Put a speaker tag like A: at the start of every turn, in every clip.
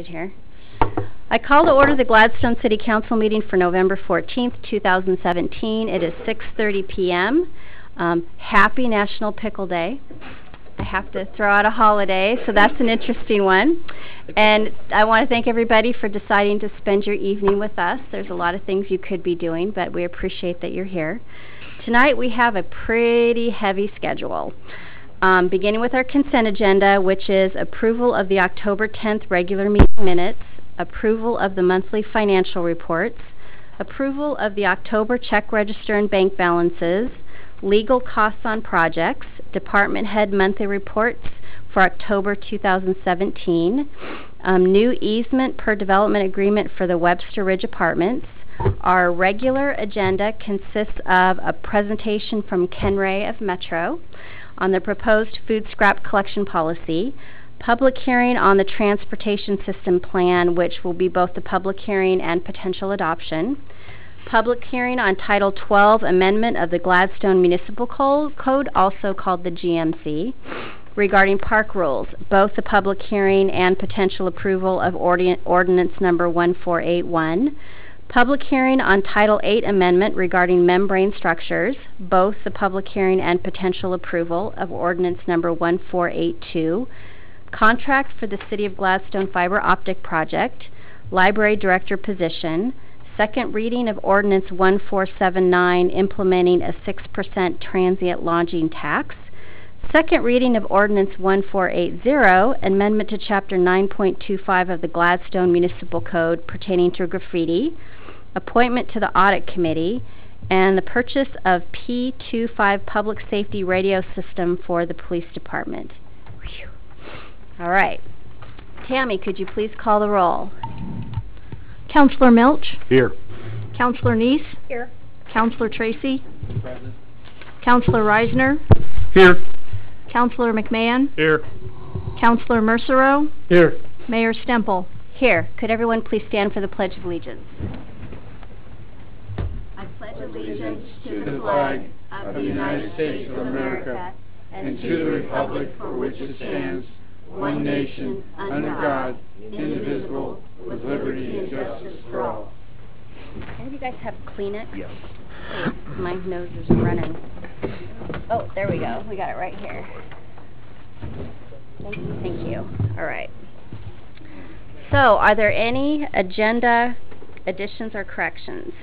A: Here. I call to order the Gladstone City Council meeting for November 14th, 2017. It is 6:30 p.m. Happy National Pickle Day. I have to throw out a holiday, so that's an interesting one. And I want to thank everybody for deciding to spend your evening with us. There's a lot of things you could be doing, but we appreciate that you're here. Tonight we have a pretty heavy schedule. Beginning with our consent agenda, which is approval of the October 10th regular meeting minutes, approval of the monthly financial reports, approval of the October check register and bank balances, legal costs on projects, department head monthly reports for October 2017, new easement per development agreement for the Webster Ridge Apartments. Our regular agenda consists of a presentation from Ken Ray of Metro on the proposed food scrap collection policy, public hearing on the transportation system plan, which will be both the public hearing and potential adoption, public hearing on Title 12 amendment of the Gladstone Municipal Code, also called the GMC, regarding park rules, both the public hearing and potential approval of ordinance number 1481, public hearing on Title 8 amendment regarding membrane structures, both the public hearing and potential approval of ordinance number 1482, contract for the City of Gladstone fiber optic project, library director position, second reading of ordinance 1479 implementing a 6% transient lodging tax, second reading of ordinance 1480, amendment to chapter 9.25 of the Gladstone Municipal Code pertaining to graffiti, appointment to the audit committee, and the purchase of P25 public safety radio system for the police department. Whew. All right. Tammy, could you please call the roll?
B: Counselor Milch?
C: Here.
B: Counselor Neese?
A: Here.
B: Counselor Tracy?
C: Present.
B: Counselor Reisner?
C: Here.
B: Counselor McMahon?
C: Here.
B: Counselor Mercero?
C: Here.
B: Mayor Stemple?
A: Here. Could everyone please stand for the Pledge of Allegiance? I pledge allegiance to the flag of the United States of America and to the republic for which it stands, one nation, under God, indivisible, with liberty and justice for all. Any of you guys have Kleenex?
C: Yes.
A: My nose is running. Oh, there we go. We got it right here. Thank you. Thank you. All right. So, are there any agenda additions or corrections?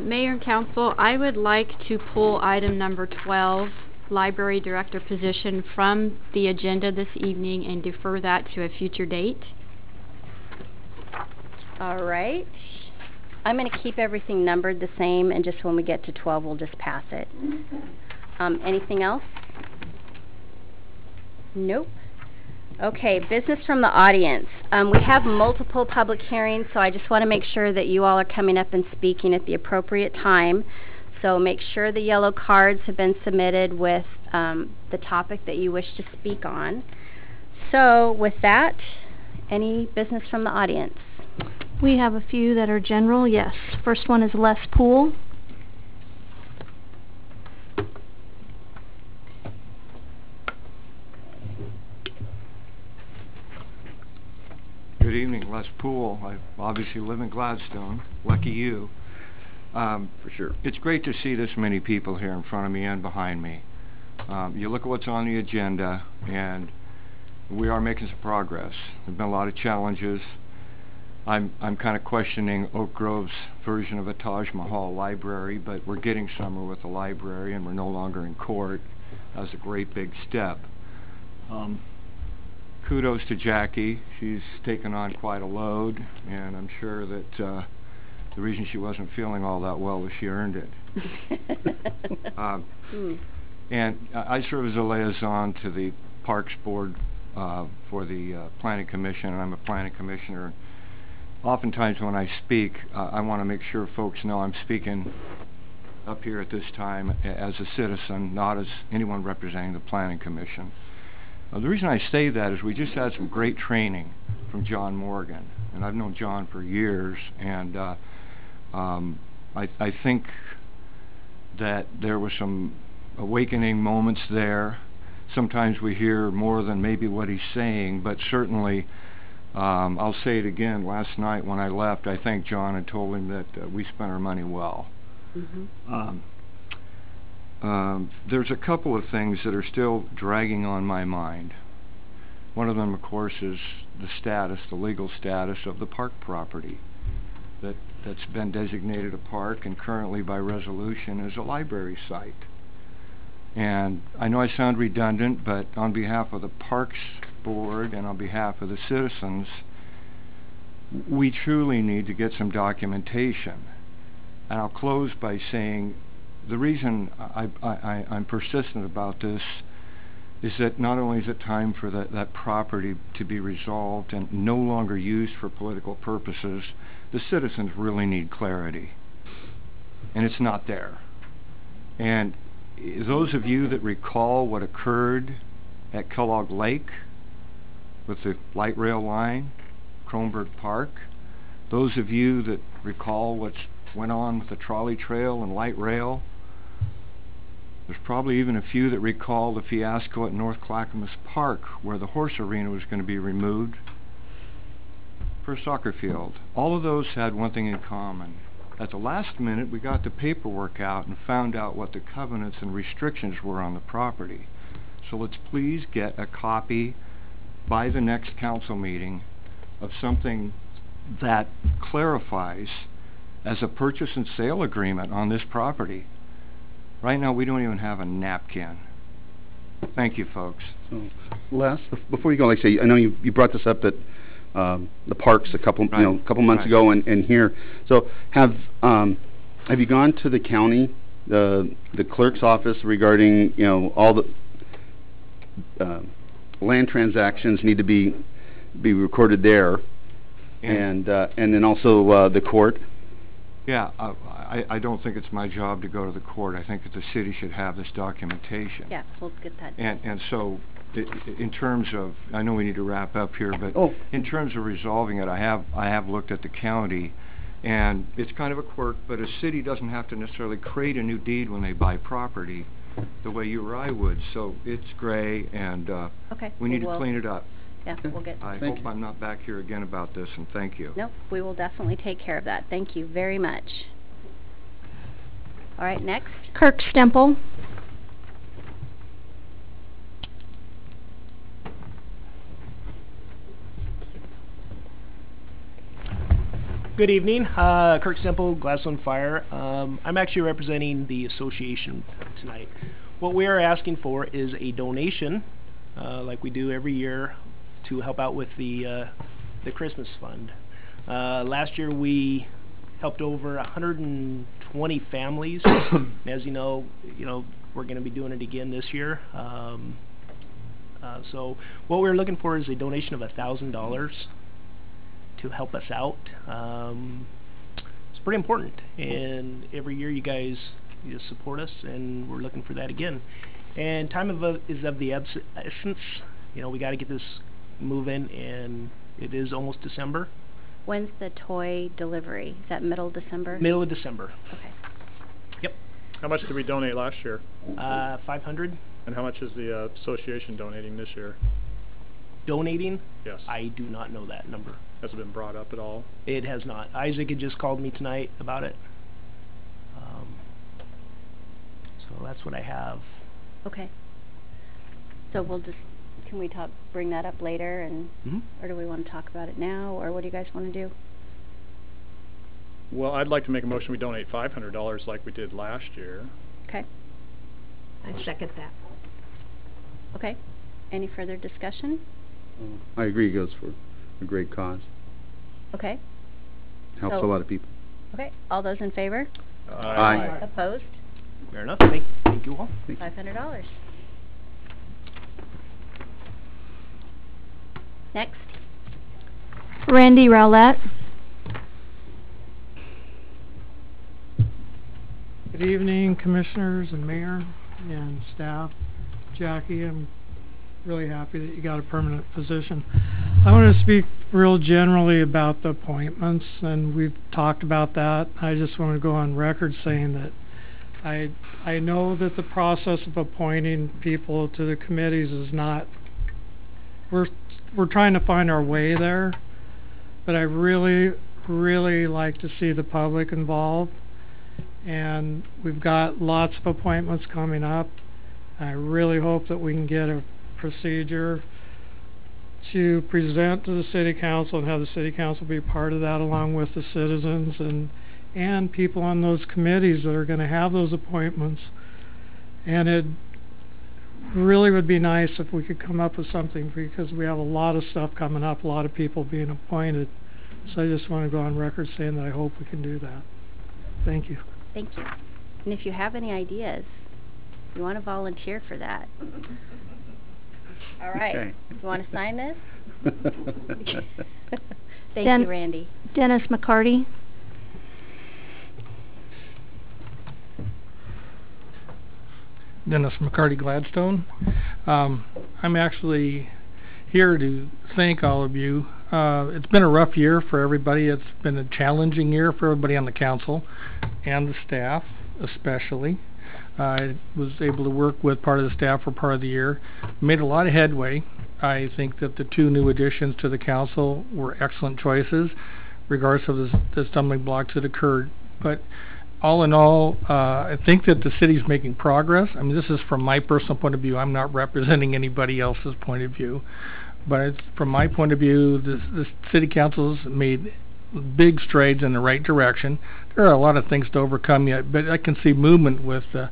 B: Mayor and Council, I would like to pull item number 12, Library Director position, from the agenda this evening and defer that to a future date.
A: All right. I'm going to keep everything numbered the same, and just when we get to 12, we'll just pass it. Anything else? Nope. Okay, business from the audience. We have multiple public hearings, so I just want to make sure that you all are coming up and speaking at the appropriate time. So make sure the yellow cards have been submitted with the topic that you wish to speak on. So with that, any business from the audience?
B: We have a few that are general, yes. First one is Les Poole.
C: Good evening, Les Poole. I obviously live in Gladstone. Lucky you. For sure. It's great to see this many people here in front of me and behind me. You look at what's on the agenda, and we are making some progress. There have been a lot of challenges. I'm kind of questioning Oak Grove's version of a Taj Mahal library, but we're getting somewhere with the library, and we're no longer in court. That's a great big step. Kudos to Jackie. She's taken on quite a load, and I'm sure that the reason she wasn't feeling all that well was she earned it. And I serve as a liaison to the Parks Board for the Planning Commission, and I'm a planning commissioner. Oftentimes when I speak, I want to make sure folks know I'm speaking up here at this time as a citizen, not as anyone representing the Planning Commission. The reason I say that is we just had some great training from John Morgan, and I've known John for years, and I think that there were some awakening moments there. Sometimes we hear more than maybe what he's saying, but certainly I'll say it again. Last night when I left, I thanked John and told him that we spent our money well. There's a couple of things that are still dragging on my mind. One of them, of course, is the legal status of the park property that's been designated a park and currently by resolution is a library site. And I know I sound redundant, but on behalf of the Parks Board and on behalf of the citizens, we truly need to get some documentation. And I'll close by saying the reason I'm persistent about this is that not only is it time for that property to be resolved and no longer used for political purposes, the citizens really need clarity. And it's not there. And those of you that recall what occurred at Kellogg Lake with the light rail line, Kronberg Park, those of you that recall what went on with the trolley trail and light rail, there's probably even a few that recall the fiasco at North Clackamas Park where the horse arena was going to be removed for a soccer field. All of those had one thing in common. At the last minute, we got the paperwork out and found out what the covenants and restrictions were on the property. So let's please get a copy by the next council meeting of something that clarifies as a purchase and sale agreement on this property. Right now, we don't even have a napkin. Thank you, folks.
D: So, Les, before you go, like I say, I know you brought this up at the parks a couple months ago and here. So have you gone to the county, the clerk's office regarding all the land transactions need to be recorded there, and then also the court?
C: Yeah, I don't think it's my job to go to the court. I think that the city should have this documentation.
A: Yeah, we'll get that.
C: And so, in terms of, I know we need to wrap up here, but in terms of resolving it, I have looked at the county, and it's kind of a quirk, but a city doesn't have to necessarily create a new deed when they buy property the way you or I would. So it's gray, and we need to clean it up.
A: Yeah, we'll get.
C: I hope I'm not back here again about this, and thank you.
A: Nope, we will definitely take care of that. Thank you very much. All right, next.
E: Kirk Stempel.
F: Good evening, Kirk Stempel, Gladstone Fire. I'm actually representing the association tonight. What we are asking for is a donation, like we do every year, to help out with the Christmas fund. Last year we helped over 120 families. As you know, we're going to be doing it again this year. So what we're looking for is a donation of $1,000 to help us out. It's pretty important, and every year you guys support us, and we're looking for that again. And time is of the essence. We got to get this moving, and it is almost December.
A: When's the toy delivery? Is that middle of December?
F: Middle of December.
A: Okay.
F: Yep.
G: How much did we donate last year?
F: 500.
G: And how much is the association donating this year?
F: Donating?
G: Yes.
F: I do not know that number.
G: Has it been brought up at all?
F: It has not. Isaac had just called me tonight about it. So that's what I have.
A: Okay. So can we bring that up later, and or do we want to talk about it now, or what do you guys want to do?
G: Well, I'd like to make a motion we donate $500 like we did last year.
A: Okay.
E: I second that.
A: Okay. Any further discussion?
D: I agree. It goes for a great cause.
A: Okay.
D: Helps a lot of people.
A: Okay. All those in favor?
D: Aye.
A: Opposed?
F: Fair enough. Thank you all.
A: $500. Next.
E: Randy Rowlett.
H: Good evening, commissioners and mayor and staff. Jackie, I'm really happy that you got a permanent position. I want to speak real generally about the appointments, and we've talked about that. I just want to go on record saying that I know that the process of appointing people to the committees is not, we're we're trying to find our way there, but I really like to see the public involved, and we've got lots of appointments coming up. I really hope that we can get a procedure to present to the city council and have the city council be part of that, along with the citizens and people on those committees that are going to have those appointments. And it really would be nice if we could come up with something, because we have a lot of stuff coming up, a lot of people being appointed. So I just want to go on record saying that I hope we can do that. Thank you.
A: Thank you. And if you have any ideas, you want to volunteer for that. All right.
D: Okay.
A: You want to sign this? Thank
E: Den-
A: you, Randy.
E: Dennis McCarty.
I: Dennis McCarty, Gladstone. I'm actually here to thank all of you. It's been a rough year for everybody. It's been a challenging year for everybody on the council and the staff especially. I was able to work with part of the staff for part of the year. Made a lot of headway. I think that the 2 new additions to the council were excellent choices, regardless of the stumbling blocks that occurred. But all in all, I think that the city's making progress. I mean, this is from my personal point of view. I'm not representing anybody else's point of view. But it's, from my point of view, the city council's made big strides in the right direction. There are a lot of things to overcome yet, but I can see movement with the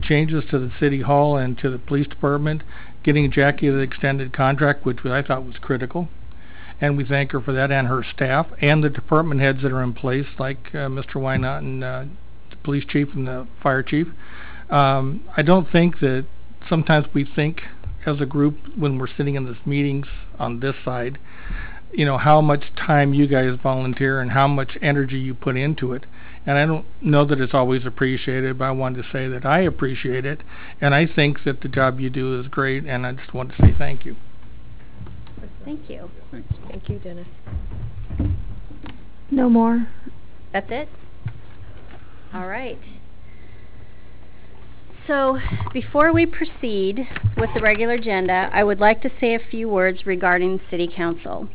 I: changes to the city hall and to the police department, getting Jackie the extended contract, which I thought was critical. And we thank her for that, and her staff, and the department heads that are in place, like Mr. Wynot and the police chief and the fire chief. I don't think that sometimes we think as a group when we're sitting in these meetings on this side, you know, how much time you guys volunteer and how much energy you put into it. And I don't know that it's always appreciated, but I wanted to say that I appreciate it, and I think that the job you do is great, and I just want to say thank you.
A: Thank you.
D: Thanks.
E: Thank you, Dennis. No more.
A: That's it? All right. So, before we proceed with the regular agenda, I would like to say a few words regarding City Council.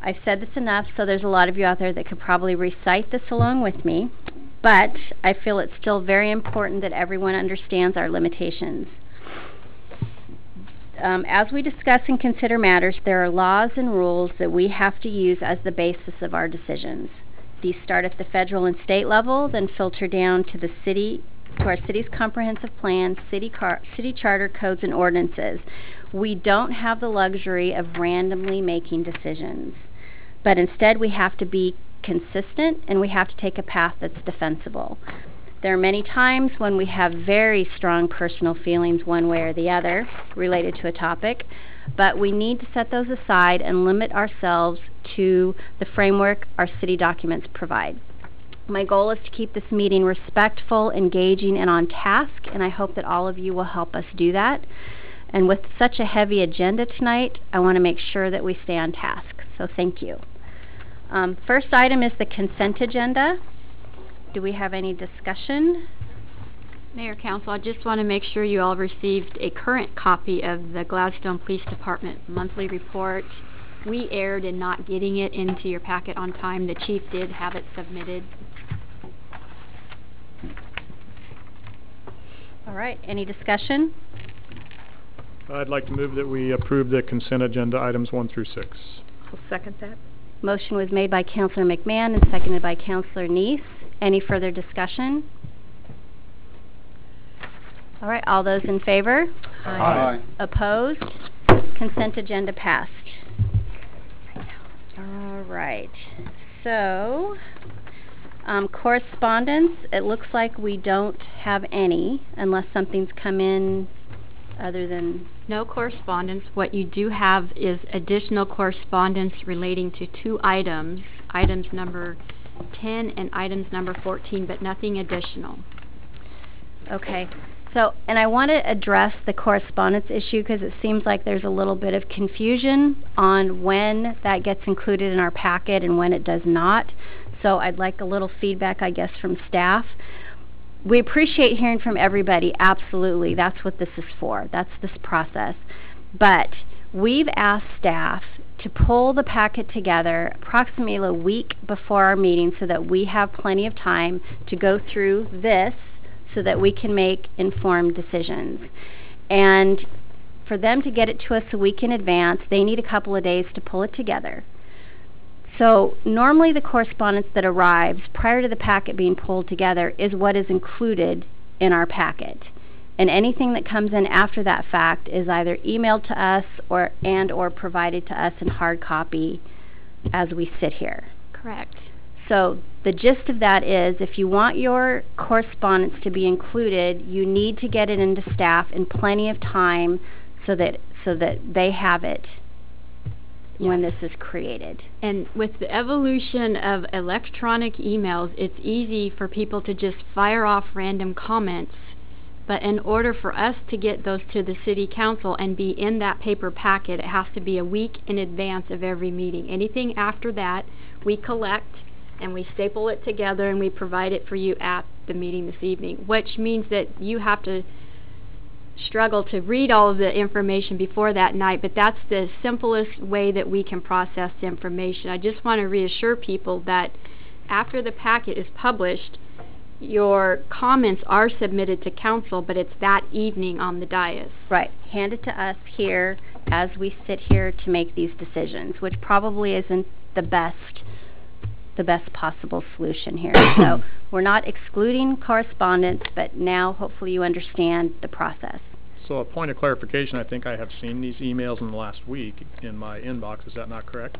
A: I've said this enough, so there's a lot of you out there that could probably recite this along with me, but I feel it's still very important that everyone understands our limitations. As we discuss and consider matters, there are laws and rules that we have to use as the basis of our decisions. These start at the federal and state level, then filter down to the city, to our city's comprehensive plan, city charter, codes, and ordinances. We don't have the luxury of randomly making decisions, but instead we have to be consistent, and we have to take a path that's defensible. There are many times when we have very strong personal feelings one way or the other related to a topic, but we need to set those aside and limit ourselves to the framework our city documents provide. My goal is to keep this meeting respectful, engaging, and on task, and I hope that all of you will help us do that. And with such a heavy agenda tonight, I want to make sure that we stay on task, so thank you. First item is the consent agenda. Do we have any discussion?
B: Mayor, Council, I just want to make sure you all received a current copy of the Gladstone Police Department monthly report. We erred in not getting it into your packet on time. The chief did have it submitted.
A: All right, any discussion?
G: I'd like to move that we approve the consent agenda items 1 through 6.
E: I'll second that.
A: Motion was made by Councilor McMahon and seconded by Councilor Neese. Any further discussion? All right, all those in favor?
D: Aye.
A: Opposed? Consent agenda passed. All right, so correspondence, it looks like we don't have any unless something's come in other than...
B: No correspondence. What you do have is additional correspondence relating to 2 items, items number 10 and items number 14, but nothing additional.
A: Okay. So, and I want to address the correspondence issue because it seems like there's a little bit of confusion on when that gets included in our packet and when it does not. So I'd like a little feedback, I guess, from staff. We appreciate hearing from everybody, absolutely. That's what this is for. That's this process. But we've asked staff to pull the packet together approximately a week before our meeting so that we have plenty of time to go through this so that we can make informed decisions. And for them to get it to us a week in advance, they need a couple of days to pull it together. So normally the correspondence that arrives prior to the packet being pulled together is what is included in our packet. And anything that comes in after that fact is either emailed to us or provided to us in hard copy as we sit here.
B: Correct.
A: So the gist of that is if you want your correspondence to be included, you need to get it into staff in plenty of time so that they have it when this is created.
B: And with the evolution of electronic emails, it's easy for people to just fire off random comments. But in order for us to get those to the city council and be in that paper packet, it has to be a week in advance of every meeting. Anything after that, we collect and we staple it together and we provide it for you at the meeting this evening, which means that you have to struggle to read all of the information before that night, but that's the simplest way that we can process the information. I just want to reassure people that after the packet is published, your comments are submitted to council, but it's that evening on the dais.
A: Right. Hand it to us here as we sit here to make these decisions, which probably isn't the best possible solution here. So we're not excluding correspondence, but now hopefully you understand the process.
G: So a point of clarification, I think I have seen these emails in the last week in my inbox. Is that not correct?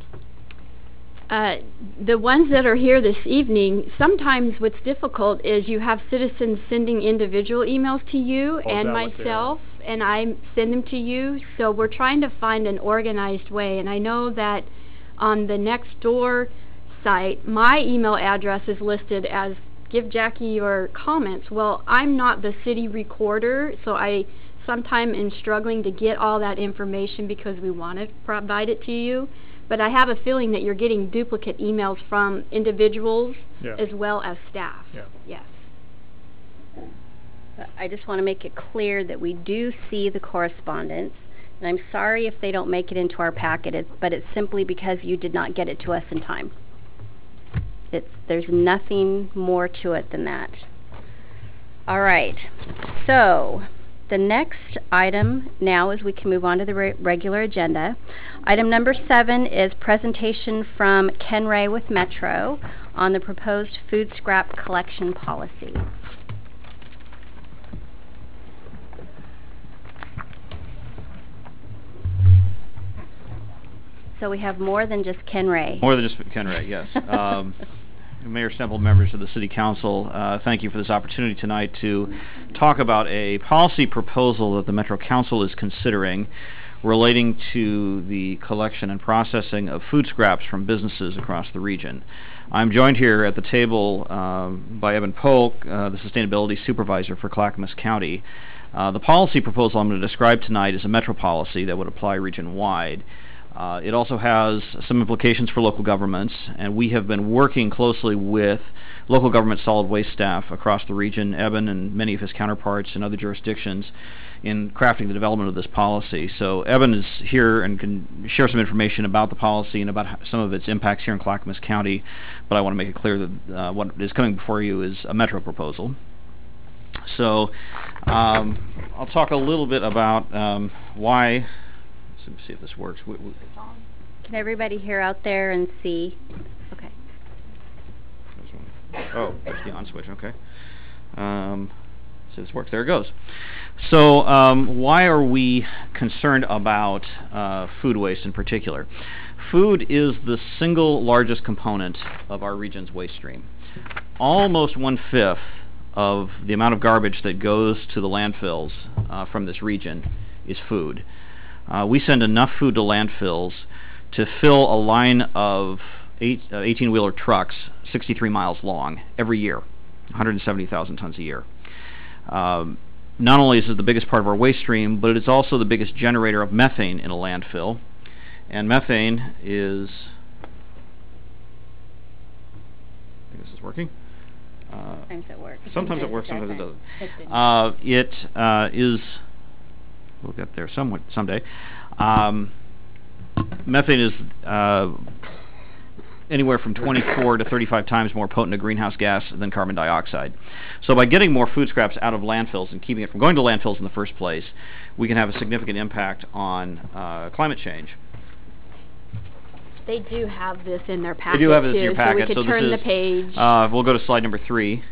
B: The ones that are here this evening, sometimes what's difficult is you have citizens sending individual emails to you and myself, and I send them to you. So we're trying to find an organized way. And I know that on the Nextdoor site, my email address is listed as give Jackie your comments. Well, I'm not the city recorder, so I sometimes am struggling to get all that information because we want to provide it to you. But I have a feeling that you're getting duplicate emails from individuals as well as staff.
G: Yeah.
B: Yes.
A: But I just want to make it clear that we do see the correspondence, and I'm sorry if they don't make it into our packet, but it's simply because you did not get it to us in time. There's nothing more to it than that. All right. So the next item now is we can move on to the regular agenda. Item number 7 is presentation from Ken Ray with Metro on the proposed food scrap collection policy. So we have more than just Ken Ray.
J: More than just Ken Ray, yes. Mayor Stemple, members of the City Council, thank you for this opportunity tonight to talk about a policy proposal that the Metro Council is considering relating to the collection and processing of food scraps from businesses across the region. I'm joined here at the table by Evan Polk, the Sustainability Supervisor for Clackamas County. The policy proposal I'm going to describe tonight is a Metro policy that would apply region-wide. It also has some implications for local governments, and we have been working closely with local government solid waste staff across the region, Eben and many of his counterparts in other jurisdictions, in crafting the development of this policy. So Eben is here and can share some information about the policy and about some of its impacts here in Clackamas County, but I want to make it clear that what is coming before you is a Metro proposal. So I'll talk a little bit about why. Let's see if this works.
A: Can everybody hear out there and see? Okay.
J: Oh, there's the on switch. Okay. So this works. There it goes. So why are we concerned about food waste in particular? Food is the single largest component of our region's waste stream. Almost 1/5 of the amount of garbage that goes to the landfills from this region is food. We send enough food to landfills to fill a line of 18-wheeler trucks 63 miles long every year, 170,000 tons a year. Not only is it the biggest part of our waste stream, but it's also the biggest generator of methane in a landfill. And methane is... I think this is working.
A: Sometimes it works.
J: Sometimes it works, sometimes it doesn't. It is... We'll get there someday. methane is anywhere from 24 to 35 times more potent a greenhouse gas than carbon dioxide. So by getting more food scraps out of landfills and keeping it from going to landfills in the first place, we can have a significant impact on climate change.
B: They do have this in their packet,
J: They do have this in your packet,
B: so we could turn the page.
J: We'll go to slide number 3.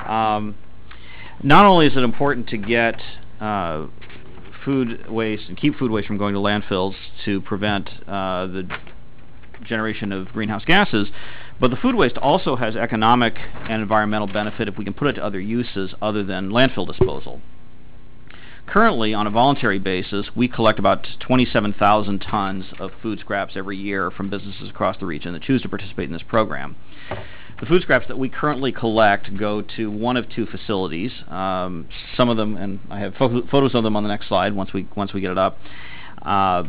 J: Not only is it important to get food waste and keep food waste from going to landfills to prevent the generation of greenhouse gases, but the food waste also has economic and environmental benefit if we can put it to other uses other than landfill disposal. Currently, on a voluntary basis, we collect about 27,000 tons of food scraps every year from businesses across the region that choose to participate in this program. The food scraps that we currently collect go to one of 2 facilities. Some of them, and I have photos of them on the next slide once we get it up. A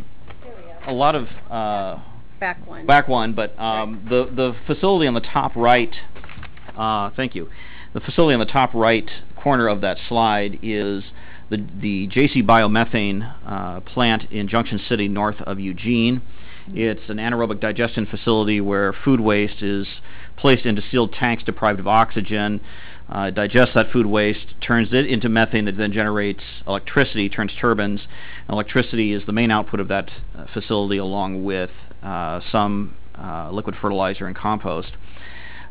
J: lot of
A: Back one.
J: Back one, but the facility on the top right. Thank you. The facility on the top right corner of that slide is the JC Biomethane plant in Junction City, north of Eugene. It's an anaerobic digestion facility where food waste is placed into sealed tanks deprived of oxygen, digests that food waste, turns it into methane that then generates electricity, turns turbines. Electricity is the main output of that facility, along with some liquid fertilizer and compost.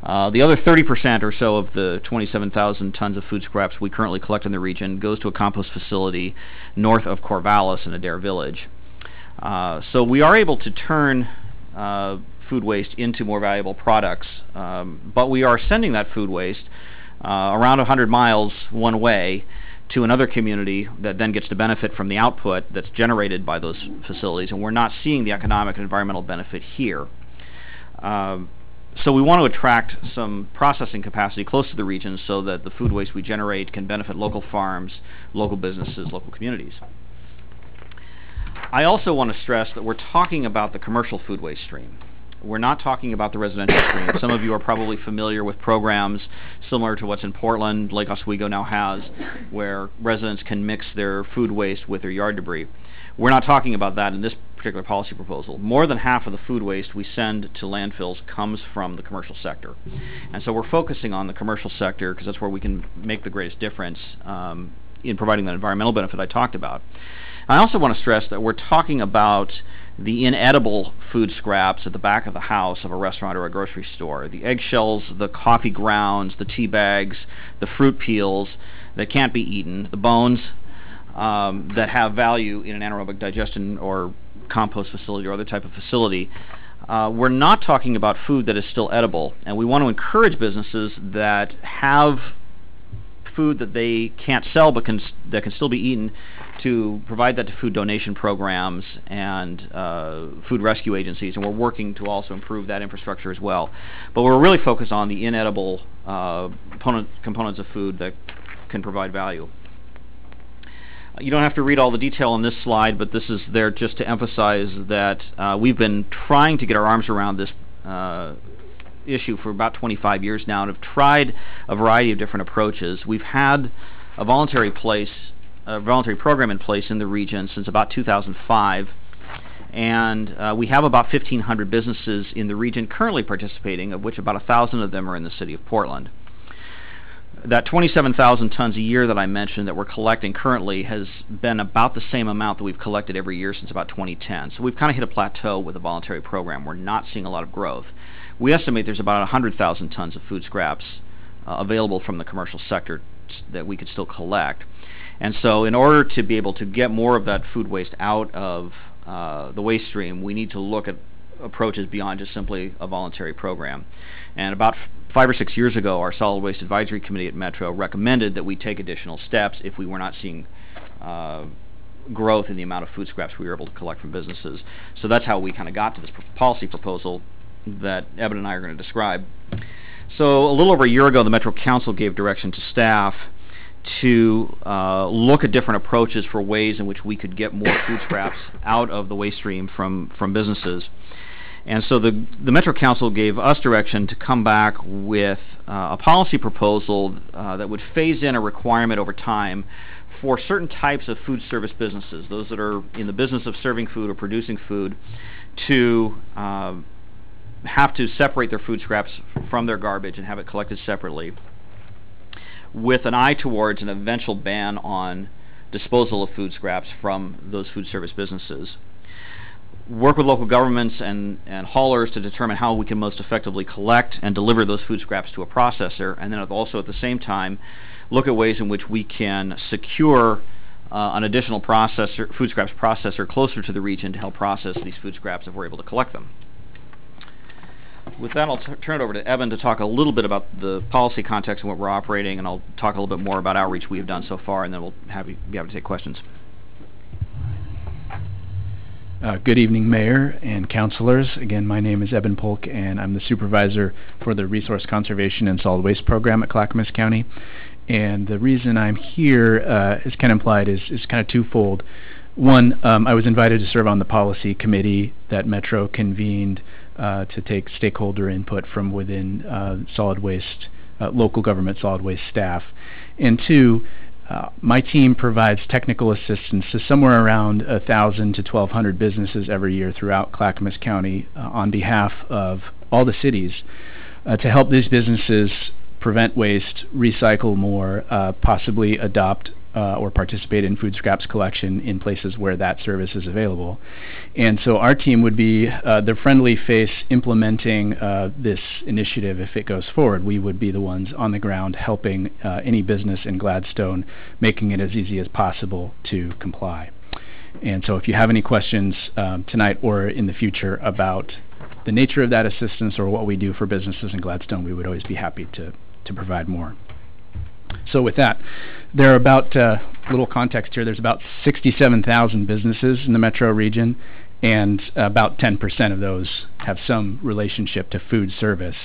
J: The other 30% or so of the 27,000 tons of food scraps we currently collect in the region goes to a compost facility north of Corvallis in Adair Village. So we are able to turn food waste into more valuable products, but we are sending that food waste around 100 miles one way to another community that then gets to benefit from the output that's generated by those facilities, and we're not seeing the economic and environmental benefit here. So we want to attract some processing capacity close to the region so that the food waste we generate can benefit local farms, local businesses, local communities. I also want to stress that we're talking about the commercial food waste stream. We're not talking about the residential stream. Some of you are probably familiar with programs similar to what's in Portland, Lake Oswego now has, where residents can mix their food waste with their yard debris. We're not talking about that in this particular policy proposal. More than half of the food waste we send to landfills comes from the commercial sector. And so we're focusing on the commercial sector because that's where we can make the greatest difference in providing that environmental benefit I talked about. I also want to stress that we're talking about the inedible food scraps at the back of the house of a restaurant or a grocery store. The eggshells, the coffee grounds, the tea bags, the fruit peels that can't be eaten, the bones that have value in an anaerobic digestion or compost facility or other type of facility. We're not talking about food that is still edible, and we want to encourage businesses that have food that they can't sell but that can still be eaten to provide that to food donation programs and food rescue agencies, and we're working to also improve that infrastructure as well. But we're really focused on the inedible components of food that can provide value. You don't have to read all the detail on this slide, but this is there just to emphasize that we've been trying to get our arms around this issue for about 25 years now and have tried a variety of different approaches. We've had a voluntary program in place in the region since about 2005, and we have about 1,500 businesses in the region currently participating, of which about 1,000 of them are in the city of Portland. That 27,000 tons a year that I mentioned that we're collecting currently has been about the same amount that we've collected every year since about 2010. So we've kind of hit a plateau with the voluntary program. We're not seeing a lot of growth. We estimate there's about 100,000 tons of food scraps available from the commercial sector that we could still collect. And so in order to be able to get more of that food waste out of the waste stream, we need to look at approaches beyond just simply a voluntary program. And about 5 or 6 years ago, our Solid Waste Advisory Committee at Metro recommended that we take additional steps if we were not seeing growth in the amount of food scraps we were able to collect from businesses. So that's how we kind of got to this policy proposal that Eben and I are going to describe. So a little over a year ago, the Metro Council gave direction to staff to look at different approaches for ways in which we could get more food scraps out of the waste stream from businesses. And so the Metro Council gave us direction to come back with a policy proposal that would phase in a requirement over time for certain types of food service businesses, those that are in the business of serving food or producing food, to have to separate their food scraps from their garbage and have it collected separately, with an eye towards an eventual ban on disposal of food scraps from those food service businesses. Work with local governments and haulers to determine how we can most effectively collect and deliver those food scraps to a processor, and then also at the same time look at ways in which we can secure an additional processor, food scraps processor closer to the region to help process these food scraps if we're able to collect them. With that, I'll turn it over to Evan to talk a little bit about the policy context and what we're operating, and I'll talk a little bit more about outreach we have done so far, and then we'll be able to take questions.
K: Good evening, Mayor and Councilors. Again, my name is Evan Polk, and I'm the Supervisor for the Resource Conservation and Solid Waste Program at Clackamas County. And the reason I'm here, as kind of implied, is kind of twofold. One, I was invited to serve on the policy committee that Metro convened to take stakeholder input from within solid waste, local government solid waste staff. And two, my team provides technical assistance to somewhere around 1,000 to 1,200 businesses every year throughout Clackamas County on behalf of all the cities to help these businesses prevent waste, recycle more, possibly adopt or participate in food scraps collection in places where that service is available. And so our team would be the friendly face implementing this initiative if it goes forward. We would be the ones on the ground helping any business in Gladstone, making it as easy as possible to comply. And so if you have any questions tonight or in the future about the nature of that assistance or what we do for businesses in Gladstone, we would always be happy to provide more. So with that, there are about, little context here, there's about 67,000 businesses in the metro region, and about 10% of those have some relationship to food service,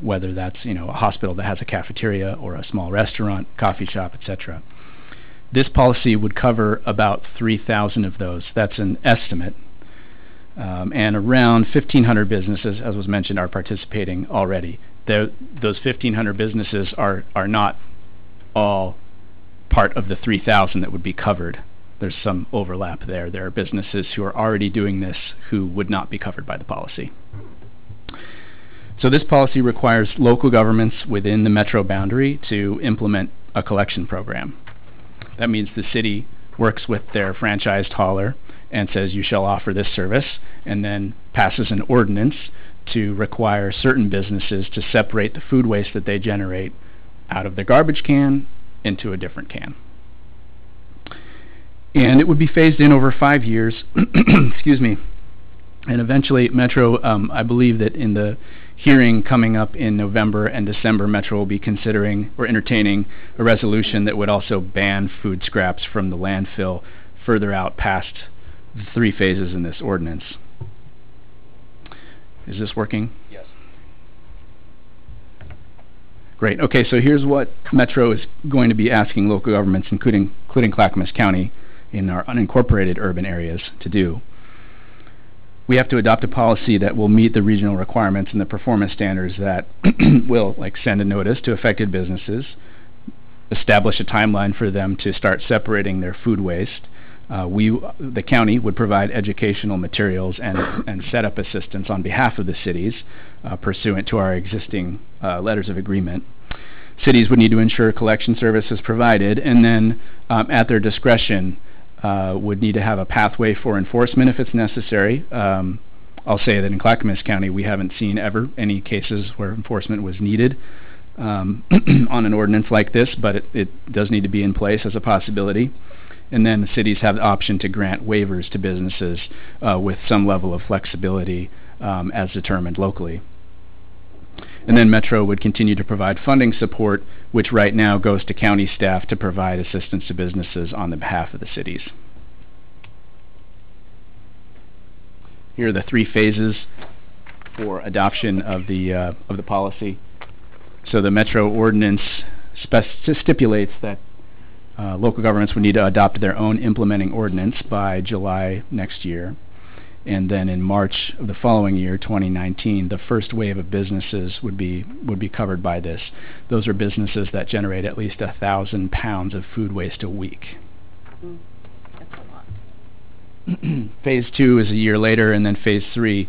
K: whether that's a hospital that has a cafeteria or a small restaurant, coffee shop, etc. This policy would cover about 3,000 of those. That's an estimate. And around 1,500 businesses, as was mentioned, are participating already. Those 1,500 businesses are not all part of the 3,000 that would be covered. There's some overlap there. There are businesses who are already doing this who would not be covered by the policy. So this policy requires local governments within the metro boundary to implement a collection program. That means the city works with their franchised hauler and says you shall offer this service, and then passes an ordinance to require certain businesses to separate the food waste that they generate out of their garbage can into a different can. And it would be phased in over 5 years, excuse me, and eventually Metro, I believe that in the hearing coming up in November and December, Metro will be considering or entertaining a resolution that would also ban food scraps from the landfill further out past the 3 phases in this ordinance. Is this working?
J: Yes.
K: Great. Okay, so here's what Metro is going to be asking local governments, including Clackamas County, in our unincorporated urban areas to do. We have to adopt a policy that will meet the regional requirements and the performance standards that will, send a notice to affected businesses, establish a timeline for them to start separating their food waste. The county would provide educational materials and setup assistance on behalf of the cities, pursuant to our existing letters of agreement. Cities would need to ensure collection services provided, and then at their discretion would need to have a pathway for enforcement if it's necessary. I'll say that in Clackamas County we haven't seen ever any cases where enforcement was needed on an ordinance like this, but it does need to be in place as a possibility. And then the cities have the option to grant waivers to businesses with some level of flexibility as determined locally. And then Metro would continue to provide funding support, which right now goes to county staff to provide assistance to businesses on the behalf of the cities. Here are the 3 phases for adoption of the policy. So the Metro ordinance stipulates that local governments would need to adopt their own implementing ordinance by July next year. And then in March of the following year, 2019, the first wave of businesses would be covered by this. Those are businesses that generate at least 1,000 pounds of food waste a week.
A: That's a lot.
K: phase 2 is a year later, and then phase 3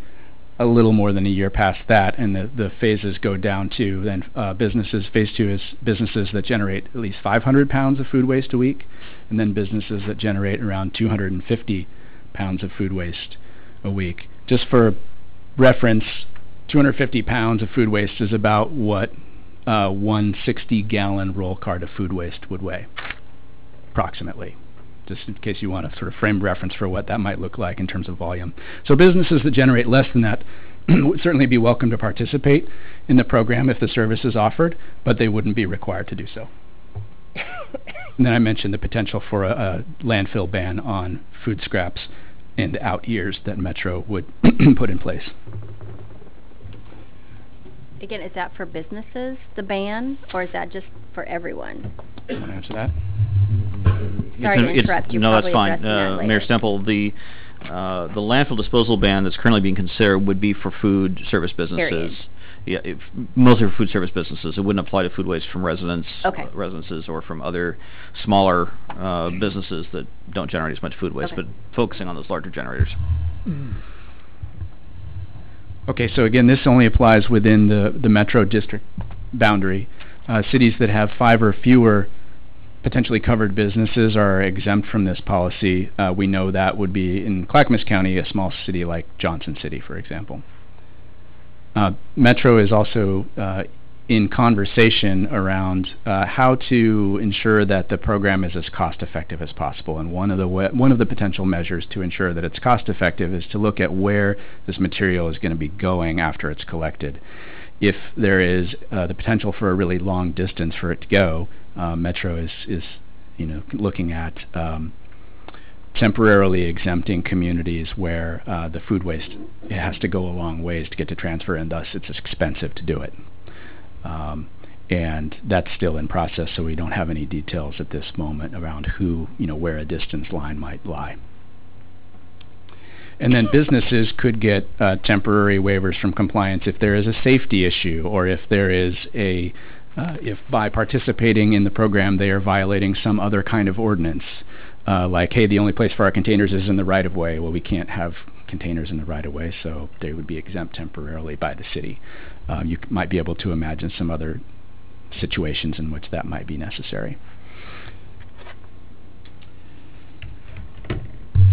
K: a little more than a year past that, and the phases go down to then businesses. Phase 2 is businesses that generate at least 500 pounds of food waste a week, and then businesses that generate around 250 pounds of food waste a week. Just for reference, 250 pounds of food waste is about what one 60-gallon roll cart of food waste would weigh, approximately, just in case you want a sort of frame reference for what that might look like in terms of volume. So businesses that generate less than that would certainly be welcome to participate in the program if the service is offered, but they wouldn't be required to do so. And then I mentioned the potential for a landfill ban on food scraps in the out years that Metro would put in place.
A: Again, is that for businesses, the ban, or is that just for everyone?
K: Want to answer that?
A: Sorry to interrupt. You're
J: no, that's
A: probably
J: fine.
A: addressing that later.
J: Mayor Stemple, the landfill disposal ban that's currently being considered would be for food service businesses.
A: Period.
J: Yeah, mostly for food service businesses. It wouldn't apply to food waste from residences or from other smaller businesses that don't generate as much food waste, but focusing on those larger generators.
K: Okay, so again, this only applies within the Metro District boundary. Cities that have 5 or fewer potentially covered businesses are exempt from this policy. We know that would be in Clackamas County, a small city like Johnson City, for example. Metro is also in conversation around how to ensure that the program is as cost effective as possible. And one of the potential measures to ensure that it's cost effective is to look at where this material is going to be going after it's collected. If there is the potential for a really long distance for it to go, Metro is looking at temporarily exempting communities where the food waste has to go a long ways to get to transfer, and thus it's expensive to do it. And that's still in process, so we don't have any details at this moment around where a distance line might lie. And then businesses could get temporary waivers from compliance if there is a safety issue, or if there is if by participating in the program they are violating some other kind of ordinance. Like, hey, the only place for our containers is in the right-of-way. Well, we can't have containers in the right-of-way, so they would be exempt temporarily by the city. You might be able to imagine some other situations in which that might be necessary.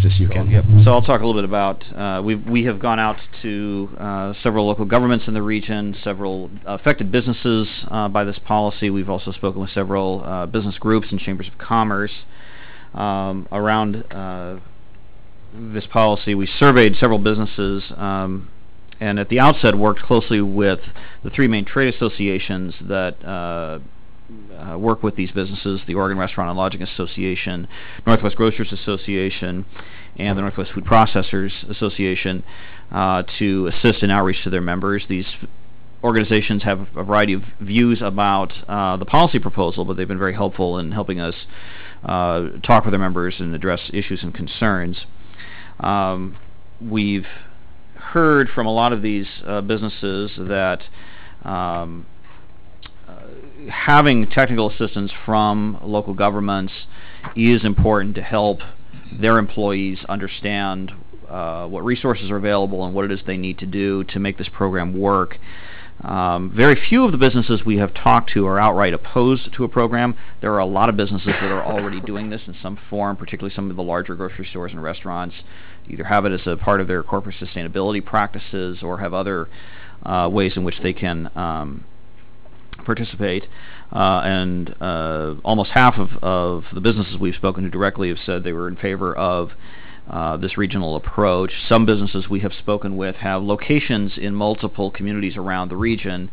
K: Just you can.
J: Yep. So I'll talk a little bit about, we have gone out to several local governments in the region, several affected businesses by this policy. We've also spoken with several business groups and chambers of commerce around this policy. We surveyed several businesses and at the outset worked closely with the 3 main trade associations that work with these businesses, the Oregon Restaurant and Lodging Association, Northwest Grocers Association, and the Northwest Food Processors Association to assist in outreach to their members. These organizations have a variety of views about the policy proposal, but they've been very helpful in helping us talk with their members and address issues and concerns. We've heard from a lot of these businesses that having technical assistance from local governments is important to help their employees understand what resources are available and what it is they need to do to make this program work. Very few of the businesses we have talked to are outright opposed to a program. There are a lot of businesses that are already doing this in some form, particularly some of the larger grocery stores and restaurants, either have it as a part of their corporate sustainability practices or have other ways in which they can participate. And almost half of the businesses we've spoken to directly have said they were in favor of this regional approach. Some businesses we have spoken with have locations in multiple communities around the region,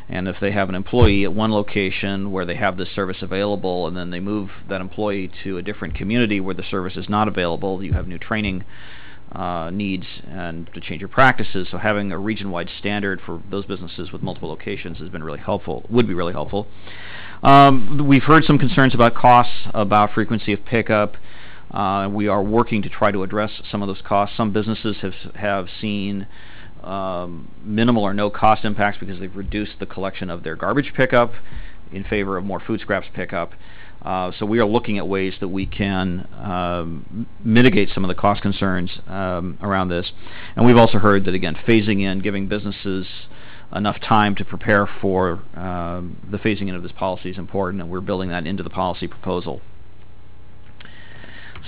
J: and if they have an employee at one location where they have this service available and then they move that employee to a different community where the service is not available, you have new training needs and to change your practices. So having a region-wide standard for those businesses with multiple locations has been really helpful, would be really helpful. We've heard some concerns about costs, about frequency of pickup. We are working to try to address some of those costs. Some businesses have seen minimal or no cost impacts because they've reduced the collection of their garbage pickup in favor of more food scraps pickup. So we are looking at ways that we can mitigate some of the cost concerns around this. And we've also heard that, again, phasing in, giving businesses enough time to prepare for the phasing in of this policy is important, and we're building that into the policy proposal.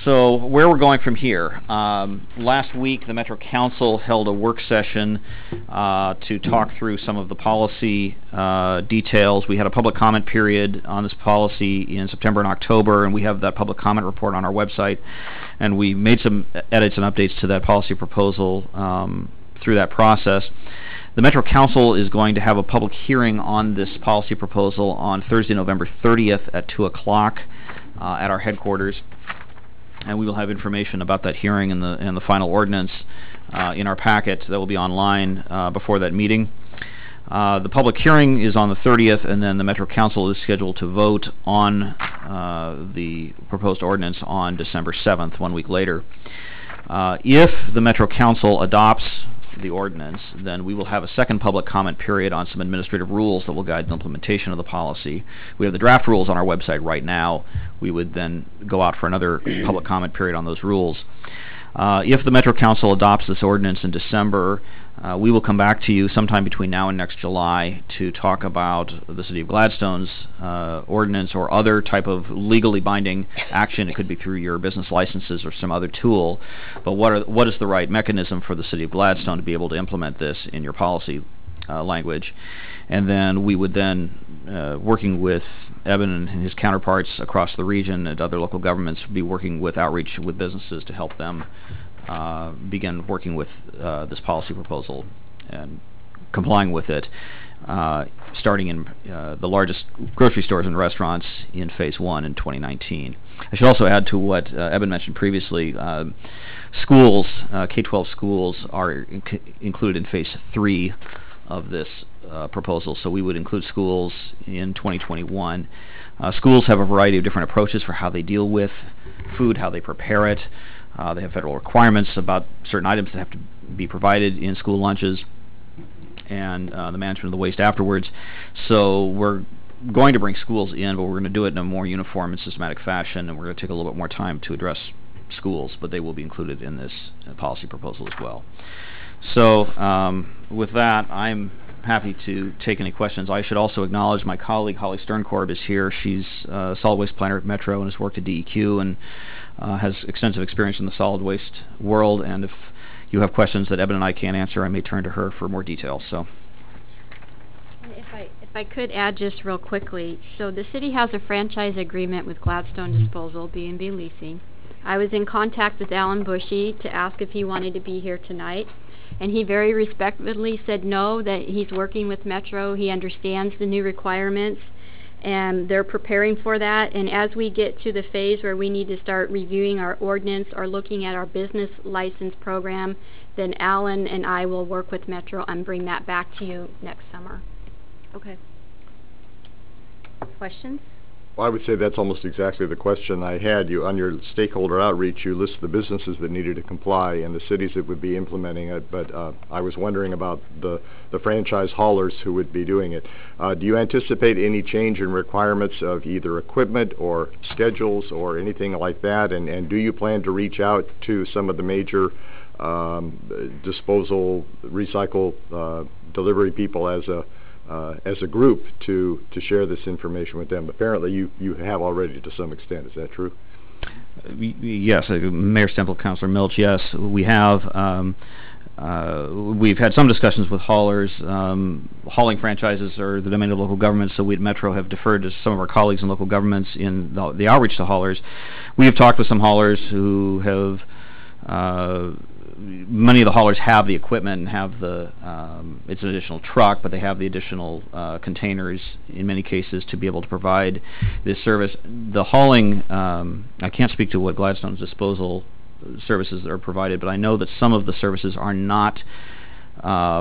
J: So where we're going from here. Last week the Metro Council held a work session to talk through some of the policy details. We had a public comment period on this policy in September and October, and we have that public comment report on our website. And we made some edits and updates to that policy proposal through that process. The Metro Council is going to have a public hearing on this policy proposal on Thursday, November 30th at 2 o'clock at our headquarters. And we will have information about that hearing and the final ordinance in our packet that will be online before that meeting. The public hearing is on the 30th, and then the Metro Council is scheduled to vote on the proposed ordinance on December 7th, 1 week later. If the Metro Council adopts the ordinance, then we will have a second public comment period on some administrative rules that will guide the implementation of the policy. We have the draft rules on our website right now. We would then go out for another public comment period on those rules. If the Metro Council adopts this ordinance in December, we will come back to you sometime between now and next July to talk about the City of Gladstone's ordinance or other type of legally binding action. It could be through your business licenses or some other tool. But what is the right mechanism for the City of Gladstone to be able to implement this in your policy language? And then we would then, working with Eben and his counterparts across the region and other local governments, be working with outreach with businesses to help them begin working with this policy proposal and complying with it, starting in the largest grocery stores and restaurants in Phase 1 in 2019. I should also add to what Eben mentioned previously, schools, K-12 schools are included in Phase 3 of this proposal, so we would include schools in 2021. Schools have a variety of different approaches for how they deal with food, how they prepare it. They have federal requirements about certain items that have to be provided in school lunches and the management of the waste afterwards. So we're going to bring schools in, but we're going to do it in a more uniform and systematic fashion, and we're going to take a little bit more time to address schools, but they will be included in this policy proposal as well. So with that, I'm happy to take any questions. I should also acknowledge my colleague Holly Sternkorb is here. She's a solid waste planner at Metro and has worked at DEQ and has extensive experience in the solid waste world. And if you have questions that Eben and I can't answer, I may turn to her for more details. So,
B: if I could add just real quickly, so the city has a franchise agreement with Gladstone Disposal, B&B Leasing. I was in contact with Alan Bushy to ask if he wanted to be here tonight, and he very respectfully said no, that he's working with Metro, he understands the new requirements, and they're preparing for that. And as we get to the phase where we need to start reviewing our ordinance or looking at our business license program, then Alan and I will work with Metro and bring that back to you next summer.
A: Okay. Questions?
C: Well, I would say that's almost exactly the question I had. You, on your stakeholder outreach, you list the businesses that needed to comply and the cities that would be implementing it, but I was wondering about the franchise haulers who would be doing it. Do you anticipate any change in requirements of either equipment or schedules or anything like that, and do you plan to reach out to some of the major disposal, recycle, delivery people as a group to share this information with them? Apparently you have already to some extent. Is that true?
J: Yes, Mayor Stemple, Councilor Milch, yes, we have. We've had some discussions with haulers. Hauling franchises are the domain of local governments, so we at Metro have deferred to some of our colleagues in local governments in the outreach to haulers. We have talked with some haulers who have many of the haulers have the equipment and have the it's an additional truck, but they have the additional containers in many cases to be able to provide this service. The hauling, I can't speak to what Gladstone's disposal services are provided, but I know that some of the services are not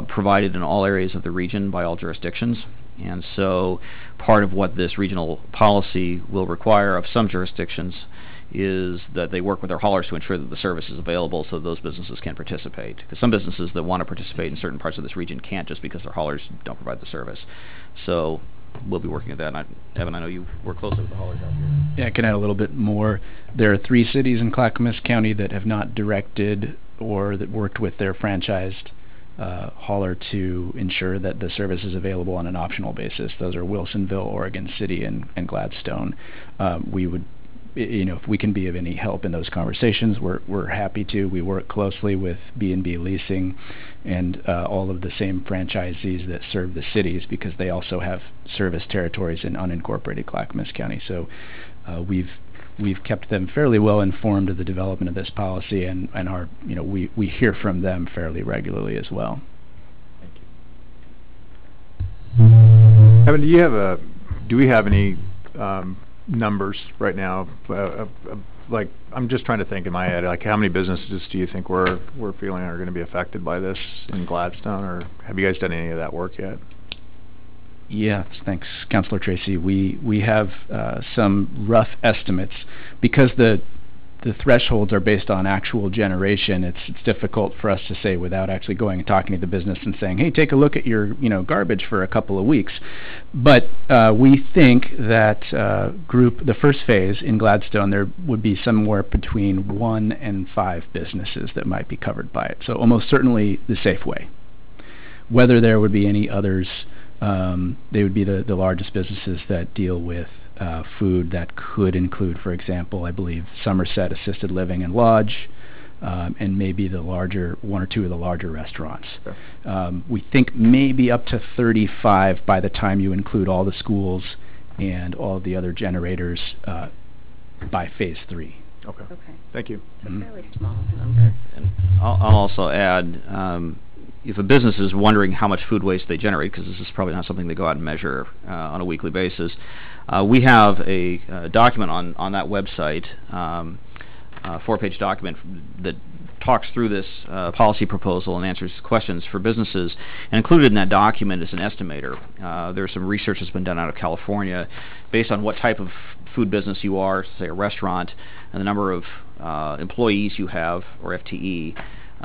J: provided in all areas of the region by all jurisdictions. And so part of what this regional policy will require of some jurisdictions is that they work with their haulers to ensure that the service is available so those businesses can participate. Because some businesses that want to participate in certain parts of this region can't, just because their haulers don't provide the service. So we'll be working at that. And Evan, I know you work closely with the haulers out here.
K: Yeah, I can add a little bit more. There are 3 cities in Clackamas County that have not directed or that worked with their franchised hauler to ensure that the service is available on an optional basis. Those are Wilsonville, Oregon City, and Gladstone. We would, if we can be of any help in those conversations, we're happy to. We work closely with B&B Leasing and all of the same franchisees that serve the cities, because they also have service territories in unincorporated Clackamas County. So we've kept them fairly well informed of the development of this policy, and our, we hear from them fairly regularly as well.
J: Thank you.
G: Evan, do we have any numbers right now? Like, I'm just trying to think in my head, like, how many businesses do you think we're feeling are going to be affected by this in Gladstone, or have you guys done any of that work yet?
K: Yes, thanks, Councilor Tracy. We have some rough estimates. Because the thresholds are based on actual generation, it's difficult for us to say without actually going and talking to the business and saying, hey, take a look at your garbage for a couple of weeks. But we think that the first phase in Gladstone, there would be somewhere between 1 and 5 businesses that might be covered by it. So almost certainly the Safeway. Whether there would be any others, they would be the largest businesses that deal with food. That could include, for example, I believe Somerset Assisted Living and Lodge, and maybe the larger 1 or 2 of the larger restaurants. Sure. We think maybe up to 35 by the time you include all the schools and all of the other generators by phase 3.
G: Okay. Thank you.
A: It's a fairly small number.
J: And I'll also add, if a business is wondering how much food waste they generate, because this is probably not something they go out and measure on a weekly basis, we have a document on that website, a 4-page document that talks through this policy proposal and answers questions for businesses. And included in that document is an estimator. There's some research that's been done out of California based on what type of food business you are, say a restaurant, and the number of employees you have, or FTE.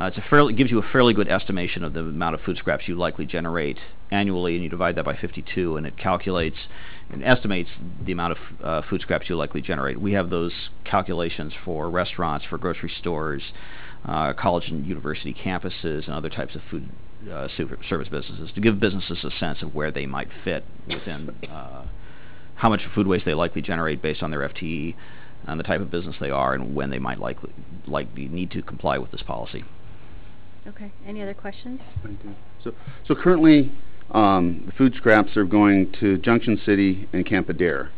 J: It gives you a fairly good estimation of the amount of food scraps you likely generate annually, and you divide that by 52, and it calculates and estimates the amount of food scraps you likely generate. We have those calculations for restaurants, for grocery stores, college and university campuses, and other types of food service businesses, to give businesses a sense of where they might fit within how much food waste they likely generate based on their FTE and the type of business they are, and when they might likely need to comply with this policy.
A: Okay. Any other questions?
D: So currently, the food scraps are going to Junction City and Camp Adair.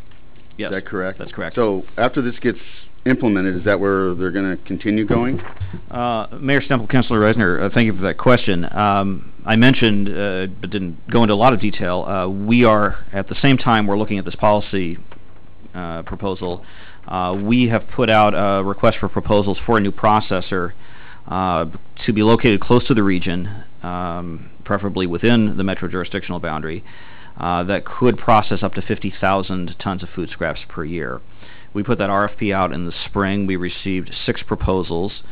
J: Yes.
D: Is that correct?
J: That's correct.
D: So after this gets implemented, is that where they're going to continue going?
J: Mayor Stemple, Councilor Reisner, thank you for that question. I mentioned, but didn't go into a lot of detail, we are, at the same time we're looking at this policy proposal, we have put out a request for proposals for a new processor to be located close to the region, preferably within the metro jurisdictional boundary, that could process up to 50,000 tons of food scraps per year. We put that RFP out in the spring. We received 6 proposals,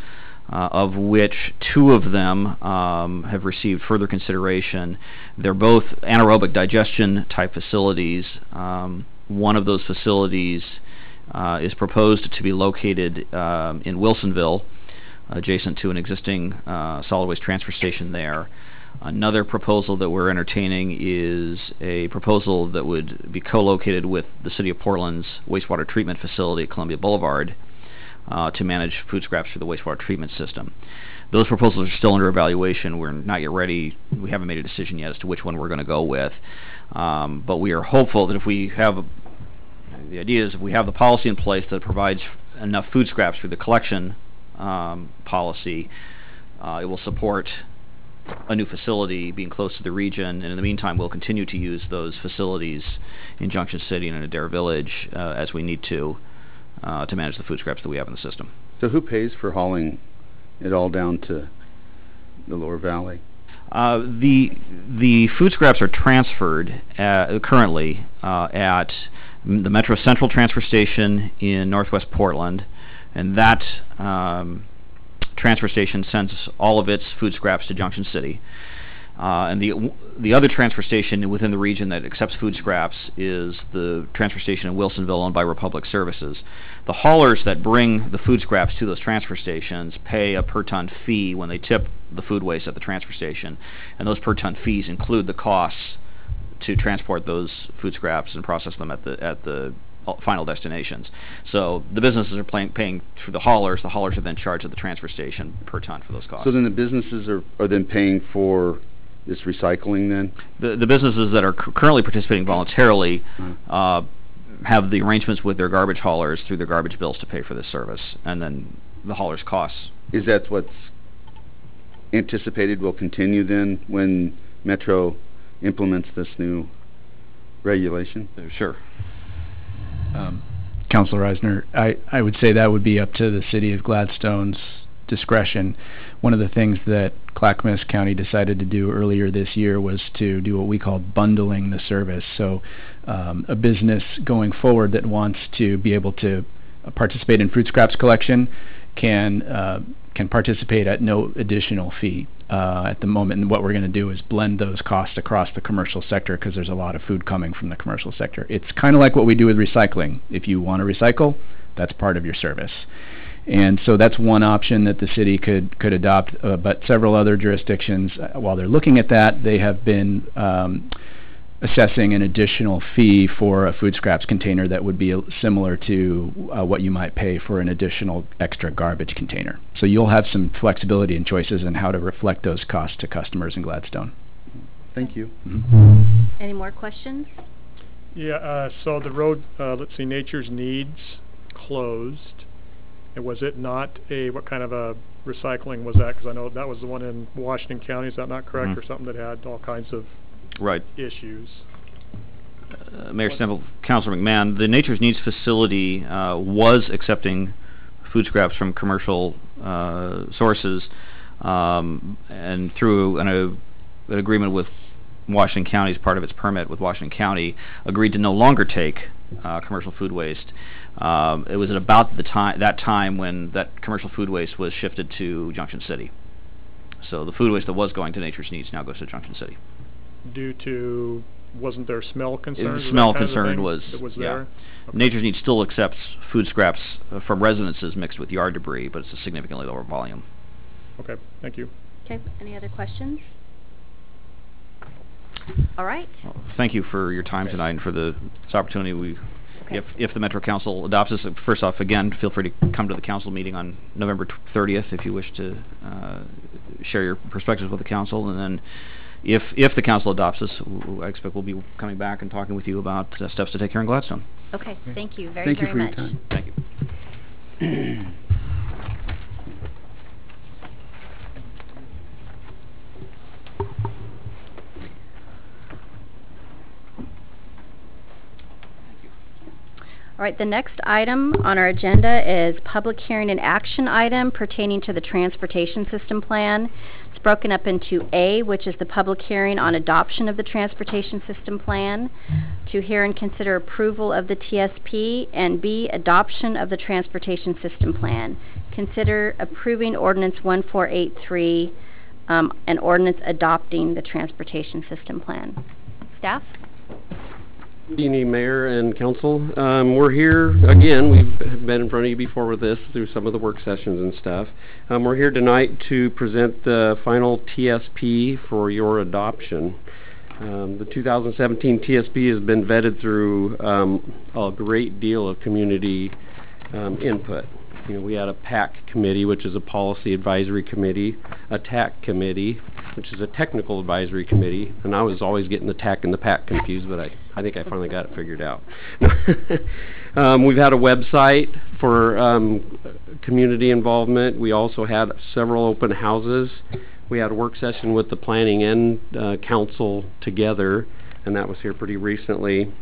J: of which 2 of them have received further consideration. They're both anaerobic digestion type facilities. One of those facilities is proposed to be located in Wilsonville, adjacent to an existing solid waste transfer station there. Another proposal that we're entertaining is a proposal that would be co-located with the City of Portland's wastewater treatment facility at Columbia Boulevard to manage food scraps through the wastewater treatment system. Those proposals are still under evaluation. We're not yet ready. We haven't made a decision yet as to which one we're going to go with. But we are hopeful that if we have the idea is if we have the policy in place that provides enough food scraps through the collection policy, it will support a new facility being close to the region, and in the meantime we'll continue to use those facilities in Junction City and in Adair Village as we need to manage the food scraps that we have in the system.
D: So who pays for hauling it all down to the lower valley?
J: The food scraps are transferred currently at the Metro Central Transfer Station in Northwest Portland, and that transfer station sends all of its food scraps to Junction City. And the other transfer station within the region that accepts food scraps is the transfer station in Wilsonville owned by Republic Services. The haulers that bring the food scraps to those transfer stations pay a per ton fee when they tip the food waste at the transfer station, and those per ton fees include the costs to transport those food scraps and process them at the final destinations. So the businesses are paying through the haulers are then charged at the transfer station per ton for those costs.
D: So then the businesses are then paying for this recycling then?
J: The businesses that are currently participating voluntarily have the arrangements with their garbage haulers through their garbage bills to pay for this service, and then the haulers' costs.
D: Is that what's anticipated will continue then when Metro implements this new regulation?
J: Sure.
K: Councilor Reisner, I would say that would be up to the city of Gladstone's discretion. One of the things that Clackamas County decided to do earlier this year was to do what we call bundling the service. So a business going forward that wants to be able to participate in fruit scraps collection can participate at no additional fee at the moment. And what we're going to do is blend those costs across the commercial sector, because there's a lot of food coming from the commercial sector. It's kind of like what we do with recycling. If you want to recycle, that's part of your service. And so that's one option that the city could adopt, but several other jurisdictions, while they're looking at that, they have been assessing an additional fee for a food scraps container that would be similar to what you might pay for an additional extra garbage container. So you'll have some flexibility and choices in how to reflect those costs to customers in Gladstone.
D: Thank you.
A: Any more questions?
L: Yeah, so the road, let's see, Nature's Needs closed. And was it not what kind of a recycling was that? Because I know that was the one in Washington County, is that not correct? Or something that had all kinds of issues.
J: Mayor Stemple, Councilor McMahon, the Nature's Needs facility was accepting food scraps from commercial sources, and through an agreement with Washington County as part of its permit with Washington County, agreed to no longer take commercial food waste. It was at about that time when that commercial food waste was shifted to Junction City. So the food waste that was going to Nature's Needs now goes to Junction City.
L: Due to, wasn't there smell concerns?
J: Smell concern was
L: there? Okay.
J: Nature's Needs still accepts food scraps from residences mixed with yard debris, but it's a significantly lower volume.
L: Okay, thank you.
A: Okay, any other questions? All right.
J: Well, thank you for your time tonight and for this opportunity. If the Metro Council adopts this, first off, again, feel free to come to the council meeting on November 30th if you wish to share your perspectives with the council. And then if the council adopts this, I expect we'll be coming back and talking with you about steps to take here in Gladstone.
A: Okay, thank you very much.
D: Thank you for your time.
J: Thank you.
A: All right, the next item on our agenda is public hearing and action item pertaining to the transportation system plan. It's broken up into A, which is the public hearing on adoption of the transportation system plan, to hear and consider approval of the TSP, and B, adoption of the transportation system plan. Consider approving ordinance 1483, an ordinance adopting the transportation system plan. Staff?
M: Good evening, Mayor and Council. We're here again. We've been in front of you before with this through some of the work sessions and stuff. We're here tonight to present the final TSP for your adoption. The 2017 TSP has been vetted through a great deal of community input. You know, we had a PAC committee, which is a policy advisory committee, a TAC committee, which is a technical advisory committee, and I was always getting the TAC and the PAC confused, but I think I finally got it figured out. We've had a website for community involvement. We also had several open houses. We had a work session with the planning and council together, and that was here pretty recently.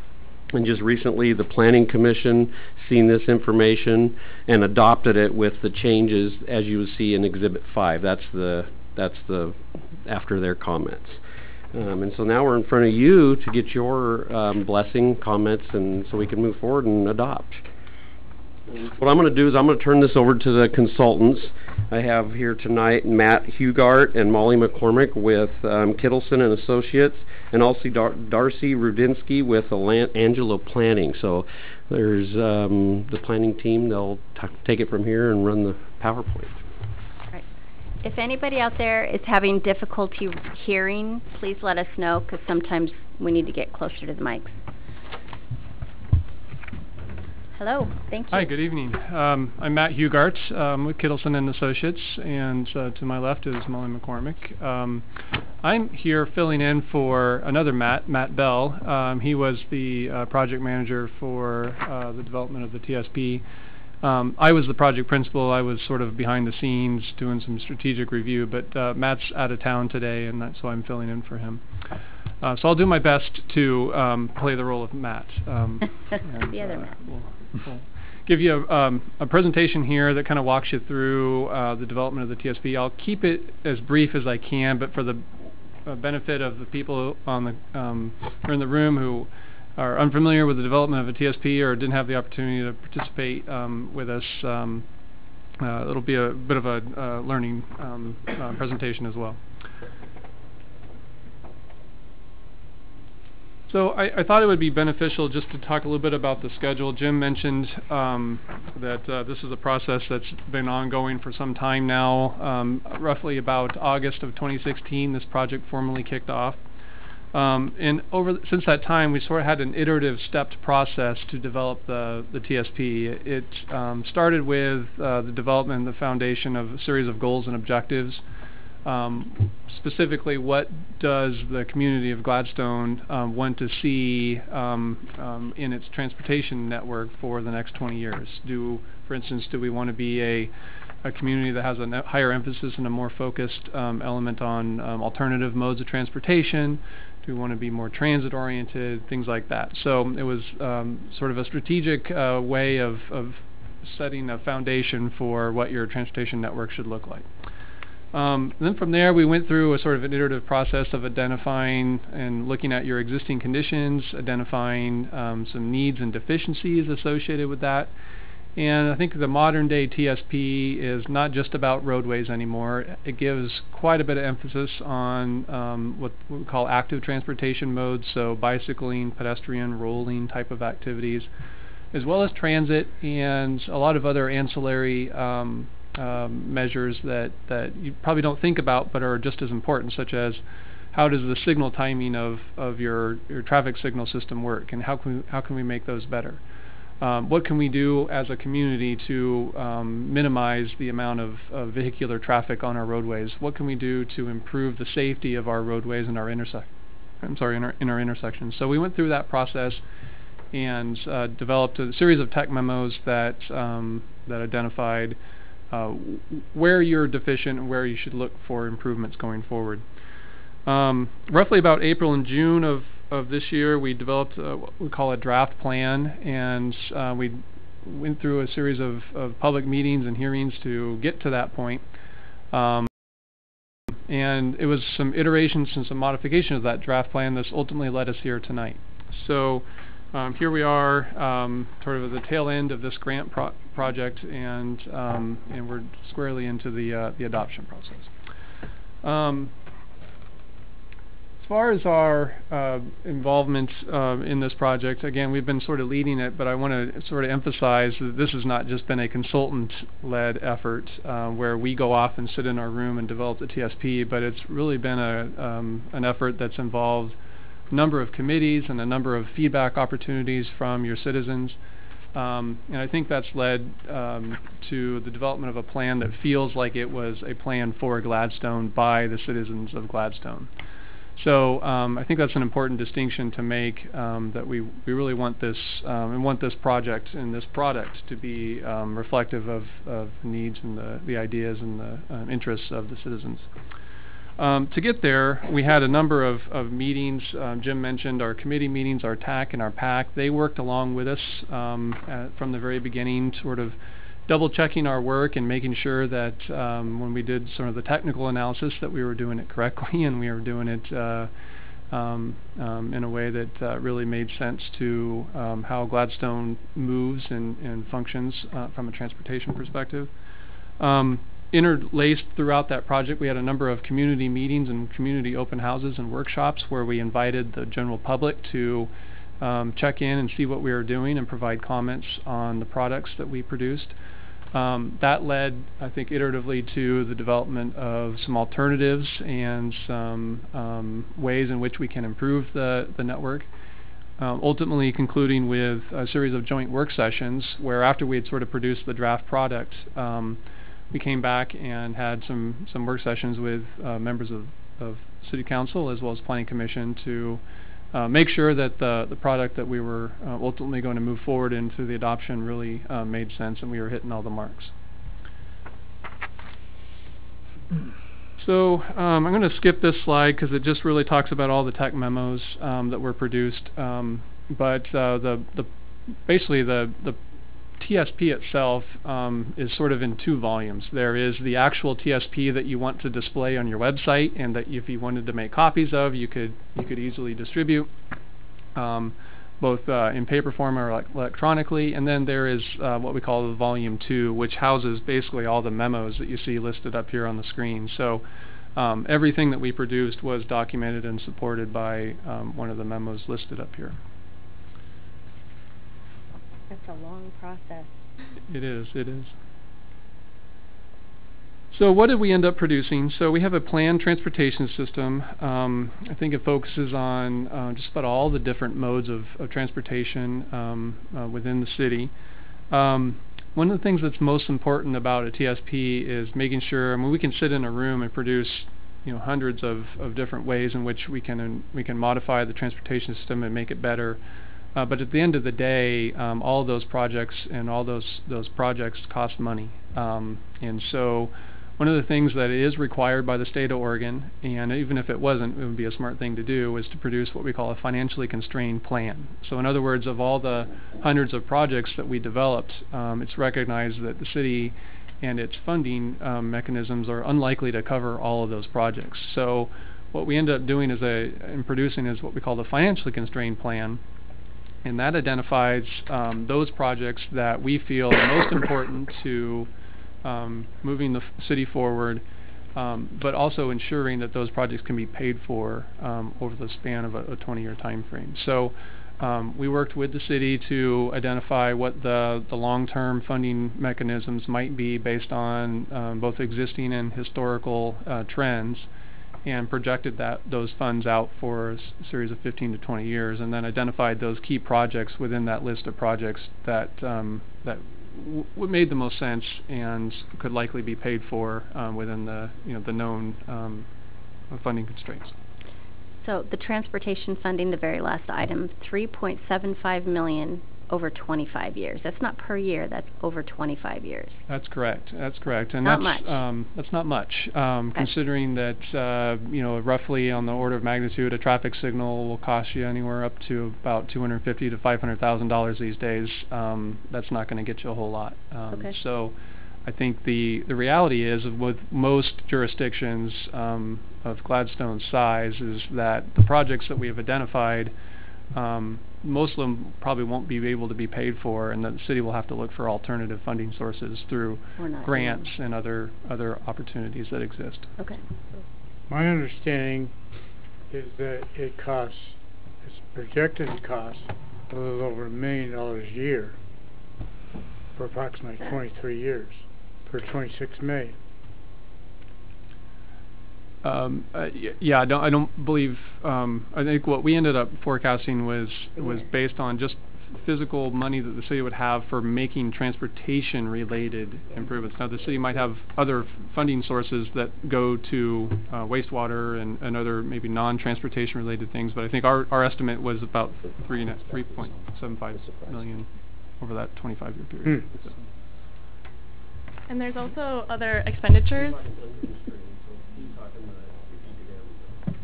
M: And just recently, the Planning Commission seen this information and adopted it with the changes, as you would see in Exhibit 5. That's the after their comments. And so now we're in front of you to get your blessing, comments, and so we can move forward and adopt. What I'm going to do is I'm going to turn this over to the consultants. I have here tonight Matt Hugart and Molly McCormick with Kittleson and Associates, and also Darcy Rudinsky with Angelo Planning. So there's the planning team. They'll take it from here and run the PowerPoint.
A: Right. If anybody out there is having difficulty hearing, please let us know, because sometimes we need to get closer to the mics. Hello, thank you.
N: Hi, good evening. I'm Matt Hugart with Kittleson and Associates, and to my left is Molly McCormick. I'm here filling in for another Matt Bell. He was the project manager for the development of the TSP. I was the project principal. I was sort of behind the scenes doing some strategic review, but Matt's out of town today, and so I'm filling in for him. So I'll do my best to play the role of Matt. And,
A: the other Matt.
N: We'll give you a presentation here that kind of walks you through the development of the TSP. I'll keep it as brief as I can, but for the benefit of the people on the who are in the room who are unfamiliar with the development of a TSP or didn't have the opportunity to participate with us, it'll be a bit of a learning presentation as well. So I thought it would be beneficial just to talk a little bit about the schedule. Jim mentioned that this is a process that's been ongoing for some time now. Roughly about August of 2016, this project formally kicked off. And since that time, we sort of had an iterative stepped process to develop the TSP. It started with the development and the foundation of a series of goals and objectives. Specifically, what does the community of Gladstone want to see in its transportation network for the next 20 years? For instance, do we want to be a community that has a higher emphasis and a more focused element on alternative modes of transportation? Do we want to be more transit-oriented? Things like that. So it was sort of a strategic way of setting a foundation for what your transportation network should look like. Then from there, we went through a sort of an iterative process of identifying and looking at your existing conditions, identifying some needs and deficiencies associated with that. And I think the modern day TSP is not just about roadways anymore. It gives quite a bit of emphasis on what we call active transportation modes, so bicycling, pedestrian, rolling type of activities, as well as transit and a lot of other ancillary measures that you probably don't think about but are just as important, such as how does the signal timing of your traffic signal system work, and how can we make those better? What can we do as a community to minimize the amount of vehicular traffic on our roadways? What can we do to improve the safety of our roadways and our in our intersections? So we went through that process and developed a series of tech memos that identified where you're deficient and where you should look for improvements going forward. Roughly about April and June of this year, we developed what we call a draft plan, and we went through a series of public meetings and hearings to get to that point. And it was some iterations and some modification of that draft plan that's ultimately led us here tonight. So here we are, sort of at the tail end of this grant project, and we're squarely into the adoption process. As far as our involvement in this project, again, we've been sort of leading it, but I want to sort of emphasize that this has not just been a consultant-led effort where we go off and sit in our room and develop the TSP, but it's really been an effort that's involved a number of committees and a number of feedback opportunities from your citizens. And I think that's led to the development of a plan that feels like it was a plan for Gladstone by the citizens of Gladstone. So I think that's an important distinction to make, that we really want this and want this project and this product to be reflective of the needs and the ideas and the interests of the citizens. To get there, we had a number of meetings. Jim mentioned our committee meetings, our TAC and our PAC. They worked along with us from the very beginning, sort of double-checking our work and making sure that when we did sort of the technical analysis that we were doing it correctly and we were doing it in a way that really made sense to how Gladstone moves and functions from a transportation perspective. Interlaced throughout that project, we had a number of community meetings and community open houses and workshops where we invited the general public to check in and see what we were doing and provide comments on the products that we produced. That led, I think, iteratively to the development of some alternatives and some ways in which we can improve the network. Ultimately concluding with a series of joint work sessions where, after we had sort of produced the draft product, we came back and had some work sessions with members of City Council as well as Planning Commission to make sure that the product that we were ultimately going to move forward into the adoption really made sense and we were hitting all the marks. So I'm going to skip this slide because it just really talks about all the tech memos that were produced. But basically the TSP itself is sort of in two volumes. There is the actual TSP that you want to display on your website, and that if you wanted to make copies of, you could easily distribute, both in paper form or electronically. And then there is what we call the Volume 2, which houses basically all the memos that you see listed up here on the screen. So everything that we produced was documented and supported by one of the memos listed up here.
A: That's a long process.
N: It is. So what did we end up producing? So we have a planned transportation system. I think it focuses on just about all the different modes of transportation within the city. One of the things that's most important about a TSP is making sure, I mean, we can sit in a room and produce hundreds of different ways in which we can modify the transportation system and make it better. But at the end of the day, all those projects and all those projects cost money. And so one of the things that is required by the state of Oregon, and even if it wasn't, it would be a smart thing to do, is to produce what we call a financially constrained plan. So in other words, of all the hundreds of projects that we developed, it's recognized that the city and its funding mechanisms are unlikely to cover all of those projects. So what we end up doing in producing is what we call the financially constrained plan. And that identifies those projects that we feel are most important to moving the city forward, but also ensuring that those projects can be paid for over the span of a 20-year time frame. So we worked with the city to identify what the long-term funding mechanisms might be based on both existing and historical trends, and projected those funds out for a series of 15 to 20 years, and then identified those key projects within that list of projects that made the most sense and could likely be paid for within the the known funding constraints.
A: So the transportation funding, the very last item, $3.75 million over 25 years. That's not per year, that's over 25 years.
N: That's correct. And
A: not
N: that's
A: much.
N: That's not much,
A: Okay.
N: considering that roughly on the order of magnitude, a traffic signal will cost you anywhere up to about $250,000 to $500,000 these days. That's not going to get you a whole lot.
A: Okay.
N: So I think the reality is, with most jurisdictions of Gladstone's size, is that the projects that we have identified, most of them probably won't be able to be paid for, and that the city will have to look for alternative funding sources through grants and other opportunities that exist.
A: Okay.
O: My understanding is that it's projected to cost a little over $1 million a year for approximately 23 years, for $26 million.
N: Yeah, I don't believe. I think what we ended up forecasting was based on just physical money that the city would have for making transportation-related improvements. Now, the city might have other funding sources that go to wastewater and other maybe non-transportation-related things, but I think our estimate was about $3.75 million over that 25-year period. So.
P: And there's also other expenditures.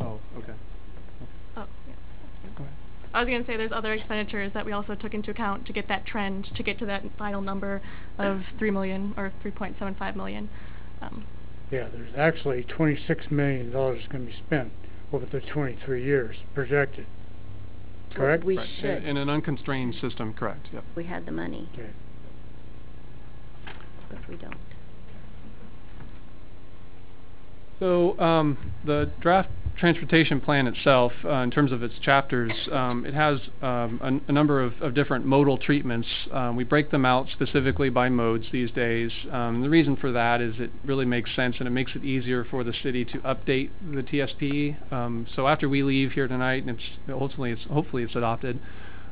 N: Oh, okay.
P: Oh, yeah.
N: Go ahead.
P: I was going to say there's other expenditures that we also took into account to get that trend, to get to that final number of $3 million or $3.75 million.
O: Yeah, there's actually $26 million going to be spent over the 23 years projected. Correct?
A: We
N: Right.
A: should.
N: In an unconstrained system, correct, yep.
A: We had the money,
O: Okay.
A: but we don't.
N: So, the draft transportation plan itself, in terms of its chapters, it has a number of different modal treatments. We break them out specifically by modes these days. The reason for that is it really makes sense and it makes it easier for the city to update the TSP. So after we leave here tonight, and hopefully it's adopted,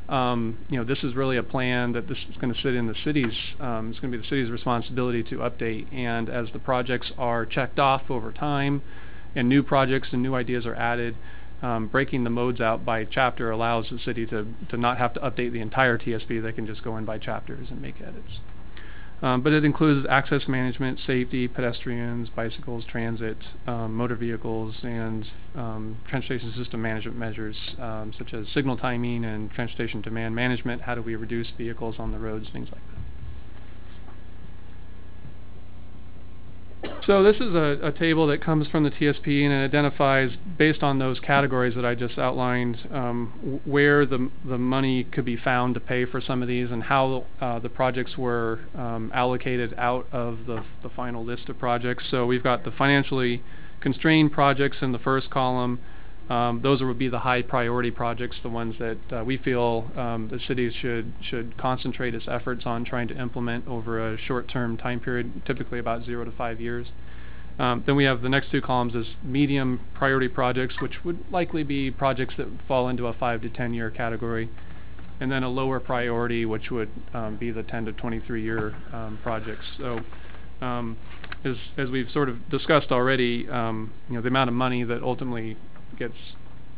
N: this is really a plan that this is going to sit in the city's, it's going to be the city's responsibility to update. And as the projects are checked off over time, and new projects and new ideas are added, breaking the modes out by chapter allows the city to not have to update the entire TSP. They can just go in by chapters and make edits. But it includes access management, safety, pedestrians, bicycles, transit, motor vehicles, and transportation system management measures such as signal timing and transportation demand management. How do we reduce vehicles on the roads, things like that. So this is a table that comes from the TSP, and it identifies, based on those categories that I just outlined, where the money could be found to pay for some of these, and how the projects were allocated out of the final list of projects. So we've got the financially constrained projects in the first column. Those would be the high priority projects, the ones that we feel the city should concentrate its efforts on trying to implement over a short-term time period, typically about 0 to 5 years. Then we have the next two columns as medium priority projects, which would likely be projects that fall into a 5 to 10 year category, and then a lower priority, which would be the 10 to 23 year projects. So as we've sort of discussed already, the amount of money that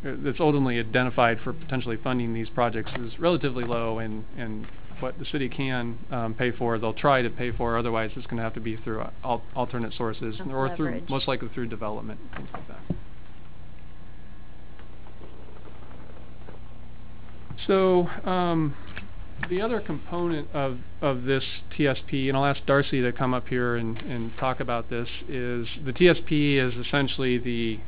N: that's ultimately identified for potentially funding these projects is relatively low, and what the city can pay for, they'll try to pay for. Otherwise, it's going to have to be through alternate sources, or most likely through development, things like that. So the other component of this TSP, and I'll ask Darcy to come up here and talk about this, is the TSP is essentially the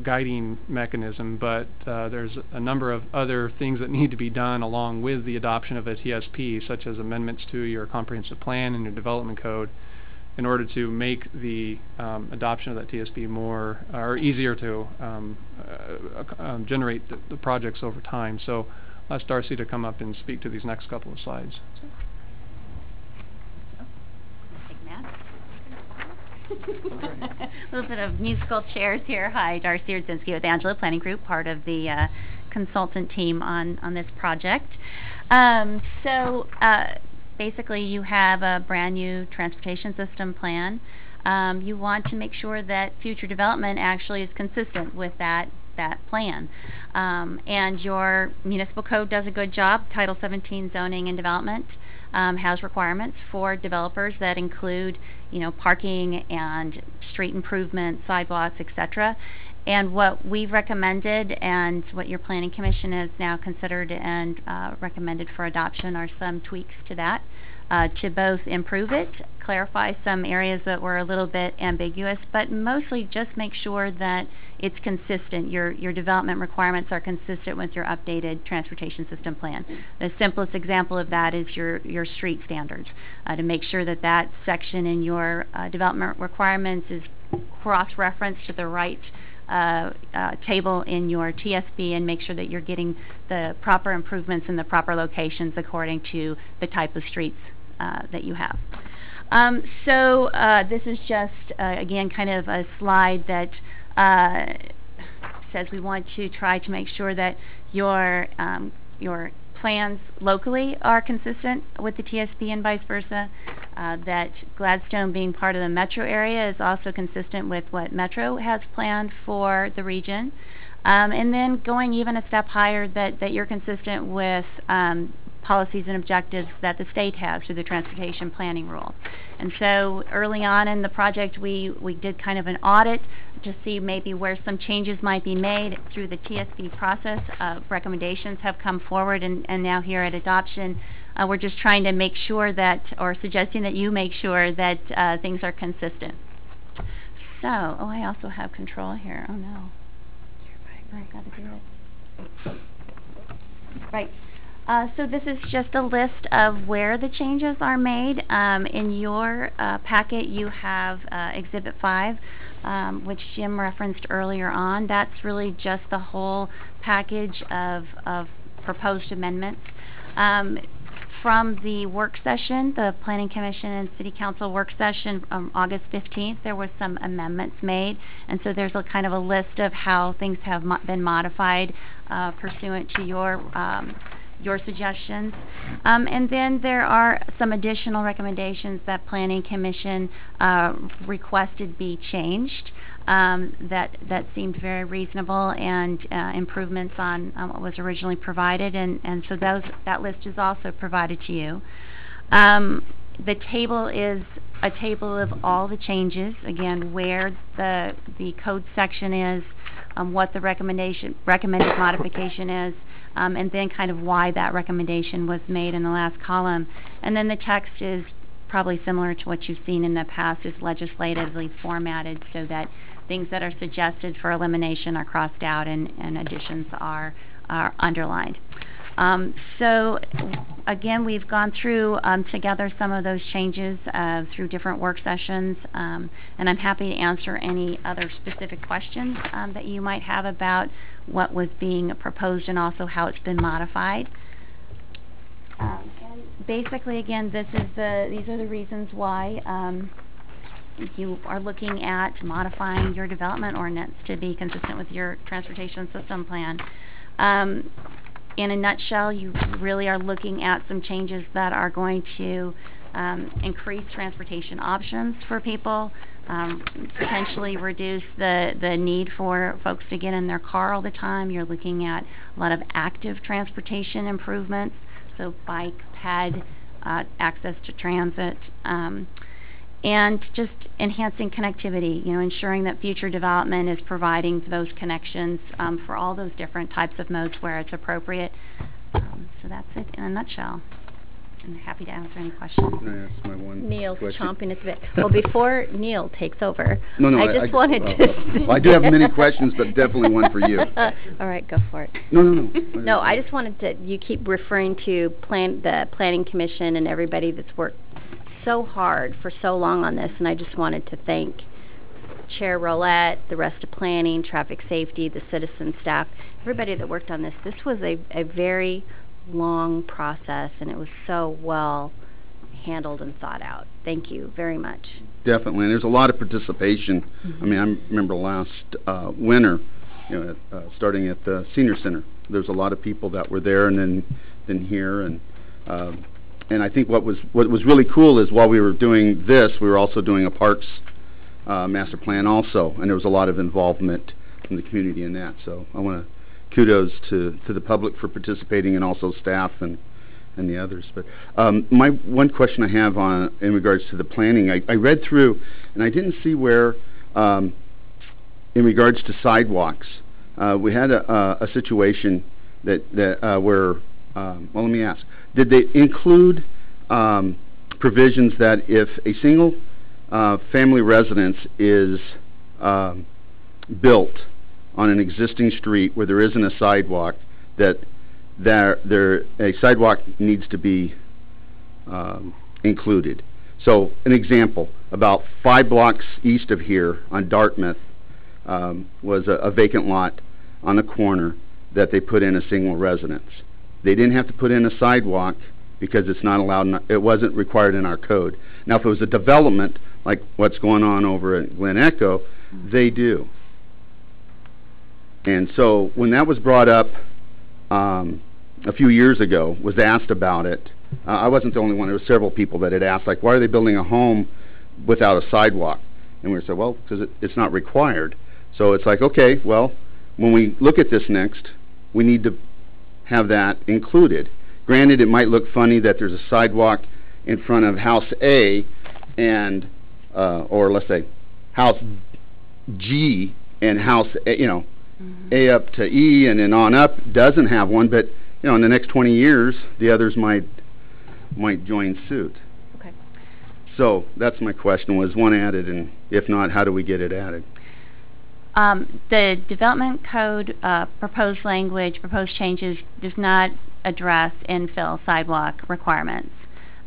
N: guiding mechanism, but there's a number of other things that need to be done along with the adoption of a TSP, such as amendments to your comprehensive plan and your development code, in order to make the adoption of that TSP more or easier to generate the projects over time. So I'll ask Darcy to come up and speak to these next couple of slides.
A: A little bit of musical chairs here. Hi, Darcy Rudzinski with Angela Planning Group, part of the consultant team on this project. Basically, you have a brand new transportation system plan. You want to make sure that future development actually is consistent with that plan. And your municipal code does a good job. Title 17 zoning and development has requirements for developers that include, parking and street improvements, sidewalks, etc. And what we've recommended and what your planning commission has now considered and recommended for adoption are some tweaks to that to both improve it, clarify some areas that were a little bit ambiguous, but mostly just make sure that it's consistent. Your development requirements are consistent with your updated transportation system plan. The simplest example of that is your street standards, to make sure that that section in your development requirements is cross-referenced to the right table in your TSP, and make sure that you're getting the proper improvements in the proper locations according to the type of streets that you have. This is just, again, kind of a slide that says we want to try to make sure that your plans locally are consistent with the TSP and vice versa, that Gladstone being part of the metro area is also consistent with what Metro has planned for the region, and then going even a step higher, that you're consistent with policies and objectives that the state has through the transportation planning rule. And so early on in the project, we did kind of an audit to see maybe where some changes might be made through the TSP process. Recommendations have come forward, and now here at adoption, we're just trying to make sure that, or suggesting that you make sure that things are consistent. So, oh, I also have control here. Oh no. I've got to do it. Right. So this is just a list of where the changes are made. In your packet you have Exhibit 5, which Jim referenced earlier on. That's really just the whole package of proposed amendments. From the work session, the Planning Commission and City Council work session August 15th, there was some amendments made, and so there's a kind of a list of how things have been modified pursuant to your suggestions. And then there are some additional recommendations that Planning Commission requested be changed that seemed very reasonable, and improvements on what was originally provided, and so that list is also provided to you. The table is a table of all the changes, again, where the code section is, what the recommended modification is, and then kind of why that recommendation was made in the last column. And then the text is probably similar to what you've seen in the past, is legislatively formatted so that things that are suggested for elimination are crossed out and additions are underlined. So again, we've gone through together some of those changes through different work sessions, and I'm happy to answer any other specific questions that you might have about what was being proposed and also how it's been modified. And basically, again, these are the reasons why you are looking at modifying your development ordinance to be consistent with your transportation system plan. In a nutshell, you really are looking at some changes that are going to increase transportation options for people, potentially reduce the need for folks to get in their car all the time. You're looking at a lot of active transportation improvements, so bike, ped, access to transit, and just enhancing connectivity, ensuring that future development is providing those connections for all those different types of modes where it's appropriate. So that's it in a nutshell. I'm happy to answer any questions.
D: Can I ask my one
A: Neil's
D: question?
A: chomping at the bit. Well, before Neil takes over,
D: No,
A: I just wanted to...
D: well, I do have many questions, but definitely one for you.
A: All right, go for it.
D: No.
A: No, I just wanted to... You keep referring to the Planning Commission and everybody that's worked so hard for so long on this, and I just wanted to thank Chair Roulette, the rest of planning, traffic safety, the citizen staff, everybody that worked on this. This was a very long process, and it was so well handled and thought out. Thank you very much.
D: Definitely, and there's a lot of participation. I mean, I remember last winter, starting at the senior center, there's a lot of people that were there, and then here, and I think what was really cool is while we were doing this, we were also doing a parks master plan also, and there was a lot of involvement from the community in that. So I want to kudos to the public for participating, and also staff and the others. But my one question I have in regards to the planning, I read through, and I didn't see where in regards to sidewalks, we had a situation that where well, let me ask, did they include provisions that if a single family residence is built on an existing street where there isn't a sidewalk, that a sidewalk needs to be included? So, an example, about 5 blocks east of here on Dartmouth was a vacant lot on a corner that they put in a single residence. They didn't have to put in a sidewalk because it's not allowed, it wasn't required in our code. Now, if it was a development like what's going on over at Glen Echo, they do. And so when that was brought up a few years ago, was asked about it, I wasn't the only one. There were several people that had asked, like, why are they building a home without a sidewalk? And we said, well, because it's not required. So it's like, okay, well, when we look at this next, we need to have that included. Granted, it might look funny that there's a sidewalk in front of house A, and or let's say house G and house A, A up to E and then on up doesn't have one, but in the next 20 years the others might join suit.
A: Okay.
D: So that's my question, was one added, and if not, how do we get it added?
A: The development code proposed language, proposed changes does not address infill sidewalk requirements.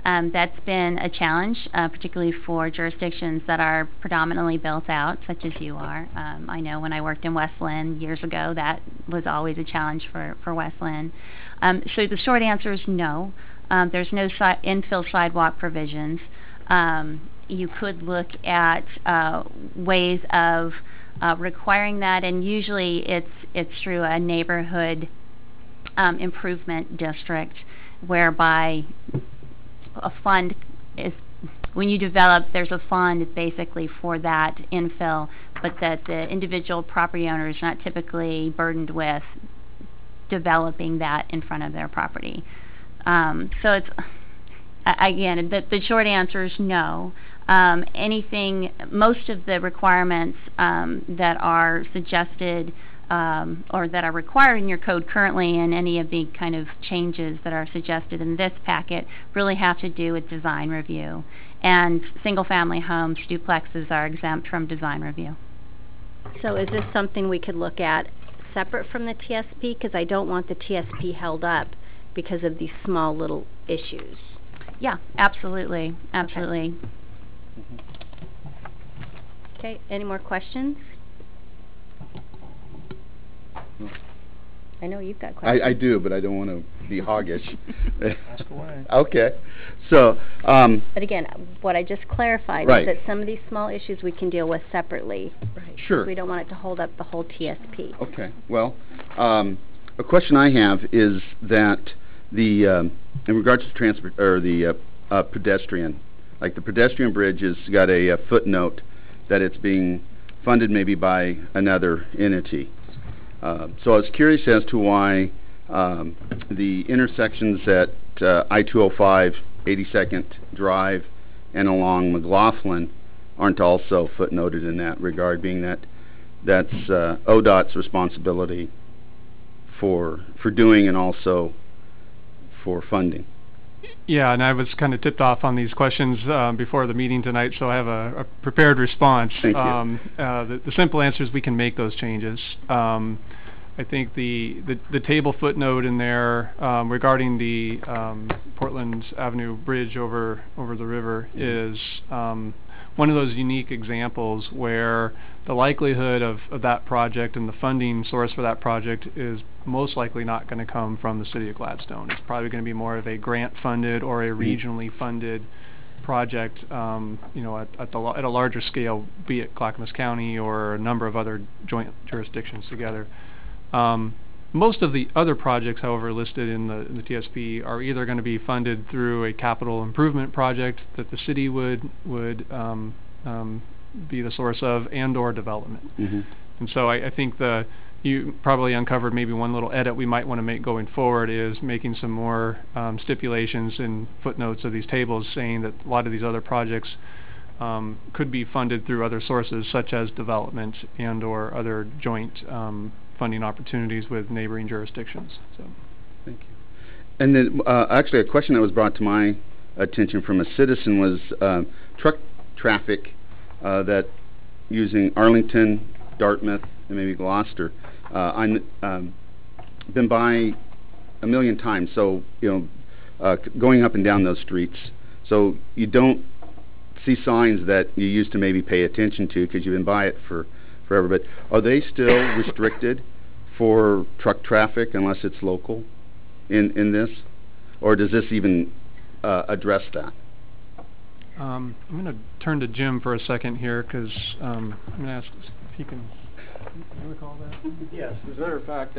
A: That's been a challenge, particularly for jurisdictions that are predominantly built out, such as you are. I know when I worked in West Lynn years ago, that was always a challenge for West Lynn. So the short answer is no. There's no infill sidewalk provisions. You could look at ways of requiring that, and usually it's through a neighborhood improvement district, whereby a fund is, when you develop, there's a fund basically for that infill, but that the individual property owner is not typically burdened with developing that in front of their property. So it's, again, the short answer is no. Most of the requirements that are suggested or that are required in your code currently, and any of the kind of changes that are suggested in this packet, really have to do with design review. And single-family homes, duplexes, are exempt from design review.
E: So is this something we could look at separate from the TSP? Because I don't want the TSP held up because of these small little issues.
A: Yeah, absolutely, absolutely.
E: Okay, any more questions? I know you've got questions.
D: I do, but I don't want to be hoggish.
G: Ask away.
D: Okay. So,
E: but again, what I just clarified
D: right.
E: is that some of these small issues we can deal with separately.
D: Right. Sure.
E: We don't want it to hold up the whole TSP.
D: Okay. Well, a question I have is that in regards to transport or the pedestrian, like the pedestrian bridge has got a footnote that it's being funded maybe by another entity. So I was curious as to why the intersections at I-205, 82nd Drive, and along McLaughlin aren't also footnoted in that regard, being that that's ODOT's responsibility for doing and also for funding.
N: Yeah, and I was kind of tipped off on these questions before the meeting tonight, so I have a prepared response.
D: Thank you.
N: The simple answer is we can make those changes. I think the table footnote in there regarding the Portland Avenue Bridge over the river is one of those unique examples where the likelihood of that project and the funding source for that project is most likely not going to come from the city of Gladstone. It's probably going to be more of a grant-funded or a regionally funded project, you know, at a larger scale, be it Clackamas County or a number of other joint jurisdictions together. Most of the other projects, however, listed in the TSP are either going to be funded through a capital improvement project that the city would be the source of, and/or development.
D: Mm-hmm.
N: And so I think you probably uncovered maybe one little edit we might want to make going forward is making some more stipulations and footnotes of these tables saying that a lot of these other projects could be funded through other sources such as development and/or other joint funding opportunities with neighboring jurisdictions. So,
D: thank you. And then actually a question that was brought to my attention from a citizen was truck traffic that using Arlington, Dartmouth, and maybe Gloucester. I've been by a million times, so you know, going up and down those streets. So you don't see signs that you used to maybe pay attention to because you've been by it for forever. But are they still restricted for truck traffic unless it's local in this, or does this even address that?
N: I'm going to turn to Jim for a second here because I'm going to ask if he can. Do you recall that?
M: Yes. As a matter of fact,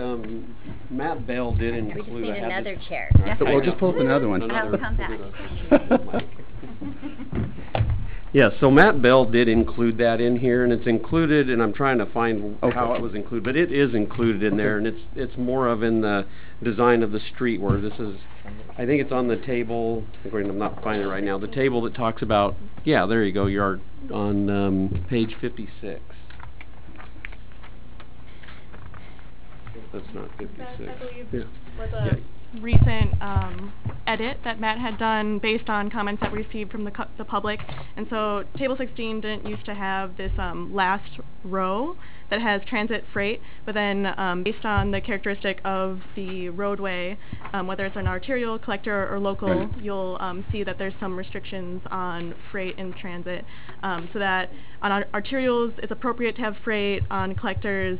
M: Matt Bell did include.
E: We just need another chair.
D: Well, just pull up another one.
E: I'll come back.
M: Yeah, so Matt Bell did include that in here, and it's included, and I'm trying to find how it was included, but it is included in there, and it's more of in the design of the street where this is, I think it's on the table, I'm not finding it right now, the table that talks about, yeah, there you go, you're on page 56. That's not 56.
P: That, I believe,
M: yeah.
P: was a recent edit that Matt had done based on comments that we received from the public. And so Table 16 didn't used to have this last row that has transit freight, but then based on the characteristic of the roadway, whether it's an arterial, collector, or local, you'll see that there's some restrictions on freight in transit. So that on arterials, it's appropriate to have freight. On collectors,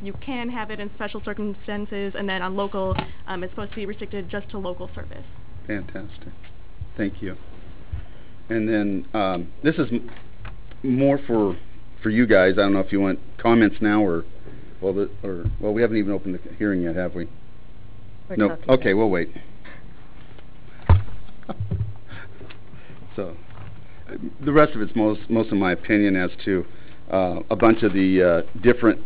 P: you can have it in special circumstances, and then on local, it's supposed to be restricted just to local service.
D: Fantastic. Thank you. And then this is more for you guys. I don't know if you want comments now or we haven't even opened the hearing yet, have we? No. Okay, we'll wait. So the rest of it's most of my opinion as to a bunch of the different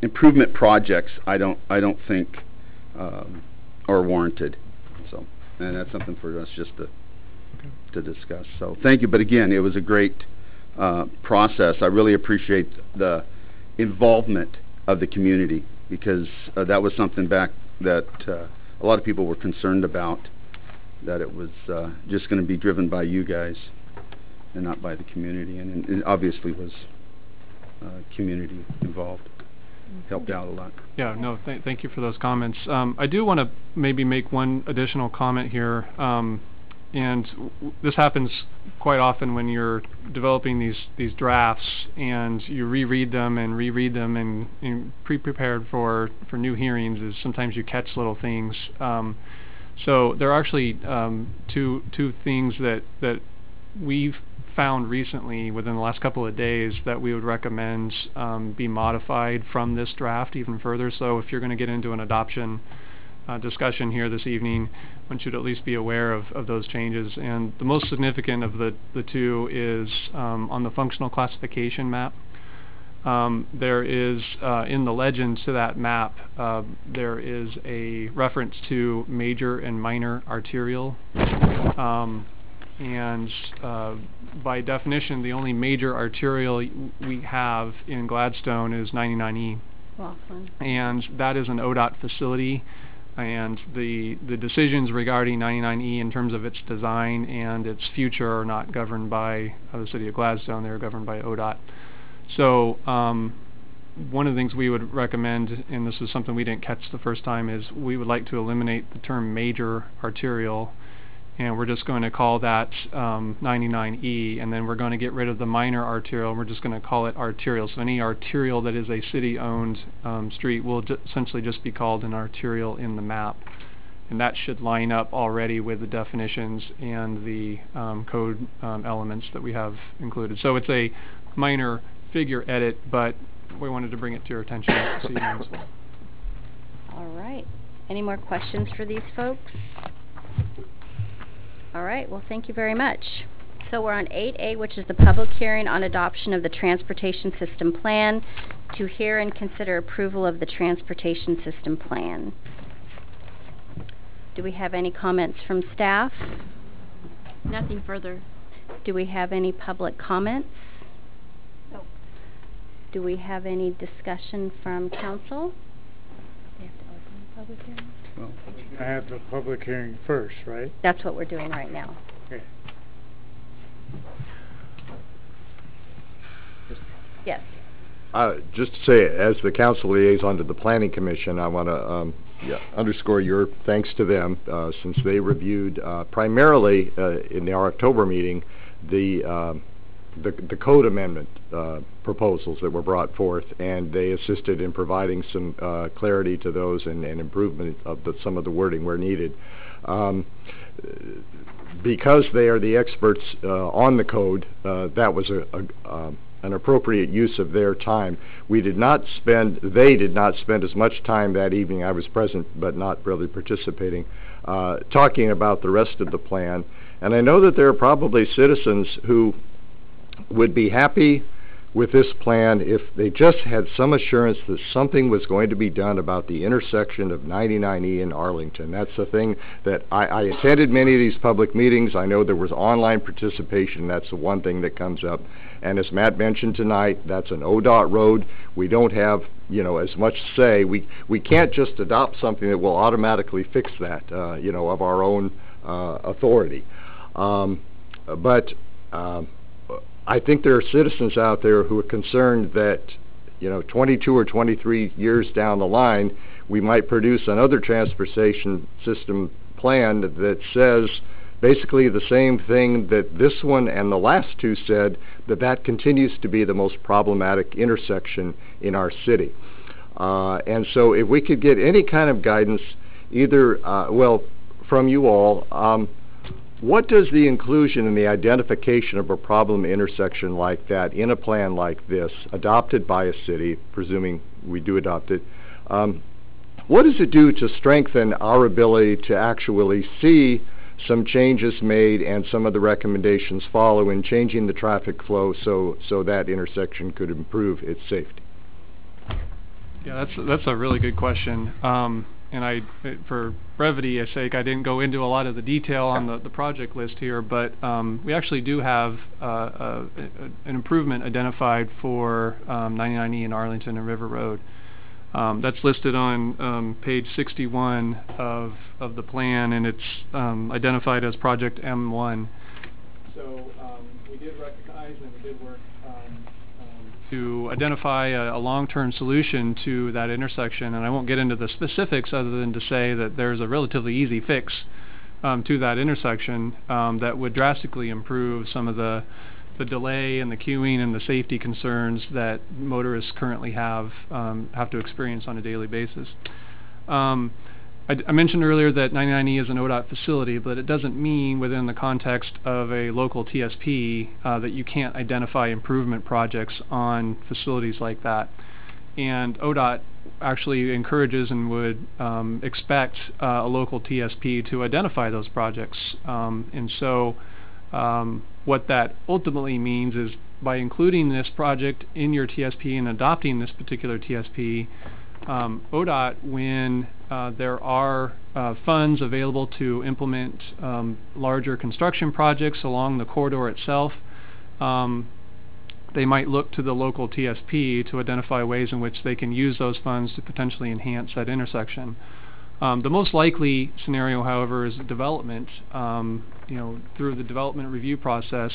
D: improvement projects. I don't think are warranted. So, and that's something for us just to discuss. So thank you. But again, it was a great process. I really appreciate the involvement of the community, because that was something back that a lot of people were concerned about, that it was just going to be driven by you guys and not by the community, and it obviously was community involved. Helped out a lot.
N: Yeah, no, thank you for those comments. I do want to maybe make one additional comment here. And this happens quite often when you're developing these drafts and you reread them and pre-prepared for new hearings, is sometimes you catch little things. So there are actually two things that we've found recently within the last couple of days that we would recommend be modified from this draft even further. So if you're going to get into an adoption discussion here this evening, one should at least be aware of those changes. And the most significant of the two is on the functional classification map. There is, in the legend to that map, there is a reference to major and minor arterial. And by definition, the only major arterial we have in Gladstone is 99E.
A: Awesome.
N: And that is an ODOT facility. And the decisions regarding 99E in terms of its design and its future are not governed by the City of Gladstone. They're governed by ODOT. So one of the things we would recommend, and this is something we didn't catch the first time, is we would like to eliminate the term major arterial, and we're just going to call that 99E, and then we're going to get rid of the minor arterial, and we're just going to call it arterial. So any arterial that is a city-owned street will essentially just be called an arterial in the map. And that should line up already with the definitions and the code elements that we have included. So it's a minor figure edit, but we wanted to bring it to your attention this evening.
A: All right. Any more questions for these folks? All right, well, thank you very much. So we're on 8A, which is the public hearing on adoption of the Transportation System Plan, to hear and consider approval of the Transportation System Plan. Do we have any comments from staff?
B: Nothing further.
A: Do we have any public comments?
B: No.
A: Do we have any discussion from council?
B: We have to open the public hearing?
O: Well, I have the public hearing first, right?
A: That's what we're doing right now.
O: Okay.
A: Yes.
Q: Just to say, as the council liaison to the Planning Commission, I want to underscore your thanks to them, since they reviewed primarily in our October meeting the code amendment proposals that were brought forth, and they assisted in providing some clarity to those and improvement of some of the wording where needed. Because they are the experts on the code, that was an appropriate use of their time. They did not spend as much time that evening. I was present but not really participating, talking about the rest of the plan. And I know that there are probably citizens who would be happy with this plan if they just had some assurance that something was going to be done about the intersection of 99E and Arlington. That's the thing that I attended many of these public meetings. I know there was online participation. That's the one thing that comes up. And as Matt mentioned tonight, that's an ODOT road. We don't have, you know, as much say. We can't just adopt something that will automatically fix that, you know, of our own authority. But I think there are citizens out there who are concerned that, you know, 22 or 23 years down the line, we might produce another transportation system plan that says basically the same thing that this one and the last two said, that continues to be the most problematic intersection in our city. And so if we could get any kind of guidance, either, well, from you all, what does the inclusion and the identification of a problem intersection like that in a plan like this, adopted by a city, presuming we do adopt it, what does it do to strengthen our ability to actually see some changes made and some of the recommendations follow in changing the traffic flow so that intersection could improve its safety?
N: Yeah, that's a really good question. And for brevity's sake, I didn't go into a lot of the detail on the project list here, but we actually do have an improvement identified for 99E in Arlington and River Road. That's listed on page 61 of the plan, and it's identified as Project M1. So we did recognize and we did work to identify a long-term solution to that intersection, and I won't get into the specifics other than to say that there's a relatively easy fix to that intersection that would drastically improve some of the delay and the queuing and the safety concerns that motorists currently have to experience on a daily basis. I mentioned earlier that 99E is an ODOT facility, but it doesn't mean within the context of a local TSP that you can't identify improvement projects on facilities like that. And ODOT actually encourages and would expect a local TSP to identify those projects. And so what that ultimately means is by including this project in your TSP and adopting this particular TSP, ODOT, when there are funds available to implement larger construction projects along the corridor itself, they might look to the local TSP to identify ways in which they can use those funds to potentially enhance that intersection. The most likely scenario, however, is development. Through the development review process,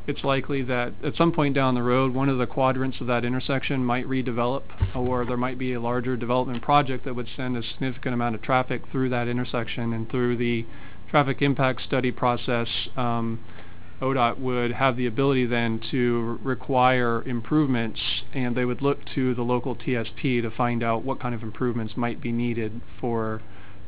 N: it's likely that at some point down the road, one of the quadrants of that intersection might redevelop, or there might be a larger development project that would send a significant amount of traffic through that intersection. And through the traffic impact study process, ODOT would have the ability then to require improvements, and they would look to the local TSP to find out what kind of improvements might be needed for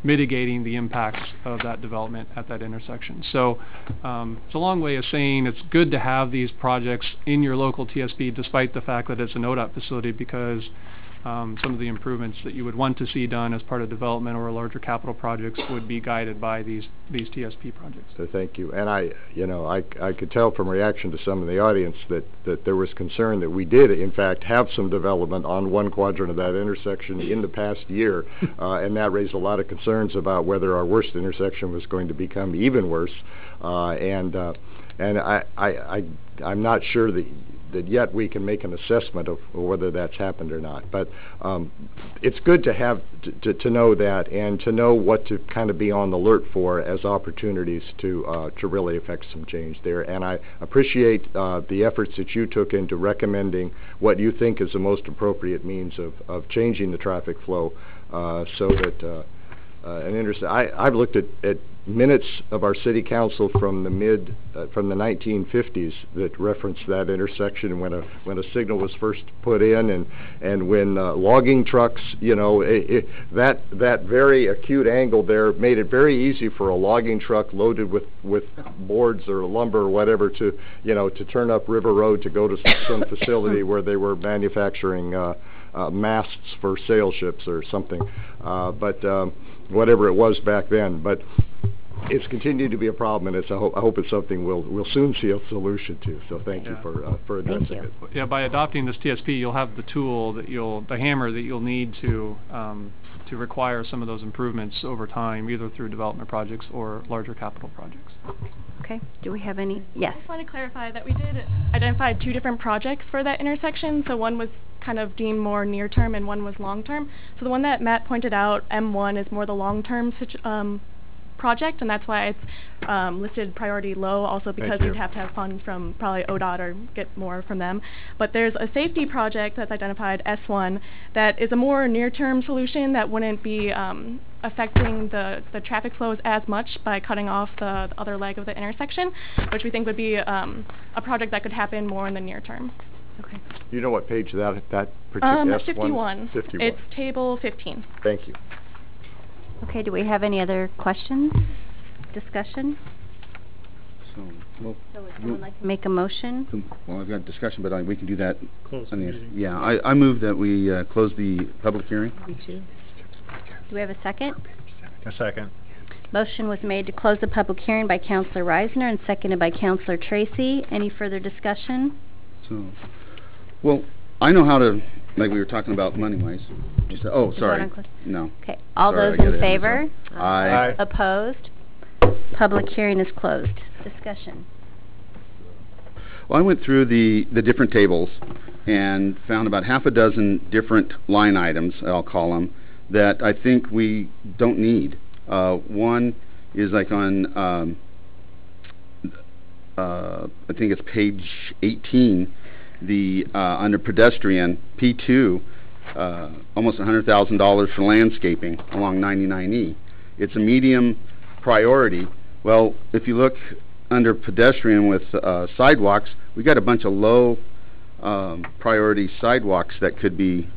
N: mitigating the impacts of that development at that intersection. So it's a long way of saying it's good to have these projects in your local TSP despite the fact that it's an ODOT facility, because some of the improvements that you would want to see done as part of development or larger capital projects would be guided by these TSP projects.
Q: So thank you. And I could tell from reaction to some of the audience that there was concern that we did in fact have some development on one quadrant of that intersection in the past year, and that raised a lot of concerns about whether our worst intersection was going to become even worse. And I'm not sure that yet we can make an assessment of whether that's happened or not. But it's good to have to know that, and to know what to kind of be on the alert for as opportunities to really affect some change there. And I appreciate the efforts that you took into recommending what you think is the most appropriate means of changing the traffic flow so that I've looked at minutes of our city council from the 1950s that reference that intersection when a signal was first put in, and when logging trucks, that very acute angle there made it very easy for a logging truck loaded with boards or lumber or whatever to turn up River Road to go to some facility where they were manufacturing masts for sail ships or something, but whatever it was back then. But it's continued to be a problem, and I hope it's something we'll soon see a solution to. So thank you for addressing it.
N: Yeah, by adopting this TSP, you'll have the tool that the hammer that you'll need to require some of those improvements over time, either through development projects or larger capital projects.
A: Okay. Do we have any? Yes.
P: I just want to clarify that we did identify 2 different projects for that intersection. So one was kind of deemed more near-term and one was long-term. So the one that Matt pointed out, M1, is more the long-term project, and that's why it's listed priority low, also because we'd have to have funds from probably ODOT or get more from them. But there's a safety project that's identified, S1, that is a more near-term solution that wouldn't be affecting the traffic flows as much by cutting off the other leg of the intersection, which we think would be a project that could happen more in the near term.
A: Okay.
Q: You know what page that particular S1?
P: 51.
Q: 51.
P: It's table 15.
Q: Thank you.
A: Okay, do we have any other questions, discussion?
D: So, well,
A: would someone like to make a motion?
D: Well, I've got discussion, but we can do that.
L: Close the meeting.
D: Yeah, I move that we close the public hearing.
A: Me too. Do we have a second?
G: A second.
A: Motion was made to close the public hearing by Councilor Reisner and seconded by Councilor Tracy. Any further discussion?
D: So, well, I know how to, like we were talking about money-wise. Oh, sorry. No.
A: Okay. All
D: Sorry,
A: those in favor?
D: Aye.
A: Opposed? Public hearing is closed. Discussion.
D: Well, I went through the different tables and found about half a dozen different line items, I'll call them, that I think we don't need. One is like on, I think it's page 18, the under pedestrian, P2, almost $100,000 for landscaping along 99E. It's a medium priority. Well, if you look under pedestrian with sidewalks, we got a bunch of low priority sidewalks that could be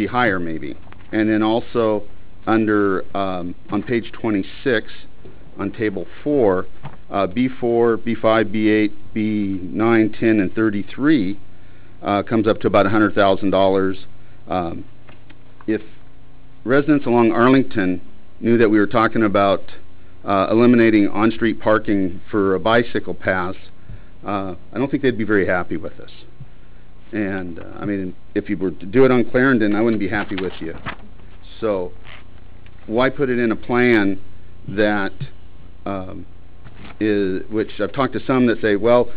D: higher maybe. And then also under on page 26 on table 4, B4, B5, B8, B9, 10, and 33 comes up to about $100,000. If residents along Arlington knew that we were talking about eliminating on-street parking for a bicycle paths, I don't think they'd be very happy with us. And I mean, if you were to do it on Clarendon, I wouldn't be happy with you. So why put it in a plan that which I've talked to some that say, well,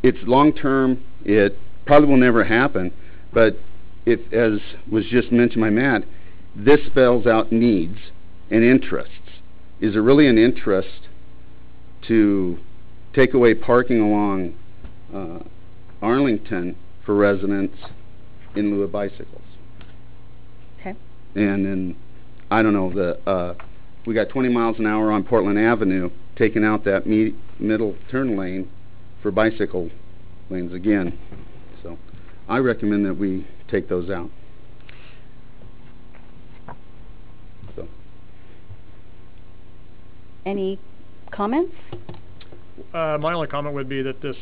D: it's long-term, it probably will never happen, but if, as was just mentioned by Matt, this spells out needs and interests. Is it really an interest to take away parking along Arlington for residents in lieu of bicycles?
A: Okay.
D: And then, I don't know, we got 20 miles an hour on Portland Avenue, taking out that middle turn lane for bicycle lanes again. So I recommend that we take those out. So.
A: Any comments?
L: My only comment would be that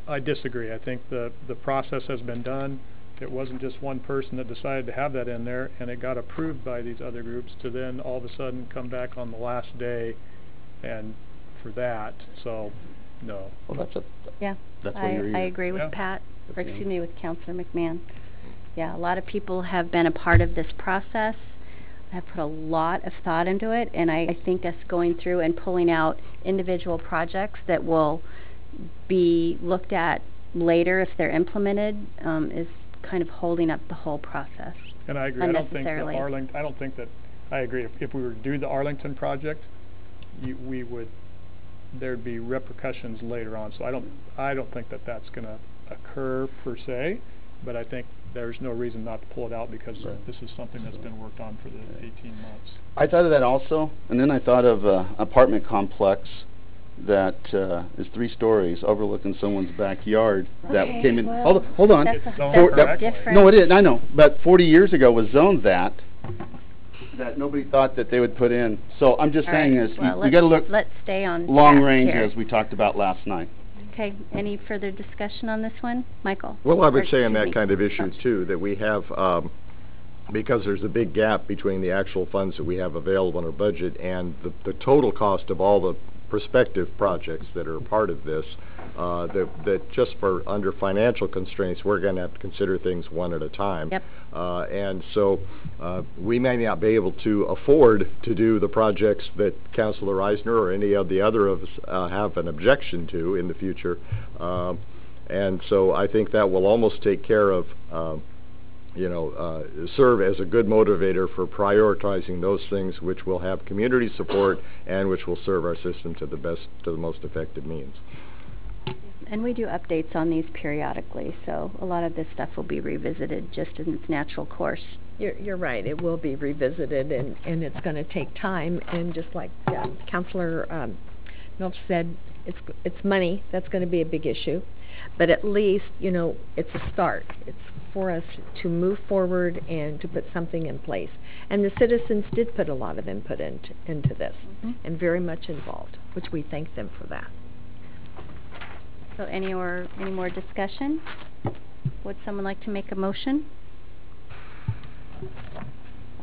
L: I disagree. I think the process has been done. It wasn't just one person that decided to have that in there, and it got approved by these other groups to then all of a sudden come back on the last day and for that. So, no.
D: Well,
A: I agree with Pat, or excuse me, with Councilor McMahon. Yeah, a lot of people have been a part of this process, have put a lot of thought into it, and I think us going through and pulling out individual projects that will be looked at later if they're implemented is kind of holding up the whole process.
L: And I agree. I don't think that I agree. If we were to do the Arlington project, there'd be repercussions later on. So I don't think that that's going to occur per se, but I think there's no reason not to pull it out because this is something that's been worked on for the 18 months.
D: I thought of that also, and then I thought of an apartment complex that is 3 stories overlooking someone's backyard that came in. Hold on.
A: That's different.
D: No, it is. I know, but 40 years ago was zoned that nobody thought that they would put in. So I'm just saying is we got to look
A: let's stay on
D: long range
A: here,
D: as we talked about last night.
A: Okay. Any further discussion on this one, Michael?
Q: Well, I would say on that kind of issue too that we have because there's a big gap between the actual funds that we have available in our budget and the total cost of all the prospective projects that are part of this, that just for under financial constraints, we're going to have to consider things one at a time.
A: Yep.
Q: And so we may not be able to afford to do the projects that Councilor Eisner or any of the other of us have an objection to in the future. And so I think that will almost take care of serve as a good motivator for prioritizing those things which will have community support and which will serve our system to the most effective means.
A: And we do updates on these periodically, so a lot of this stuff will be revisited just in its natural course.
R: You're right. It will be revisited, and it's going to take time. And just like Councilor Milch said, it's money that's going to be a big issue. But at least, it's a start. It's for us to move forward and to put something in place. And the citizens did put a lot of input into this, and very much involved, which we thank them for that.
A: So any more discussion? Would someone like to make a motion?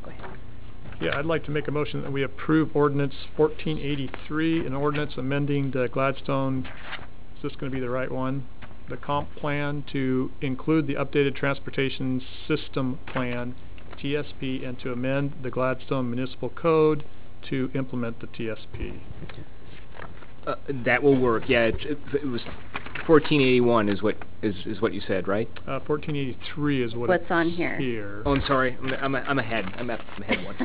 A: Go ahead.
L: Yeah, I'd like to make a motion that we approve ordinance 1483, an ordinance amending the Gladstone, is this going to be the right one? The comp plan to include the updated transportation system plan, TSP, and to amend the Gladstone Municipal Code to implement the TSP.
S: That will work. Yeah, it was 1481 is what you said, right?
L: 1483 is what
A: what's on here.
S: Oh, I'm sorry. I'm ahead. I'm ahead one.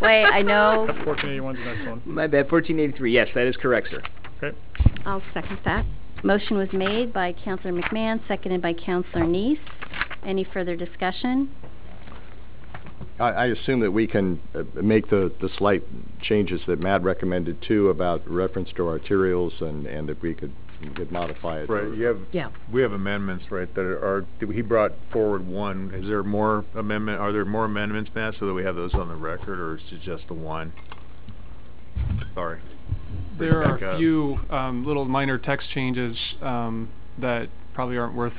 A: Wait, I know.
L: 1481 is the next one.
S: My bad. 1483. Yes, that is correct, sir.
L: Okay.
A: I'll second that. Motion was made by Councilor McMahon, seconded by Councilor Neese. Any further discussion?
Q: I assume that we can make the slight changes that Matt recommended too about reference to arterials, and that we could modify it.
G: Right. We have amendments, right, that are he brought forward one. Is there more amendment? Are there more amendments, Matt, so that we have those on the record, or is it just the one? Sorry.
N: There are a few little minor text changes that probably aren't worth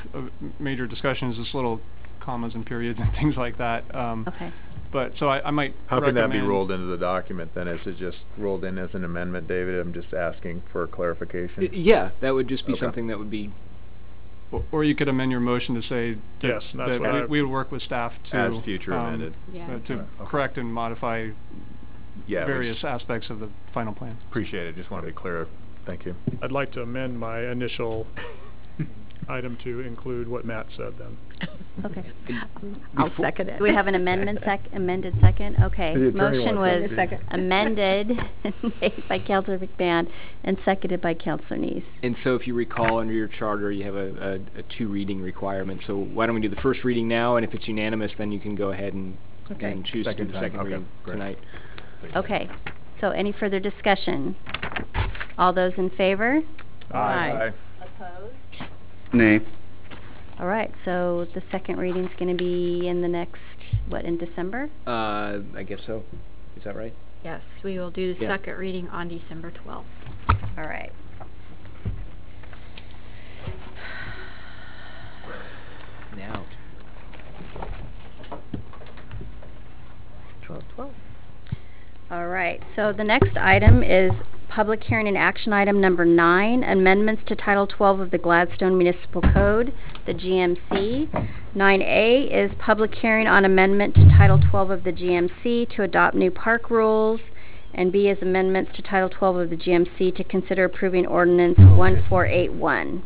N: major discussions, just little commas and periods and things like that.
A: Okay.
N: But so I might
G: How can that be rolled into the document then? Is it just rolled in as an amendment, David? I'm just asking for clarification.
S: Yeah, that would just be something that would be...
N: Or you could amend your motion to say
L: yes,
N: that we would work with staff to...
G: As future amended.
N: To correct and modify various aspects of the final plan.
G: Appreciate it. Just want to be clear. Thank you.
L: I'd like to amend my initial item to include what Matt said then.
A: Okay.
R: I'll second it.
A: Do we have an amended second? Okay. Motion was amended made by Councilor McMahon and seconded by Councilor Neese.
S: And so if you recall, under your charter, you have a two-reading requirement. So why don't we do the first reading now, and if it's unanimous, then you can go ahead and choose to do the second reading tonight.
A: Okay. So any further discussion? All those in favor?
G: Aye.
A: Opposed?
D: Nay.
A: All right, so the second reading's going to be in the next, in December?
S: I guess so. Is that right?
B: Yes, we will do the second reading on December 12th.
A: All right.
S: Now.
R: 12.
A: All right, so the next item is public hearing and action item number 9, amendments to Title 12 of the Gladstone Municipal Code, the GMC. 9A is public hearing on amendment to Title 12 of the GMC to adopt new park rules, and B is amendments to Title 12 of the GMC to consider approving ordinance 1481.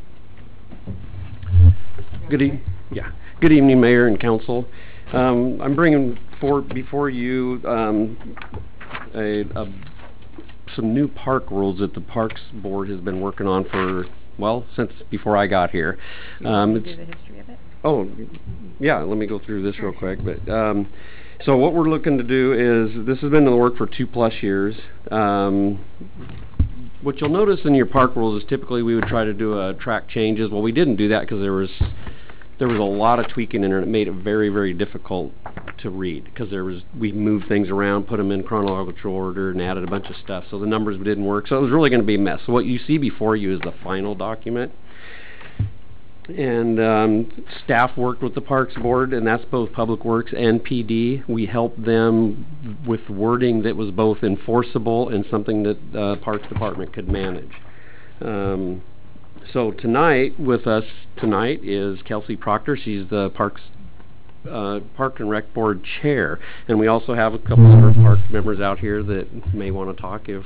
M: Good evening, Mayor and Council. I'm bringing before you some new park rules that the Parks Board has been working on for, since before I got here.
A: Do the history of it?
M: Oh, yeah, let me go through this real quick. But so what we're looking to do is, this has been in the work for 2+ years. What you'll notice in your park rules is typically we would try to do track changes. Well, we didn't do that because there was a lot of tweaking in it, and it made it very, very difficult to read, because we moved things around, put them in chronological order, and added a bunch of stuff, so the numbers didn't work. So it was really going to be a mess. So what you see before you is the final document. And staff worked with the Parks Board, and that's both Public Works and PD. We helped them with wording that was both enforceable and something that the Parks Department could manage. So tonight, with us tonight, is Kelsey Proctor. She's the Park and Rec Board Chair. And we also have a couple of other Park members out here that may want to talk if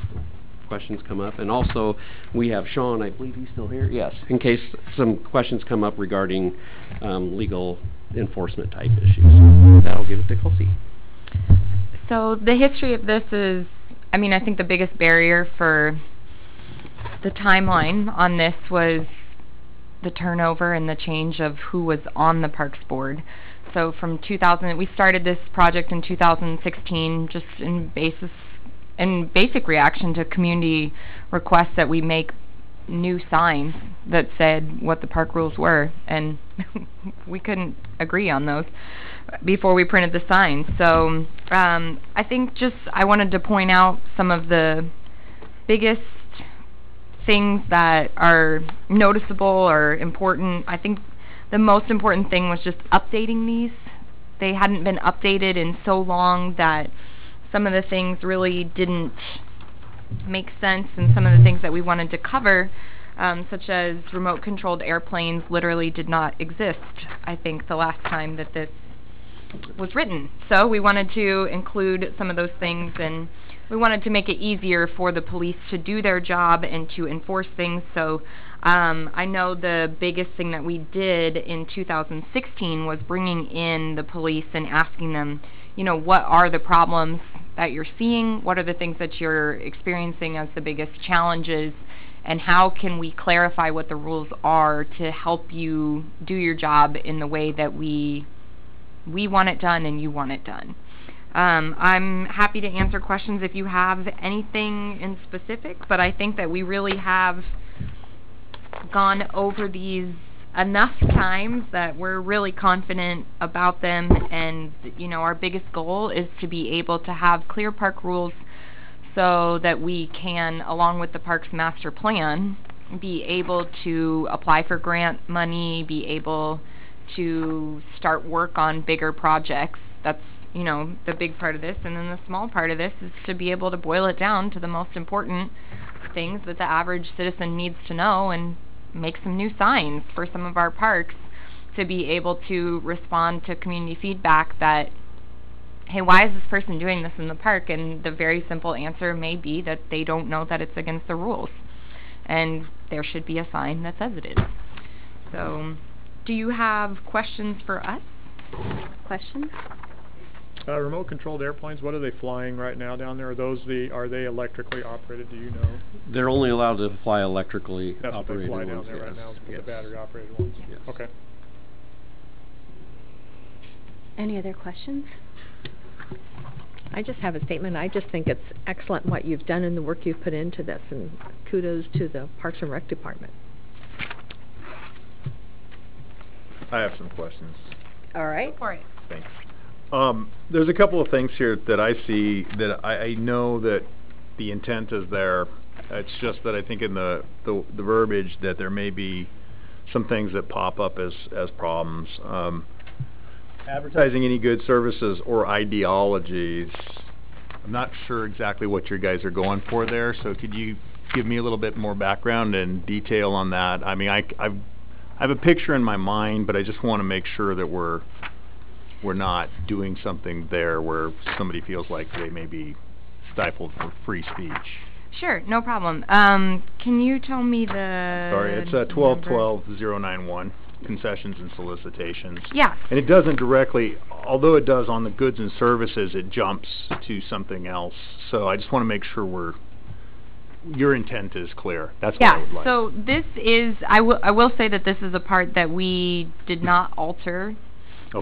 M: questions come up. And also, we have Sean, I believe he's still here? Yes, in case some questions come up regarding legal enforcement type issues. That'll give it to Kelsey.
T: So the history of this is, I mean, I think the biggest barrier for the timeline on this was the turnover and the change of who was on the Parks Board. So from 2000, we started this project in 2016 just in basic reaction to community requests that we make new signs that said what the park rules were, and we couldn't agree on those before we printed the signs. So I think I wanted to point out some of the biggest things that are noticeable or important. I think the most important thing was just updating these. They hadn't been updated in so long that some of the things really didn't make sense, and some of the things that we wanted to cover, such as remote-controlled airplanes, literally did not exist, I think, the last time that this was written. So we wanted to include some of those things, and we wanted to make it easier for the police to do their job and to enforce things. So I know the biggest thing that we did in 2016 was bringing in the police and asking them, you know, what are the problems that you're seeing? What are the things that you're experiencing as the biggest challenges? And how can we clarify what the rules are to help you do your job in the way that we want it done and you want it done? I'm happy to answer questions if you have anything in specific, but I think that we really have gone over these enough times that we're really confident about them, and you know, our biggest goal is to be able to have clear park rules so that we can, along with the parks master plan, be able to apply for grant money, be able to start work on bigger projects. That's, you know, the big part of this. And then the small part of this is to be able to boil it down to the most important things that the average citizen needs to know, and make some new signs for some of our parks to be able to respond to community feedback that, hey, why is this person doing this in the park? And the very simple answer may be that they don't know that it's against the rules, and there should be a sign that says it is. So, do you have questions for us?
A: Questions?
L: Remote-controlled airplanes, what are they flying right now down there? Are they electrically operated, do you know?
M: They're only allowed to fly electrically
L: That's
M: operated
L: what they fly
M: ones,
L: down there right now, is
M: yes.
L: the battery-operated ones?
M: Yes.
L: Okay.
A: Any other questions?
R: I just have a statement. I just think it's excellent what you've done and the work you've put into this, and kudos to the Parks and Rec Department.
G: I have some questions.
R: All right.
T: Go for it.
G: Thanks. There's a couple of things here that I see that I know that the intent is there. It's just that I think in the verbiage that there may be some things that pop up as problems. Advertising any goods, services, or ideologies. I'm not sure exactly what you guys are going for there, so could you give me a little bit more background and detail on that? I mean, I have a picture in my mind, but I just want to make sure that we're not doing something there where somebody feels like they may be stifled for free speech.
T: Sure, no problem. Can you tell me the...
G: Sorry, it's 1212-091, concessions and solicitations.
T: Yeah.
G: And it doesn't directly, although it does on the goods and services, it jumps to something else. So I just want to make sure your intent is clear. That's what I would like.
T: So this is, I will say that this is a part that we did not alter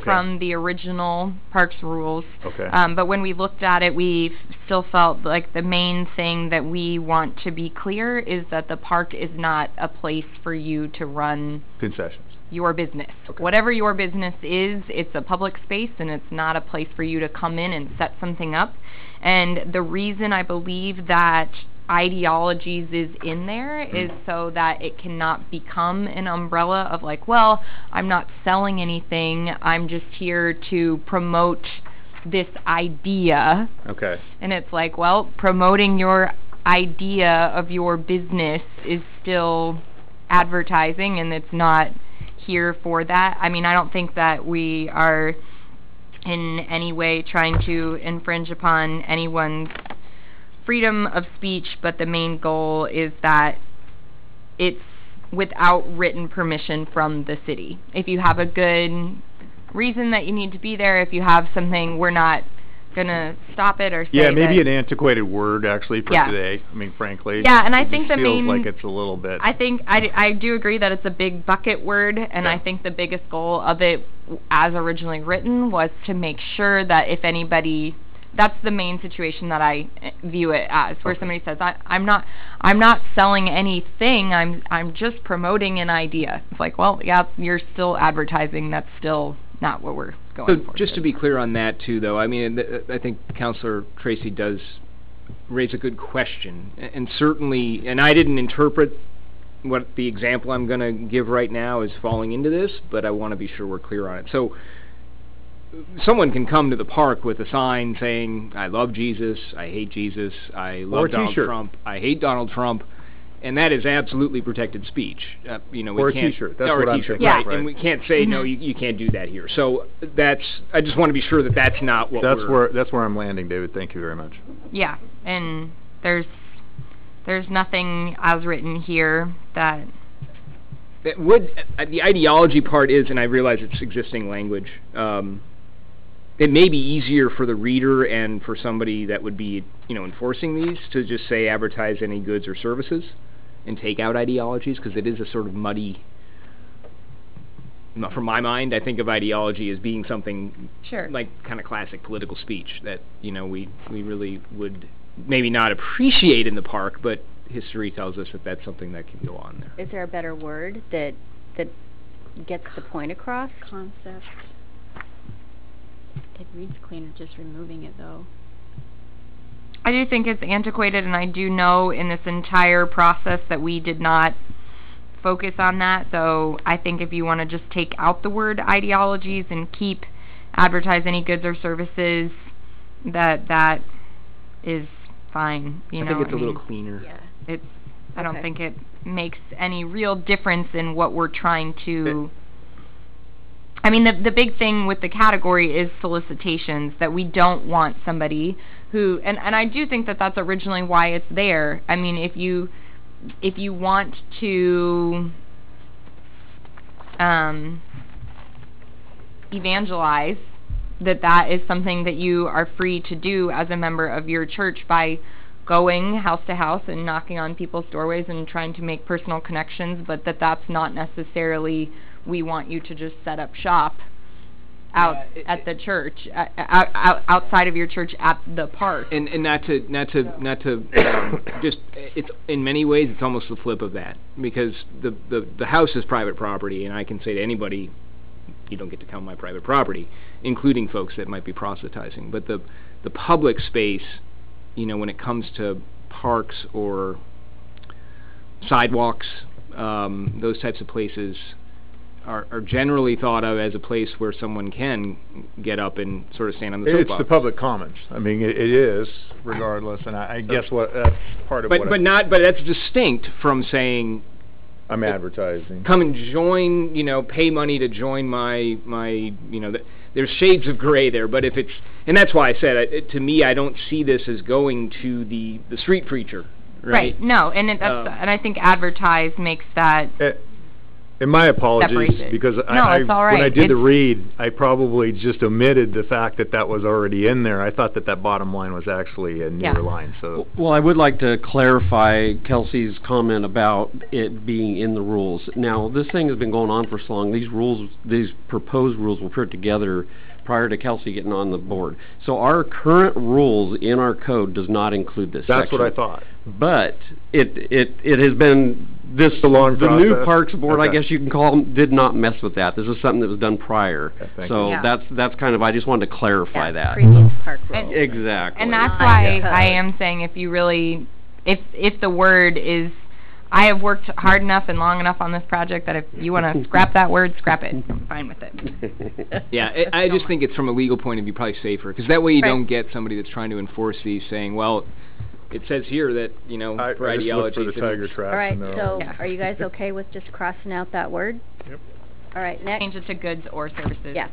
T: from the original parks rules.
G: Okay.
T: But when we looked at it, we still felt like the main thing that we want to be clear is that the park is not a place for you to run
G: concessions.
T: Your business.
G: Okay.
T: Whatever your business is, it's a public space, and it's not a place for you to come in and set something up. And the reason I believe that ideologies is in there is so that it cannot become an umbrella of like, well, I'm not selling anything, I'm just here to promote this idea.
G: Okay.
T: And it's like, well, promoting your idea of your business is still advertising, and it's not here for that. I mean, I don't think that we are in any way trying to infringe upon anyone's freedom of speech, but the main goal is that it's without written permission from the city. If you have a good reason that you need to be there, if you have something, we're not gonna stop it or say
G: yeah, maybe
T: that
G: an antiquated word actually for
T: Yeah.
G: today. I mean, frankly.
T: Yeah, and I
G: it
T: think
G: just
T: the
G: feels
T: main
G: like it's a little bit.
T: I think I do agree that it's a big bucket word, and I think the biggest goal of it, as originally written, was to make sure that if anybody, that's the main situation that I view it as, where somebody says, I'm not selling anything, I'm just promoting an idea. It's like, well, yeah, you're still advertising. That's still not what we're going
S: So
T: for.
S: just to be clear on that too, though, I mean, I think Councilor Tracy does raise a good question, and certainly, and I didn't interpret what the example I'm going to give right now is falling into this, but I want to be sure we're clear on it. So someone can come to the park with a sign saying, I love Jesus, I hate Jesus, I love Donald Trump, I hate Donald Trump, and that is absolutely protected speech. You know, we
G: or a
S: can't,
G: T-shirt. That's
S: or
G: what
S: a
G: I'm
S: T-shirt,
G: thinking.
S: right?
G: Right.
S: And we can't say no, you can't do that here. So I just want to be sure that that's not what
G: that's where I'm landing, David. Thank you very much.
T: Yeah, and there's nothing as written here that
S: would the ideology part is, and I realize it's existing language. It may be easier for the reader and for somebody that would be, enforcing these to just say advertise any goods or services and take out ideologies, because it is a sort of muddy. From my mind, I think of ideology as being something like kind of classic political speech that we really would maybe not appreciate in the park, but history tells us that that's something that can go on there.
A: Is there a better word that gets the point across?
B: Concept. It reads cleaner just removing it, though.
T: I do think it's antiquated, and I do know in this entire process that we did not focus on that. So I think if you want to just take out the word ideologies and keep advertise any goods or services, that is fine. I
S: think it's a little cleaner.
T: Yeah. I don't think it makes any real difference in what we're trying to. I mean, the big thing with the category is solicitations, that we don't want somebody who, and I do think that that's originally why it's there. I mean, if you want to evangelize, that is something that you are free to do as a member of your church by going house to house and knocking on people's doorways and trying to make personal connections, but that's not necessarily we want you to just set up shop at the church, outside of your church at the park.
S: And not to just, it's in many ways it's almost the flip of that, because the house is private property, and I can say to anybody, you don't get to come on my private property, including folks that might be proselytizing. But the public space, when it comes to parks or sidewalks, those types of places are generally thought of as a place where someone can get up and sort of stand on the soapbox.
G: It's the public commons. I mean, it is, regardless, and I guess that's part of what.
S: But that's distinct from saying,
G: I'm advertising.
S: Come and join, pay money to join my there's shades of gray there, but if it's, and that's why I said, to me, I don't see this as going to the street preacher, right?
T: No, and and I think advertise makes that.
G: And my apologies, because
T: it's all right.
G: When I did the read, I probably just omitted the fact that was already in there. I thought that bottom line was actually a newer line. So,
M: well, I would like to clarify Kelsey's comment about it being in the rules. Now, this thing has been going on for so long. These proposed rules were put together prior to Kelsey getting on the board. So our current rules in our code does not include this
G: That's
M: section.
G: what I thought.
M: But it has been this
G: the long
M: the
G: process.
M: new Parks Board,
G: Okay.
M: I guess you can call them, did not mess with that. This is something that was done prior.
G: Okay,
M: so that's kind of, I just wanted to clarify that.
A: Previous park rules.
M: Exactly.
T: And that's why I am saying if you really if the word is, I have worked hard enough and long enough on this project that if you want to scrap that word, scrap it. I'm fine with it.
S: Yeah, I just think it's from a legal point of view probably safer, because that way you
T: Right.
S: don't get somebody that's trying to enforce these saying, well, it says here that, you know, for
G: I just
S: ideology.
G: look for the tiger trap.
A: All right,
G: no.
A: so
T: Yeah.
A: are you guys okay with just crossing out that word?
L: Yep.
A: All right, next.
T: Change it to goods or services.
A: Yeah.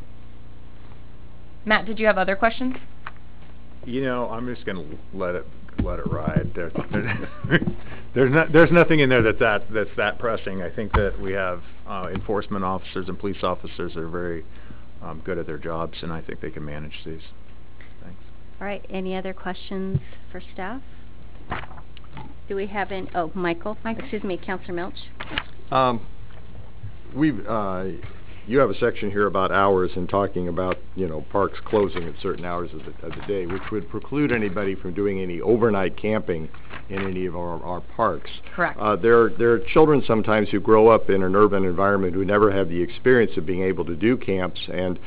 T: Matt, did you have other questions?
G: You know, I'm just gonna let it ride. There's nothing in there that's that pressing. I think that we have enforcement officers and police officers that are very good at their jobs, and I think they can manage these. Thanks.
A: All right, any other questions for staff? Do we have any, oh, Michael, excuse me, Counselor Milch?
Q: You have a section here about hours and talking about, you know, parks closing at certain hours of the day, which would preclude anybody from doing any overnight camping in any of our parks.
T: Correct.
Q: There are children sometimes who grow up in an urban environment who never have the experience of being able to do camps, and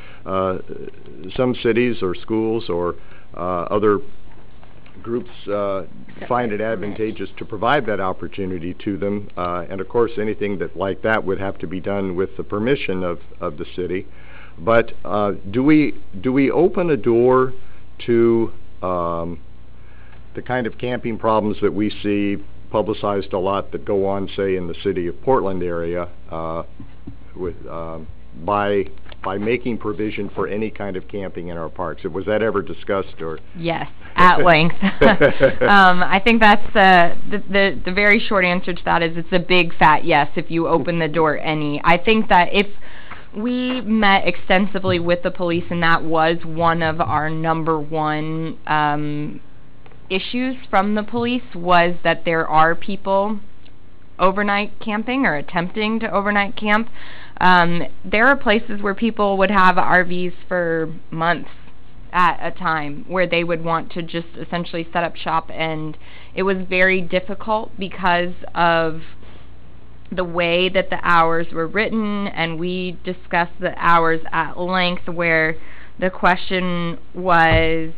Q: some cities or schools or other groups find it advantageous to provide that opportunity to them, and of course anything like that would have to be done with the permission of the city. But do we open a door to the kind of camping problems that we see publicized a lot that go on, say, in the city of Portland area, with by making provision for any kind of camping in our parks? Was that ever discussed, or?
T: Yes, at length. I think that's the very short answer to that is it's a big fat yes if you open the door any. I think that if we met extensively with the police, and that was one of our number one issues from the police, was that there are people overnight camping or attempting to overnight camp. There are places where people would have RVs for months at a time, where they would want to just essentially set up shop, and it was very difficult because of the way that the hours were written, and we discussed the hours at length, where the question was,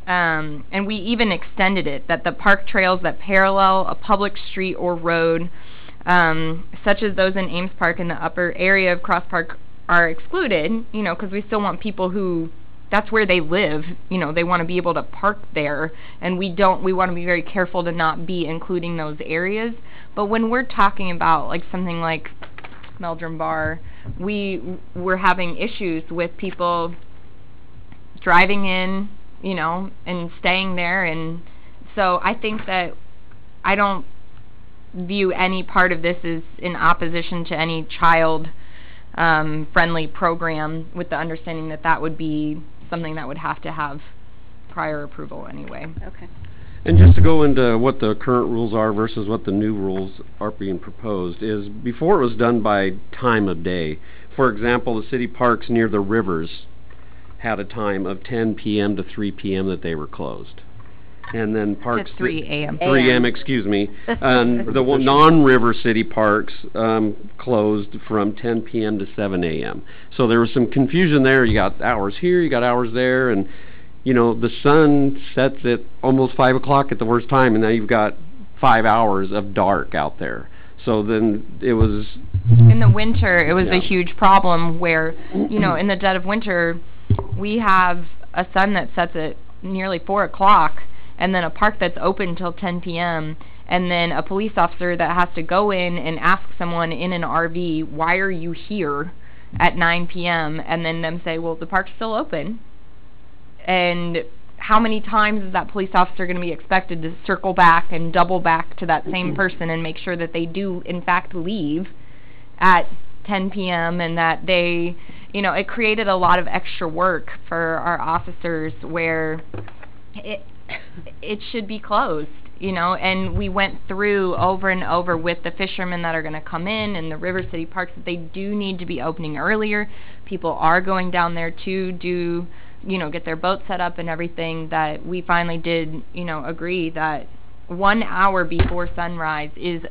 T: and we even extended it, that the park trails that parallel a public street or road, such as those in Ames Park and the upper area of Cross Park, are excluded, you know, because we still want people who, that's where they live, you know, they want to be able to park there, and we want to be very careful to not be including those areas. But when we're talking about like something like Meldrum Bar, we're having issues with people driving in, you know, and staying there, and so I think that I don't view any part of this as in opposition to any child friendly program, with the understanding that that would be something that would have to have prior approval anyway.
A: Okay.
M: And just to go into what the current rules are versus what the new rules are being proposed, is before it was done by time of day. For example, the city parks near the rivers had a time of 10 p.m. to 3 p.m. that they were closed. And then parks...
T: It's 3 a.m.
M: 3 a.m., excuse me. And the non-river city parks closed from 10 p.m. to 7 a.m. So there was some confusion there. You got hours here, you got hours there, and you know, the sun sets at almost 5 o'clock at the worst time, and now you've got 5 hours of dark out there. So then it was...
T: In the winter, it was a huge problem where, you know, in the dead of winter, we have a sun that sets at nearly 4 o'clock, and then a park that's open till 10 p.m., and then a police officer that has to go in and ask someone in an RV, why are you here at 9 p.m., and then them say, well, the park's still open. And how many times is that police officer going to be expected to circle back and double back to that same person and make sure that they do, in fact, leave at 10 p.m. and that they, you know, it created a lot of extra work for our officers where it should be closed, you know, and we went through over and over with the fishermen that are going to come in and the river city parks that they do need to be opening earlier. People are going down there to do, you know, get their boat set up and everything, that we finally did, you know, agree that 1 hour before sunrise is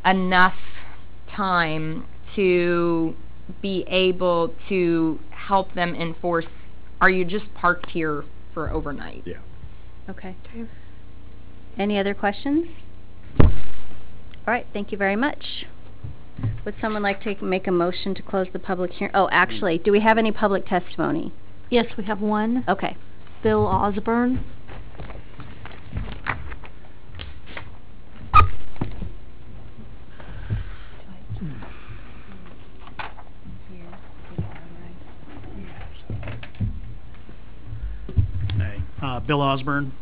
T: enough time to be able to help them enforce, are you just parked here for overnight?
Q: Yeah.
A: Okay. Any other questions? All right, thank you very much. Would someone like to make a motion to close the public hearing? Oh, actually, do we have any public testimony?
E: Yes, we have one.
A: Okay.
E: Bill Osborne.
U: Bill Osborne.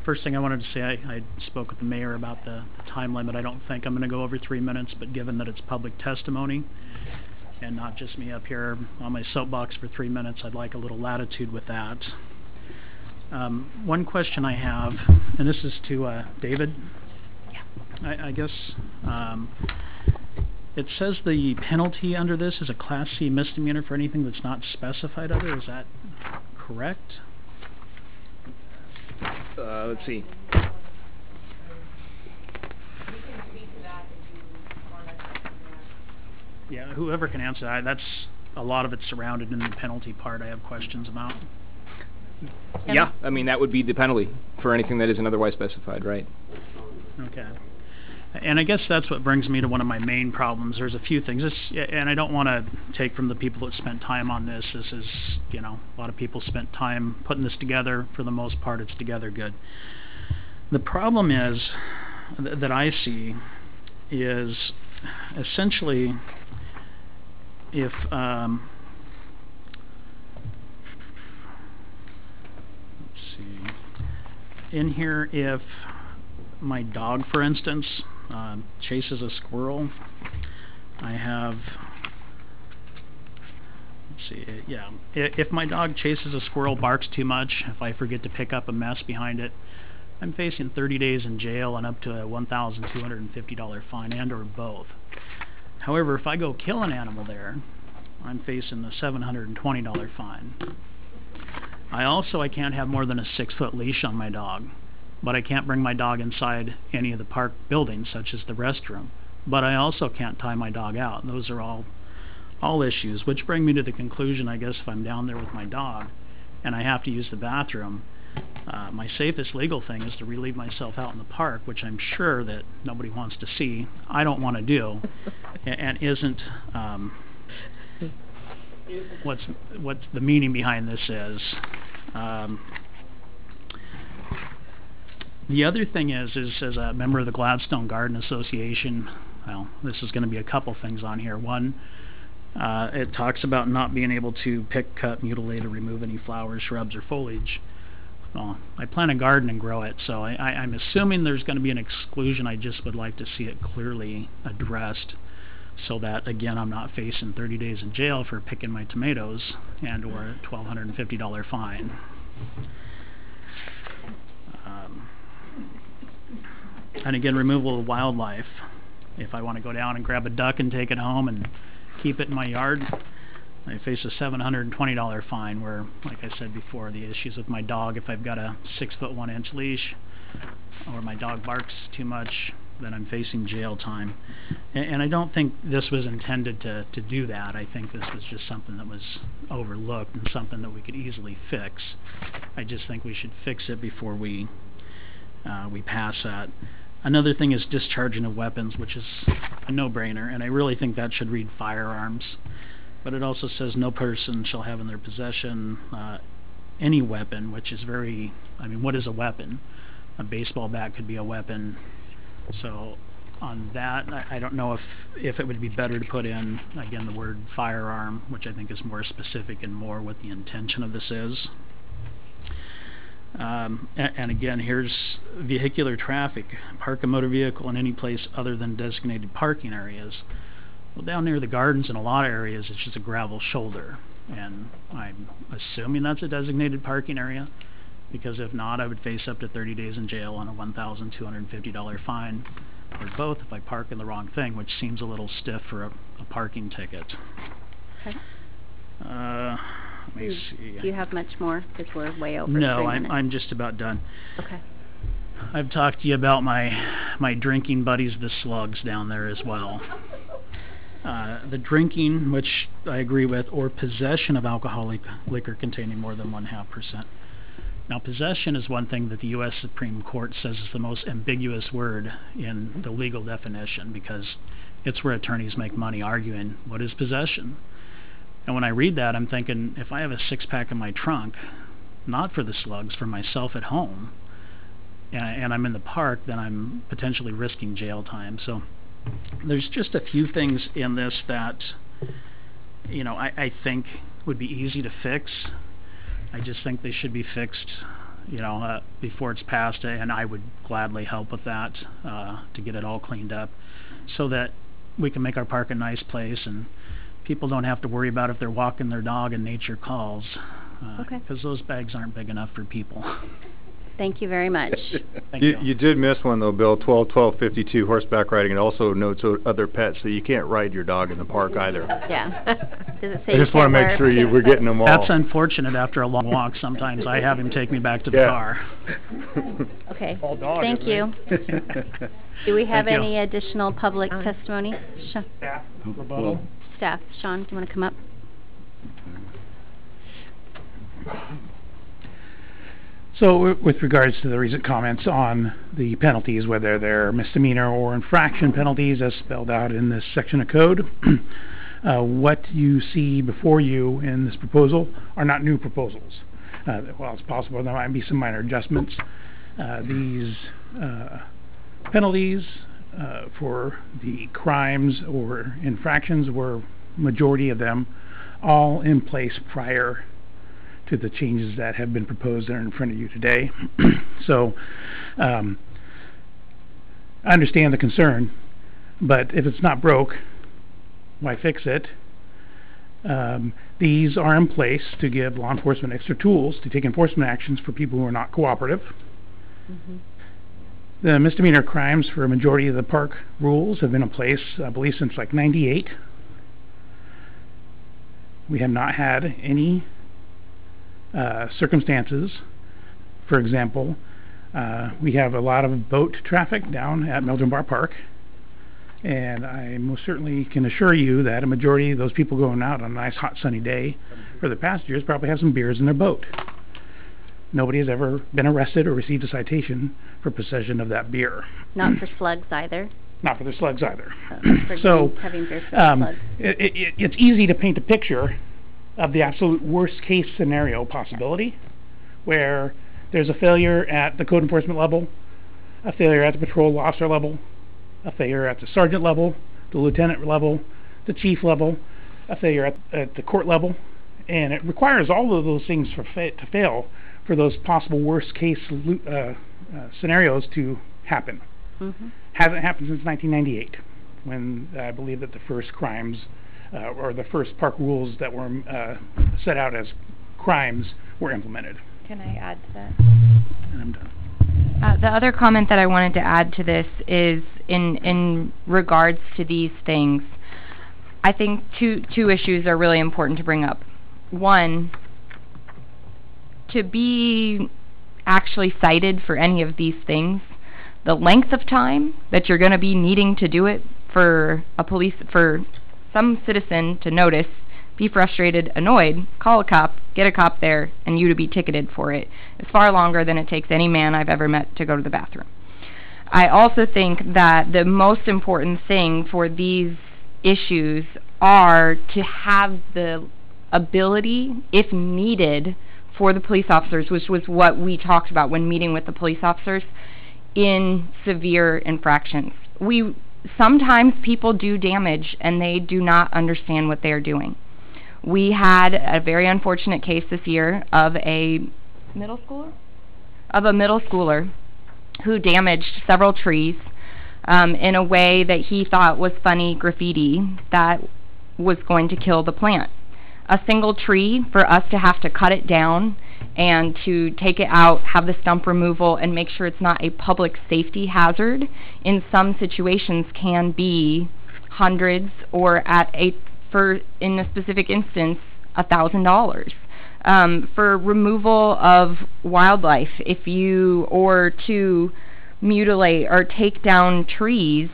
U: First thing I wanted to say, I spoke with the mayor about the time limit. I don't think I'm going to go over 3 minutes, but given that it's public testimony and not just me up here on my soapbox for 3 minutes, I'd like a little latitude with that. One question I have, and this is to David. Yeah. I guess it says the penalty under this is a Class C misdemeanor for anything that's not specified other. Is that correct?
S: Let's see.
U: Yeah, whoever can answer that. That's a lot of it surrounded in the penalty part I have questions about.
S: Yeah, I mean, that would be the penalty for anything that isn't otherwise specified, right?
U: Okay. And I guess that's what brings me to one of my main problems. There's a few things, and I don't want to take from the people that spent time on this. This is, you know, a lot of people spent time putting this together. For the most part, it's together good. The problem is, that I see, is essentially if, let's see, in here, if my dog, for instance, chases a squirrel, I have, let's see, yeah, if my dog chases a squirrel, barks too much, if I forget to pick up a mess behind it, I'm facing 30 days in jail and up to a $1,250 fine, and or both. However, if I go kill an animal there, I'm facing the $720 fine. I can't have more than a 6-foot leash on my dog, but I can't bring my dog inside any of the park buildings, such as the restroom. But I also can't tie my dog out. Those are all issues, which bring me to the conclusion, I guess, if I'm down there with my dog and I have to use the bathroom, my safest legal thing is to relieve myself out in the park, which I'm sure that nobody wants to see. I don't want to do, and isn't what's the meaning behind this is. The other thing is as a member of the Gladstone Garden Association, well, this is going to be a couple things on here. One, it talks about not being able to pick, cut, mutilate, or remove any flowers, shrubs, or foliage. Well, I plant a garden and grow it, so I'm assuming there's going to be an exclusion. I just would like to see it clearly addressed so that, again, I'm not facing 30 days in jail for picking my tomatoes and or a $1,250 fine. And again, removal of wildlife. If I want to go down and grab a duck and take it home and keep it in my yard, I face a $720 fine, where, like I said before, the issues with my dog, if I've got a 6-foot 1-inch leash or my dog barks too much, then I'm facing jail time. And I don't think this was intended to do that. I think this was just something that was overlooked and something that we could easily fix. I just think we should fix it before we pass that. Another thing is discharging of weapons, which is a no-brainer, and I really think that should read firearms. But it also says no person shall have in their possession any weapon, which is very, I mean, what is a weapon? A baseball bat could be a weapon. So on that, I don't know if it would be better to put in, again, the word firearm, which I think is more specific and more what the intention of this is. And again, here's vehicular traffic. Park a motor vehicle in any place other than designated parking areas. Well, down near the gardens in a lot of areas, it's just a gravel shoulder. And I'm assuming that's a designated parking area, because if not, I would face up to 30 days in jail and a $1,250 fine, or both if I park in the wrong thing, which seems a little stiff for a parking ticket.
A: Okay.
U: Let me see.
A: Do you have much more? Because we're way over.
U: No, I'm just about done.
A: Okay.
U: I've talked to you about my drinking buddies, the slugs, down there as well. The drinking, which I agree with, or possession of alcoholic liquor containing more than 0.5%. Now, possession is one thing that the U.S. Supreme Court says is the most ambiguous word in the legal definition, because it's where attorneys make money arguing what is possession. And when I read that, I'm thinking, if I have a six-pack in my trunk, not for the slugs, for myself at home, and I'm in the park, then I'm potentially risking jail time. So there's just a few things in this that, you know, I think would be easy to fix. I just think they should be fixed, you know, before it's passed, and I would gladly help with that, to get it all cleaned up, so that we can make our park a nice place and people don't have to worry about if they're walking their dog and nature calls, because those bags aren't big enough for people.
A: Thank you very much.
U: Thank you.
G: You did miss one though, Bill. 12-1252 horseback riding. It also notes other pets, so you can't ride your dog in the park either.
A: Yeah. Does it say
G: I just want to make sure you were getting them all.
U: That's unfortunate. After a long walk, sometimes I have him take me back to the car.
A: Okay. Thank you. Do we have any additional public testimony?
L: Staff,
D: rebuttal.
A: Staff. Sean, do you want to come up?
F: So with regards to the recent comments on the penalties, whether they're misdemeanor or infraction penalties as spelled out in this section of code, what you see before you in this proposal are not new proposals. While it's possible there might be some minor adjustments, these penalties for the crimes or infractions were, majority of them, all in place prior to the changes that have been proposed that are in front of you today. So I understand the concern, but if it's not broke, why fix it? These are in place to give law enforcement extra tools to take enforcement actions for people who are not cooperative. The misdemeanor crimes for a majority of the park rules have been in place, I believe, since like '98. We have not had any circumstances. For example, we have a lot of boat traffic down at Meldrum Bar Park, and I most certainly can assure you that a majority of those people going out on a nice hot sunny day for the passengers probably have some beers in their boat. Nobody has ever been arrested or received a citation for possession of that beer.
A: Not for slugs either.
F: Not for the slugs either.
A: For
F: So
A: having beer for the slugs.
F: it's easy to paint a picture of the absolute worst case scenario possibility, where there's a failure at the code enforcement level, a failure at the patrol officer level, a failure at the sergeant level, the lieutenant level, the chief level, a failure at the court level, and it requires all of those things to fail for those possible worst case scenarios to happen. Hasn't happened since 1998, when I believe that the first crimes or the first park rules that were set out as crimes were implemented.
T: Can I add to that?
F: And I'm done.
T: The other comment that I wanted to add to this is in regards to these things. I think two issues are really important to bring up. One, to be actually cited for any of these things, the length of time that you're going to be needing to do it for some citizen to notice, be frustrated, annoyed, call a cop, get a cop there, and you to be ticketed for it is far longer than it takes any man I've ever met to go to the bathroom. I also think that the most important thing for these issues are to have the ability, if needed, for the police officers, which was what we talked about when meeting with the police officers, in severe infractions. Sometimes people do damage and they do not understand what they are doing. We had a very unfortunate case this year of a middle schooler who damaged several trees in a way that he thought was funny graffiti that was going to kill the plant. A single tree, for us to have to cut it down and to take it out, have the stump removal, and make sure it's not a public safety hazard, in some situations can be hundreds, or in a specific instance, $1,000. For removal of wildlife, or to mutilate or take down trees,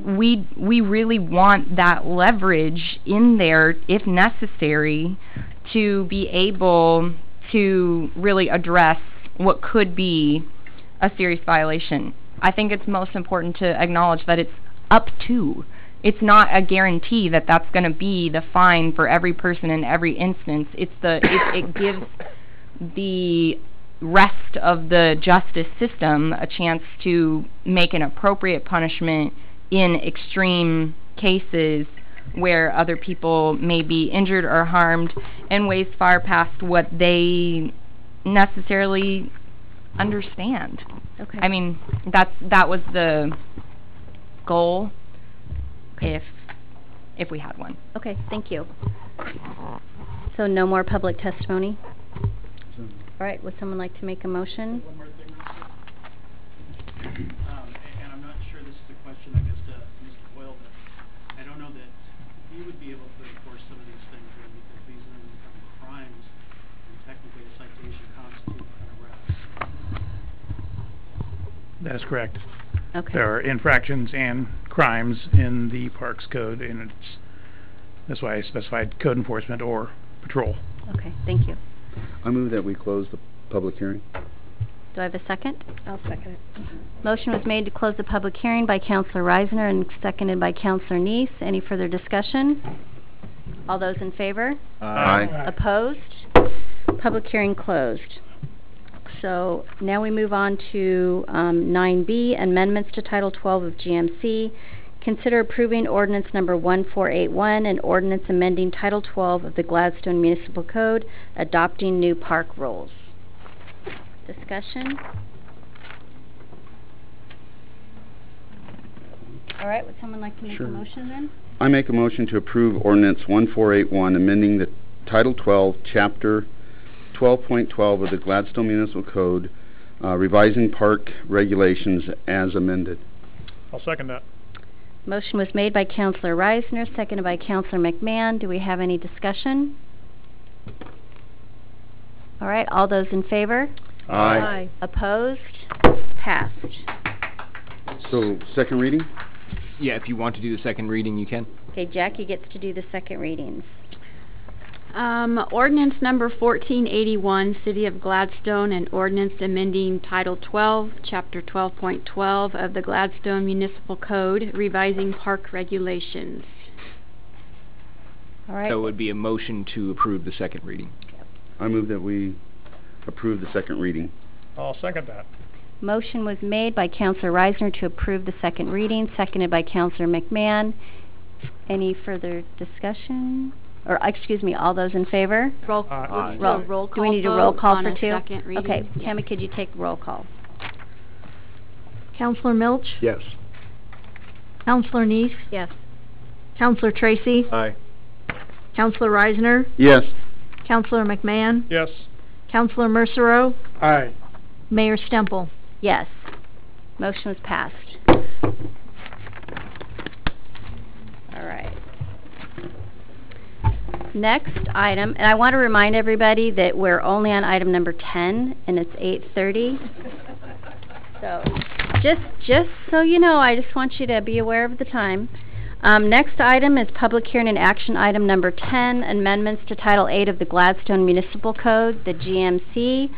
T: we really want that leverage in there, if necessary, to be able to really address what could be a serious violation. I think it's most important to acknowledge that it's up to. It's not a guarantee that that's going to be the fine for every person in every instance. It gives the rest of the justice system a chance to make an appropriate punishment in extreme cases where other people may be injured or harmed in ways far past what they necessarily understand.
A: Okay.
T: I mean, that was the goal, if we had one.
A: Okay, thank you. So no more public testimony? All right, would someone like to make a motion?
U: And I'm not sure this is a question, I guess, to Mr. Boyle, but I don't know that he would be able to enforce some of these things here because these are becoming crimes, and technically a citation constitutes an arrest.
F: That is correct.
A: Okay.
F: There are infractions and crimes in the Parks Code, and that's why I specified code enforcement or patrol.
A: Okay, thank you.
D: I move that we close the public hearing.
A: Do I have a second?
R: I'll second it.
A: Motion was made to close the public hearing by Councilor Reisner and seconded by Councilor Neese. Any further discussion? All those in favor?
D: Aye.
A: Opposed? Public hearing closed. So now we move on to 9B, amendments to Title 12 of GMC. Consider approving ordinance number 1481, an ordinance amending Title 12 of the Gladstone Municipal Code, adopting new park rules. Discussion? All right, would someone like to make a motion then?
D: I make a motion to approve ordinance 1481, amending the Title 12, Chapter 12.12 of the Gladstone Municipal Code, revising park regulations as amended.
L: I'll second that.
A: Motion was made by Councilor Reisner, seconded by Councilor McMahon. Do we have any discussion? All right, all those in favor?
D: Aye.
A: Opposed? Passed.
D: So, second reading?
S: Yeah, if you want to do the second reading, you can.
A: Okay, Jackie gets to do the second readings.
B: Ordinance number 1481, City of Gladstone, and ordinance amending Title 12, Chapter 12.12 of the Gladstone Municipal Code, revising park regulations.
A: All right.
S: So it would be a motion to approve the second reading.
D: I move that we approve the second reading.
L: I'll second that.
A: Motion was made by Councilor Reisner to approve the second reading, seconded by Councilor McMahon. Any further discussion? Or, excuse me, all those in favor?
B: Roll
A: Do we need a
B: vote
A: roll call
B: on
A: for
B: a
A: two?
B: second reading.
A: Okay,
B: Yeah.
A: Tammy, could you take roll call?
H: Councilor Milch?
Q: Yes.
H: Councilor Neese?
A: Yes.
H: Councilor Tracy?
Q: Aye.
H: Councilor Reisner?
D: Yes.
H: Councilor McMahon?
L: Yes.
H: Councilor Mercero?
O: Aye.
H: Mayor Stemple?
A: Yes. Motion was passed. All right. Next item, and I want to remind everybody that we're only on item number 10, and it's 8:30. So, just so you know, I just want you to be aware of the time. Next item is public hearing and action item number 10, amendments to Title 8 of the Gladstone Municipal Code, the GMC.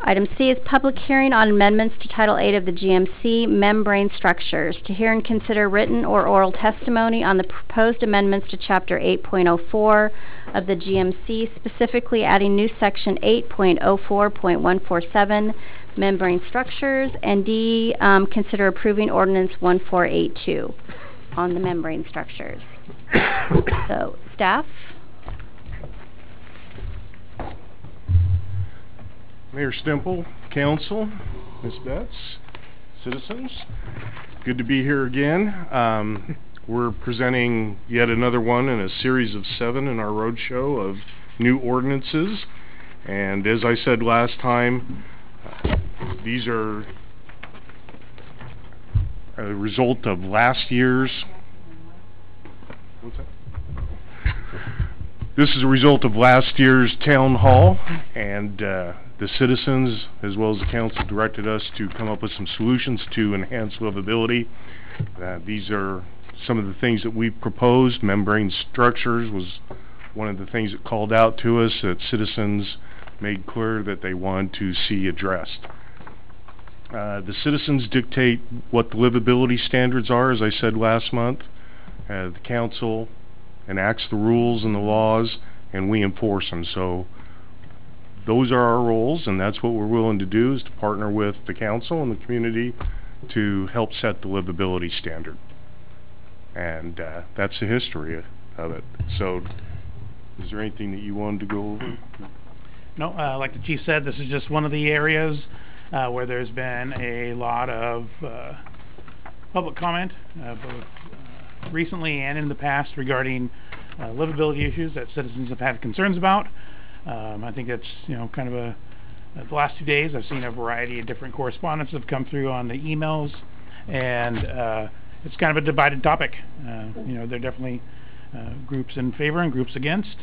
A: Item C is public hearing on amendments to Title 8 of the GMC, membrane structures. To hear and consider written or oral testimony on the proposed amendments to Chapter 8.04 of the GMC, specifically adding new Section 8.04.147, membrane structures, and D, consider approving Ordinance 1482 on the membrane structures. So, staff?
V: Mayor Stemple, Council, Ms. Betts, citizens, good to be here again. We're presenting yet another one in a series of 7 in our roadshow of new ordinances. And as I said last time, these are a result of last year's... What's that? This is a result of last year's town hall, and the citizens, as well as the council, directed us to come up with some solutions to enhance livability. These are some of the things that we proposed. Membrane structures was one of the things that called out to us, that citizens made clear that they want to see addressed. The citizens dictate what the livability standards are, as I said last month. The council enacts the rules and the laws, and we enforce them. So those are our roles, and that's what we're willing to do, is to partner with the council and the community to help set the livability standard. And that's the history of it. So is there anything that you wanted to go over?
F: No, like the chief said, this is just one of the areas where there's been a lot of public comment, both recently and in the past, regarding livability issues that citizens have had concerns about. I think that's, kind of the last 2 days I've seen a variety of different correspondence that have come through on the emails, and it's kind of a divided topic. There are definitely groups in favor and groups against.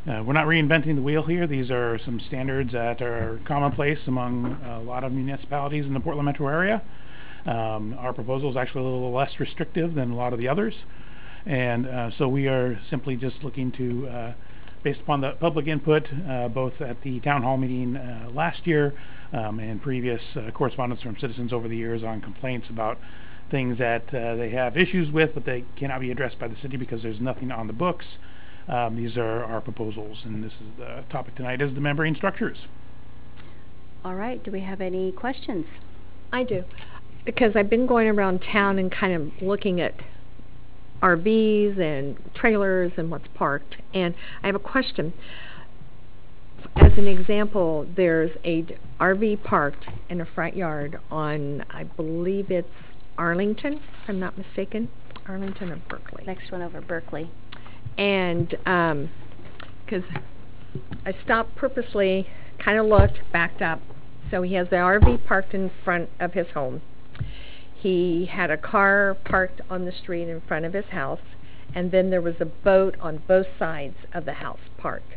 F: We're not reinventing the wheel here. These are some standards that are commonplace among a lot of municipalities in the Portland metro area. Our proposal is actually a little less restrictive than a lot of the others, and so we are simply just looking to, based upon the public input, both at the town hall meeting last year and previous correspondence from citizens over the years on complaints about things that they have issues with but they cannot be addressed by the city because there's nothing on the books. These are our proposals, and this is the topic tonight, is the membrane structures.
A: All right, do we have any questions?
R: I do, because I've been going around town and kind of looking at RVs and trailers and what's parked, and I have a question. As an example, there's a RV parked in a front yard on, I believe it's Arlington, if I'm not mistaken, Arlington or Berkeley.
A: Next one over, Berkeley.
R: And because I stopped purposely, kind of looked, backed up. So he has the RV parked in front of his home. He had a car parked on the street in front of his house, and then there was a boat on both sides of the house parked.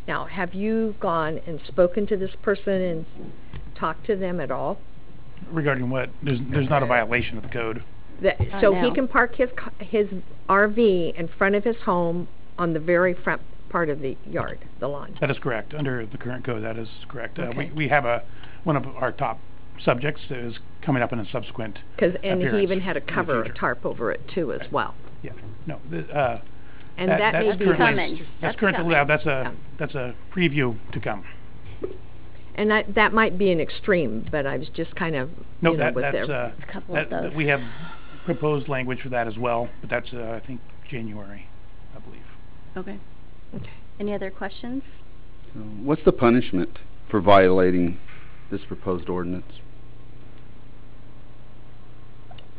R: Now, have you gone and spoken to this person and talked to them at all?
F: Regarding what? There's not a violation of the code.
R: So he can park his RV in front of his home on the very front part of the yard, the lawn.
F: That is correct. Under the current code, that is correct.
R: Okay.
F: We have one of our top subjects that is coming up in a subsequent
R: And he even had to cover
F: a
R: tarp over it too, as well.
F: Yeah. No.
R: And that may be
A: coming.
F: That's currently that's a preview to come.
R: And that might be an extreme, but I was just kind of
F: with
R: there.
A: A couple of those.
F: We have proposed language for that as well, but that's I think January, I believe.
A: Okay. Any other questions?
D: What's the punishment for violating this proposed ordinance?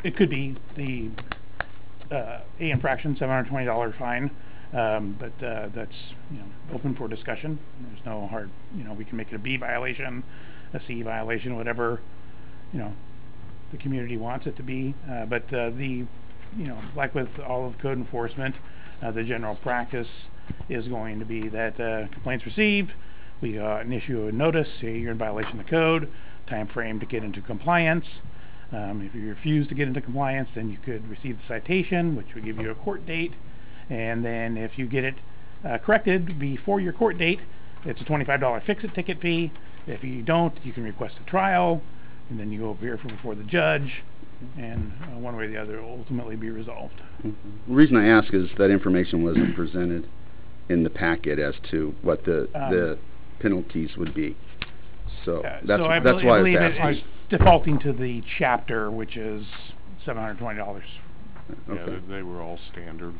F: It could be the A infraction, $720 fine, but that's open for discussion. There's no hard, we can make it a B violation, a C violation, whatever the community wants it to be. But like with all of code enforcement, the general practice is going to be that complaints received, we issue a notice, say you're in violation of the code, time frame to get into compliance. If you refuse to get into compliance, then you could receive the citation, which would give you a court date, and then if you get it corrected before your court date, it's a $25 fix-it ticket fee. If you don't, you can request a trial, and then you go appear before the judge, and one way or the other will ultimately be resolved.
D: The reason I ask is that information wasn't presented in the packet as to what the penalties would be. So that's why I was asking.
F: Defaulting to the chapter, which is $720.
V: Okay. Yeah, they were all standard.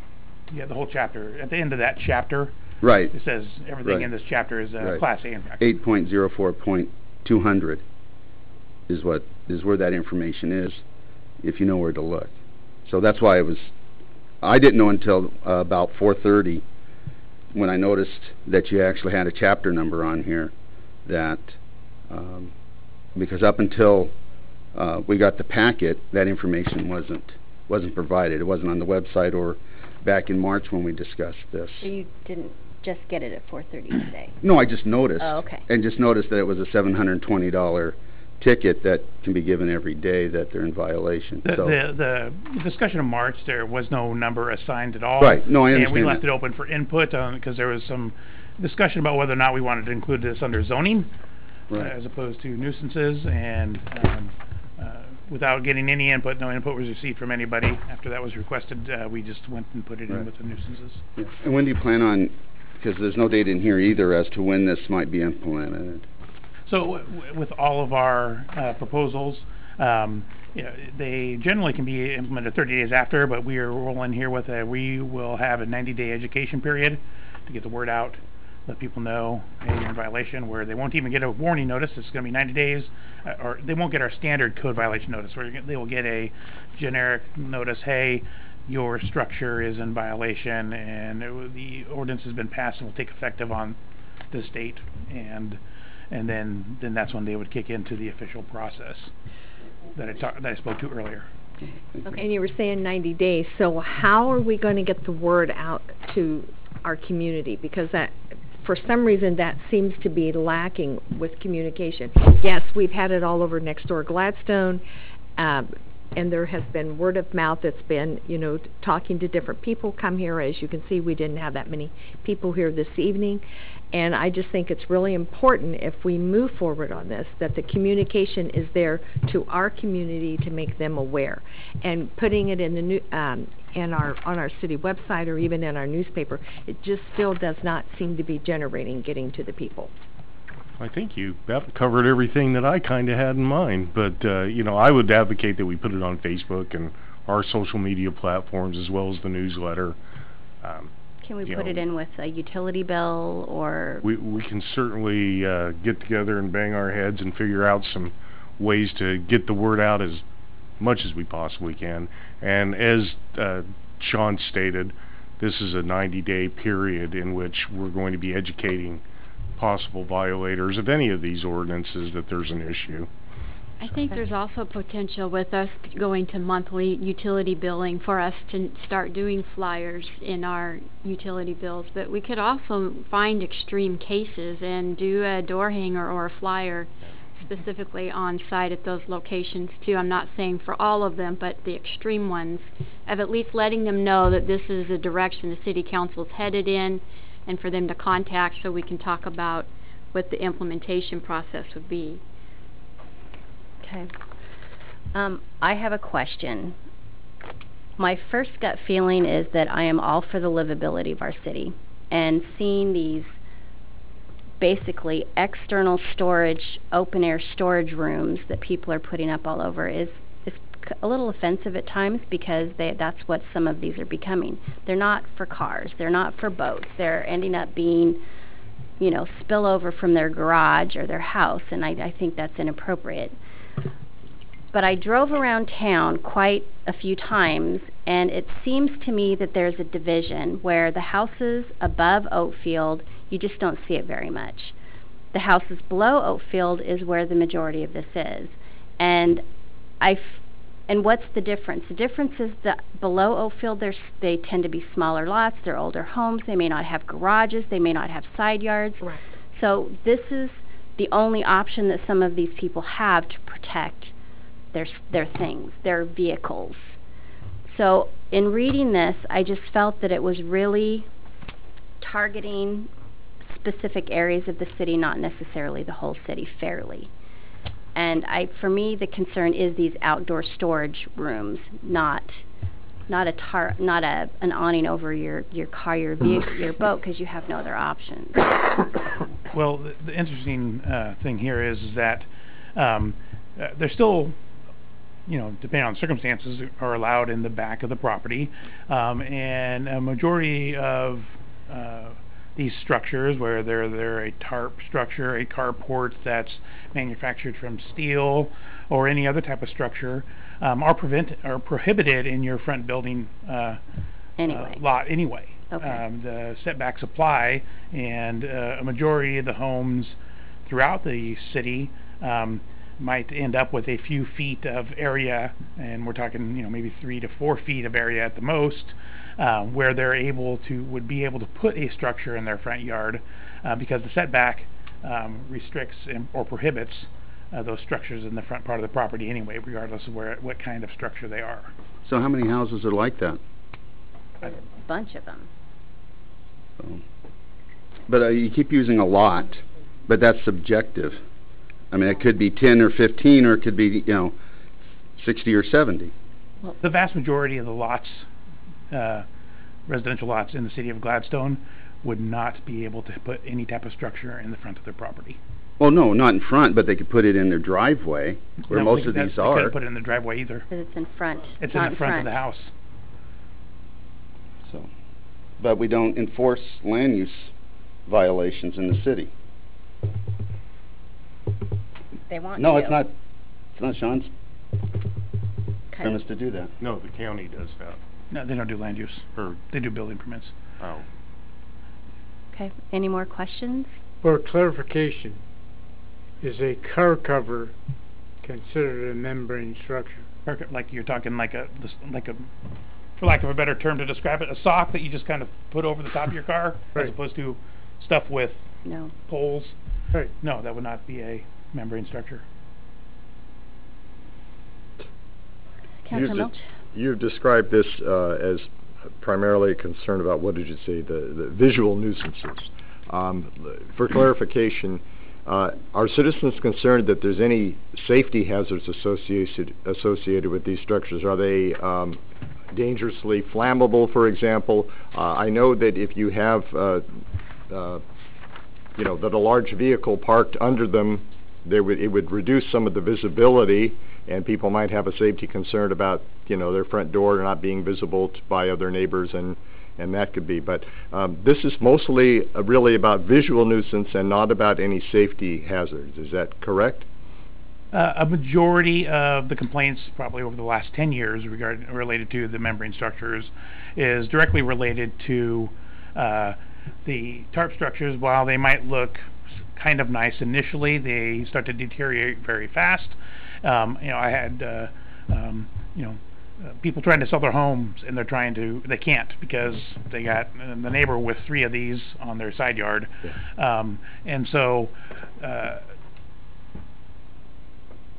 F: Yeah, the whole chapter. At the end of that chapter,
D: right,
F: it says everything in this chapter is Class A infraction.
D: 8.04.200 is where that information is, if you know where to look. So that's why I didn't know until about 4:30 when I noticed that you actually had a chapter number on here, that because up until we got the packet, that information wasn't provided. It wasn't on the website or back in March when we discussed this.
A: So you didn't just get it at 4:30 today?
D: No, I just noticed.
A: Oh, okay.
D: And just noticed that it was a $720 ticket that can be given every day that they're in violation.
F: The discussion in March, there was no number assigned at all.
D: Right. No, I understand.
F: And we left it open for input because there was some discussion about whether or not we wanted to include this under zoning
D: Right.
F: as opposed to nuisances, and without getting any input, no input was received from anybody. After that was requested, we just went and put it in
D: Right.
F: with the nuisances.
D: Yeah. And when do you plan on, because there's no date in here either as to when this might be implemented?
F: So with all of our proposals, they generally can be implemented 30 days after, but we are rolling here with we will have a 90-day education period to get the word out, let people know, hey, you're in violation, where they won't even get a warning notice. It's going to be 90 days, or they won't get our standard code violation notice, where they will get a generic notice, hey, your structure is in violation, and the ordinance has been passed and will take effective on this date, and then that's when they would kick into the official process that I spoke to earlier.
R: Okay. And you were saying 90 days, so how are we going to get the word out to our community? Because that, for some reason, that seems to be lacking with communication. Yes, we've had it all over next door Gladstone, and there has been word of mouth that's been, talking to different people come here. As you can see, we didn't have that many people here this evening. And I just think it's really important, if we move forward on this, that the communication is there to our community to make them aware. And putting it in the on our city website or even in our newspaper, it just still does not seem to be getting to the people.
V: I think you covered everything that I kind of had in mind, but I would advocate that we put it on Facebook and our social media platforms as well as the newsletter.
A: Can we put it in with a utility bill, or?
V: We can certainly get together and bang our heads and figure out some ways to get the word out as much as we possibly can. And as Sean stated, this is a 90-day period in which we're going to be educating possible violators of any of these ordinances that there's an issue.
B: I think there's also potential with us going to monthly utility billing for us to start doing flyers in our utility bills, but we could also find extreme cases and do a door hanger or a flyer specifically on site at those locations too. I'm not saying for all of them, but the extreme ones, of at least letting them know that this is the direction the city council's headed in, and for them to contact so we can talk about what the implementation process would be.
A: Okay. I have a question. My first gut feeling is that I am all for the livability of our city, and seeing these basically external storage, open-air storage rooms that people are putting up all over is a little offensive at times, because that's what some of these are becoming. They're not for cars. They're not for boats. They're ending up being, spillover from their garage or their house, and I think that's inappropriate. But I drove around town quite a few times, and it seems to me that there's a division where the houses above Oatfield, you just don't see it very much. The houses below Oatfield is where the majority of this is. And what's the difference? The difference is that below Oatfield, they tend to be smaller lots, they're older homes, they may not have garages, they may not have side yards.
R: Right.
A: So this is the only option that some of these people have to protect their things, their vehicles. So in reading this, I just felt that it was really targeting specific areas of the city, not necessarily the whole city fairly. And for me, the concern is these outdoor storage rooms, not an awning over your car, your vehicle, your boat, because you have no other options.
F: Well, the interesting thing here is that they're still, depending on circumstances, are allowed in the back of the property, and a majority of these structures, where they're a tarp structure, a carport that's manufactured from steel, or any other type of structure, are prohibited in your front building lot anyway.
A: Okay.
F: The setbacks apply, and a majority of the homes throughout the city might end up with a few feet of area, and we're talking, maybe 3 to 4 feet of area at the most, where they're would be able to put a structure in their front yard, because the setback restricts or prohibits those structures in the front part of the property anyway, regardless of what kind of structure they are.
D: So how many houses are like that?
A: A bunch of them.
D: But you keep using a lot, but that's subjective. I mean, it could be 10 or 15, or it could be, 60 or 70.
F: Well, the vast majority of the lots, residential lots in the city of Gladstone, would not be able to put any type of structure in the front of their property.
D: Well, no, not in front, but they could put it in their driveway, where most of these
F: They
D: are.
F: couldn't put it in the driveway either.
A: Because it's in front.
F: It's
A: not
F: in the front of the house.
D: So, but we don't enforce land use violations in the city.
A: They want
D: No,
A: to.
D: it's not Sean's premise to do that.
V: No, the county does that.
F: No, they don't do land use. They do building permits.
V: Oh.
A: Okay, any more questions?
O: For clarification, is a car cover considered a membrane structure?
F: Like you're talking like a, for lack of a better term to describe it, a sock that you just kind of put over the top of your car,
O: Right.
F: as opposed to stuff with poles.
O: Right.
F: No, that would not be a membrane structure.
A: Councilor Milch?
Q: You've described this as primarily a concern about, what did you say, the visual nuisances. For clarification, are citizens concerned that there's any safety hazards associated with these structures? Are they dangerously flammable, for example? I know that if you have, that a large vehicle parked under them, it would reduce some of the visibility, and people might have a safety concern about, their front door not being visible by other neighbors, and that could be. But this is mostly really about visual nuisance and not about any safety hazards. Is that correct?
F: A majority of the complaints, probably over the last 10 years, related to the membrane structures, is directly related to the tarp structures. While they might look kind of nice initially, they start to deteriorate very fast. I had people trying to sell their homes, and they can't, because they got the neighbor with 3 of these on their side yard. And so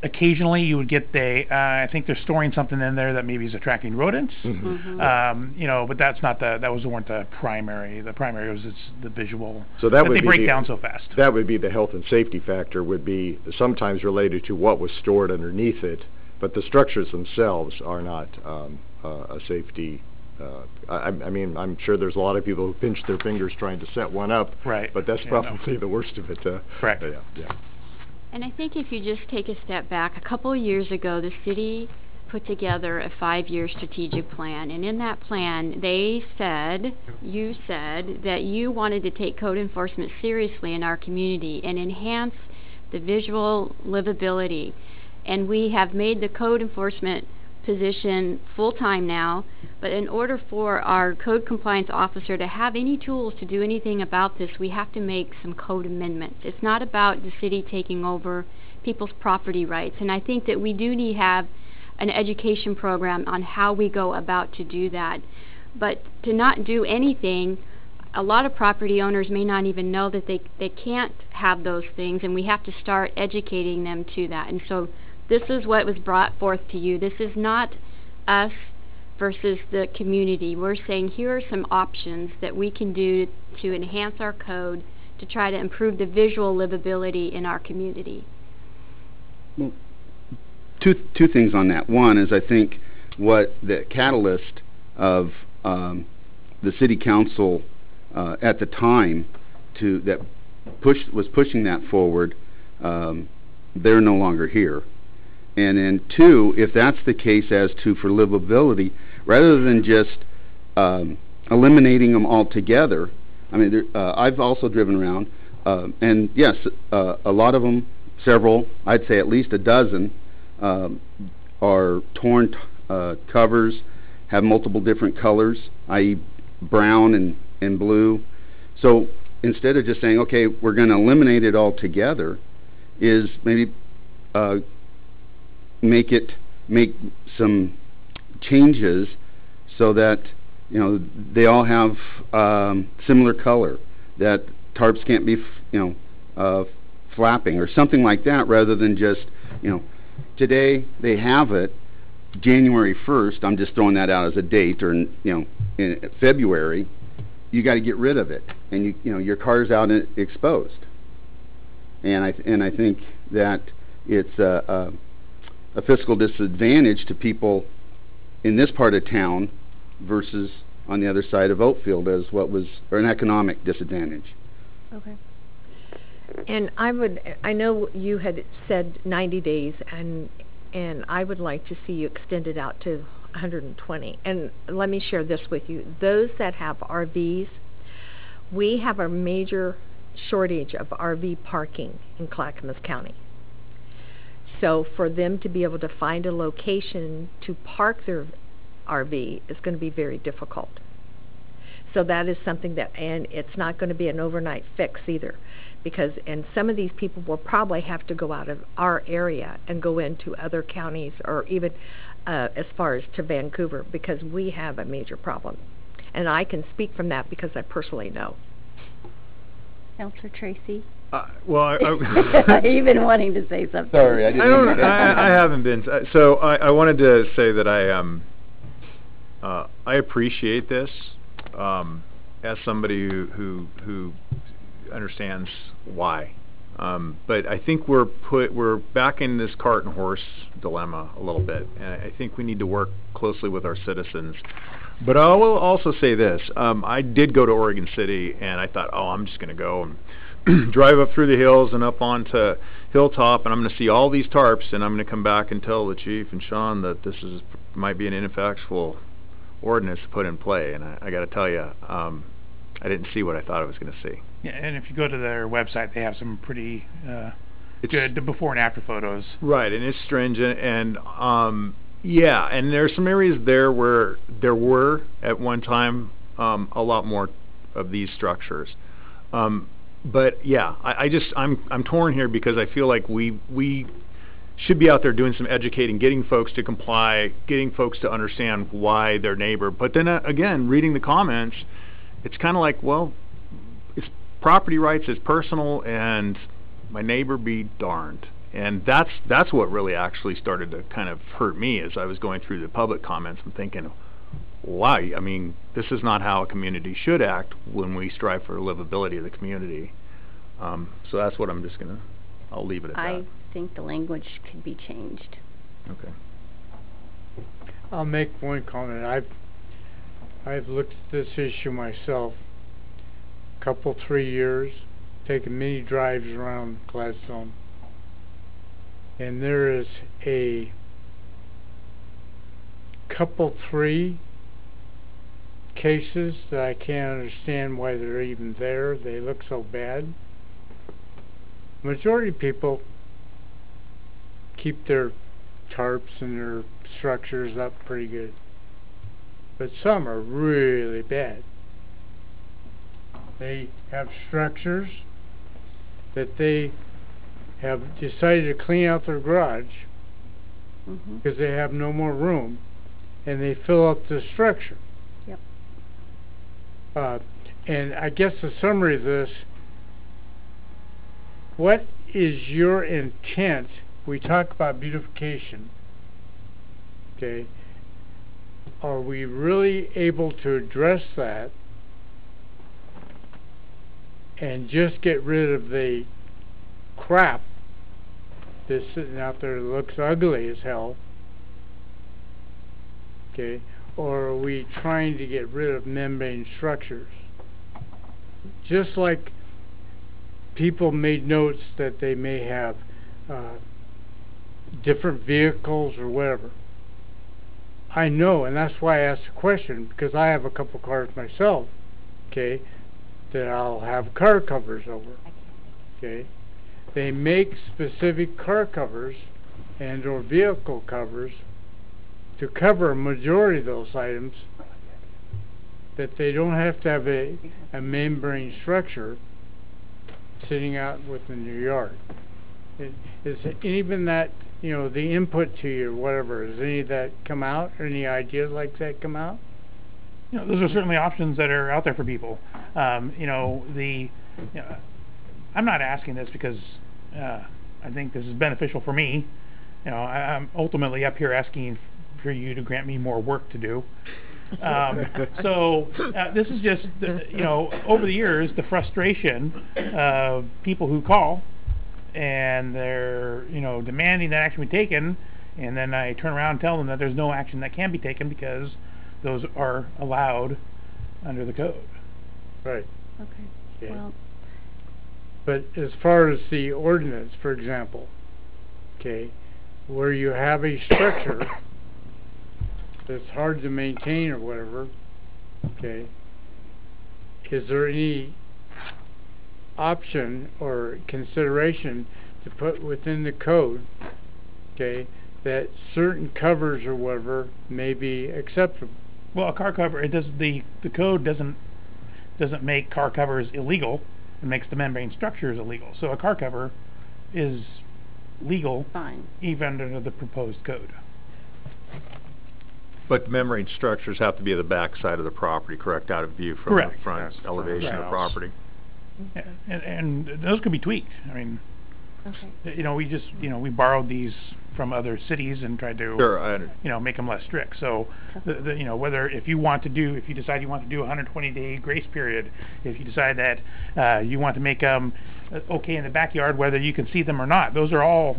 F: occasionally you would get I think they're storing something in there that maybe is attracting rodents. But that's not weren't the primary. The primary was the visual.
Q: So that would
F: they
Q: be
F: break down so fast.
Q: That would be the health and safety factor, would be sometimes related to what was stored underneath it, but the structures themselves are not a safety. I mean, I'm sure there's a lot of people who pinch their fingers trying to set one up.
F: Right.
Q: But that's probably the worst of it.
F: Correct.
Q: Yeah.
B: And I think if you just take a step back, a couple of years ago, the city put together a 5-year strategic plan, and in that plan, you said that you wanted to take code enforcement seriously in our community and enhance the visual livability. And we have made the code enforcement position full-time now, but in order for our code compliance officer to have any tools to do anything about this, we have to make some code amendments. It's not about the city taking over people's property rights, and I think that we do need to have an education program on how we go about to do that. But to not do anything, a lot of property owners may not even know that they can't have those things, and we have to start educating them to that. And so this is what was brought forth to you. This is not us versus the community. We're saying here are some options that we can do to enhance our code to try to improve the visual livability in our community.
D: Well, two things on that. One is, I think what the catalyst of the city council at the time was pushing that forward, they're no longer here. And then 2, if that's the case as to for livability, rather than just eliminating them altogether, I mean, I've also driven around, and yes, a lot of them, several, I'd say at least a dozen, are torn covers, have multiple different colors, i.e. brown and blue. So instead of just saying, okay, we're going to eliminate it altogether, is maybe make some changes so that they all have similar color, that tarps can't be flapping or something like that, rather than just today they have it January 1st. I'm just throwing that out as a date, or in February, you got to get rid of it, and you know your car's out and exposed. And I think that it's a fiscal disadvantage to people in this part of town versus on the other side of Oakfield or an economic disadvantage.
R: Okay. And I know you had said 90 days, and I would like to see you extend it out to 120. And let me share this with you. Those that have RVs, we have a major shortage of RV parking in Clackamas County. So for them to be able to find a location to park their RV is going to be very difficult. So that is something and it's not going to be an overnight fix either, and some of these people will probably have to go out of our area and go into other counties or even as far as to Vancouver, because we have a major problem. And I can speak from that because I personally know.
A: Councilor Tracy?
G: Well,
A: You've been wanting to say something.
D: Sorry, I didn't.
G: I haven't been. So I wanted to say that I appreciate this as somebody who understands why. But I think we're back in this cart and horse dilemma a little bit, and I think we need to work closely with our citizens. But I will also say this: I did go to Oregon City, and I thought, I'm just going to go and drive up through the hills and up onto Hilltop, and I'm going to see all these tarps, and I'm going to come back and tell the chief and Sean that this might be an ineffectual ordinance to put in play. And I got to tell you, I didn't see what I thought I was going to see.
F: Yeah, and if you go to their website, they have some pretty good before and after photos.
G: Right, and it's stringent, and yeah, and there's some areas there where there were at one time a lot more of these structures. But yeah, I'm torn here because I feel like we should be out there doing some educating, getting folks to comply, getting folks to understand why their neighbor. But then again, reading the comments, it's kind of like, well, it's property rights, it's personal, and my neighbor be darned. And that's what really actually started to kind of hurt me as I was going through the public comments and thinking, why? I mean, this is not how a community should act when we strive for livability of the community. So that's what I'll leave it at that.
A: I think the language could be changed.
G: Okay.
O: I'll make one comment. I've looked at this issue myself, 3 years, taken many drives around Gladstone, and there is a 3 cases that I can't understand why they're even there. They look so bad. Majority of people keep their tarps and their structures up pretty good, but some are really bad. They have structures that they have decided to clean out their garage because they have no more room, and they fill up the structure.
A: Yep.
O: And I guess the summary of this, what is your intent? We talk about beautification, okay? Are we really able to address that and just get rid of the crap that's sitting out there that looks ugly as hell, okay? Or are we trying to get rid of membrane structures? Just like people made notes that they may have different vehicles or whatever. I know, and that's why I asked the question, because I have a couple cars myself, okay, that I'll have car covers over, okay. They make specific car covers and or vehicle covers to cover a majority of those items, that they don't have to have a membrane structure sitting out within your yard. Is even that, you know, the input to you or whatever, does any of that come out, or any ideas like that come out?
F: You know, those are certainly options that are out there for people. I'm not asking this because I think this is beneficial for me. You know, I'm ultimately up here asking for you to grant me more work to do. This is just, over the years, the frustration of people who call and they're, demanding that action be taken, and then I turn around and tell them that there's no action that can be taken because those are allowed under the code.
O: Right.
A: Okay. Well,
O: but as far as the ordinance, for example, okay, where you have a structure that's hard to maintain or whatever, okay, is there any option or consideration to put within the code, okay, that certain covers or whatever may be acceptable?
F: Well, a car cover, the code doesn't make car covers illegal. It makes the membrane structures illegal. So a car cover is legal,
A: fine,
F: even under the proposed code.
G: But the membrane structures have to be at the back side of the property, correct, out of view from
F: Correct.
G: the front elevation of the property.
F: Yeah, and those could be tweaked. I mean,
A: okay.
F: We borrowed these from other cities and tried to,
G: Sure, I understand.
F: Make them less strict. So, whether if you decide you want to do a 120-day grace period, if you decide that you want to make them okay in the backyard, whether you can see them or not, those are all,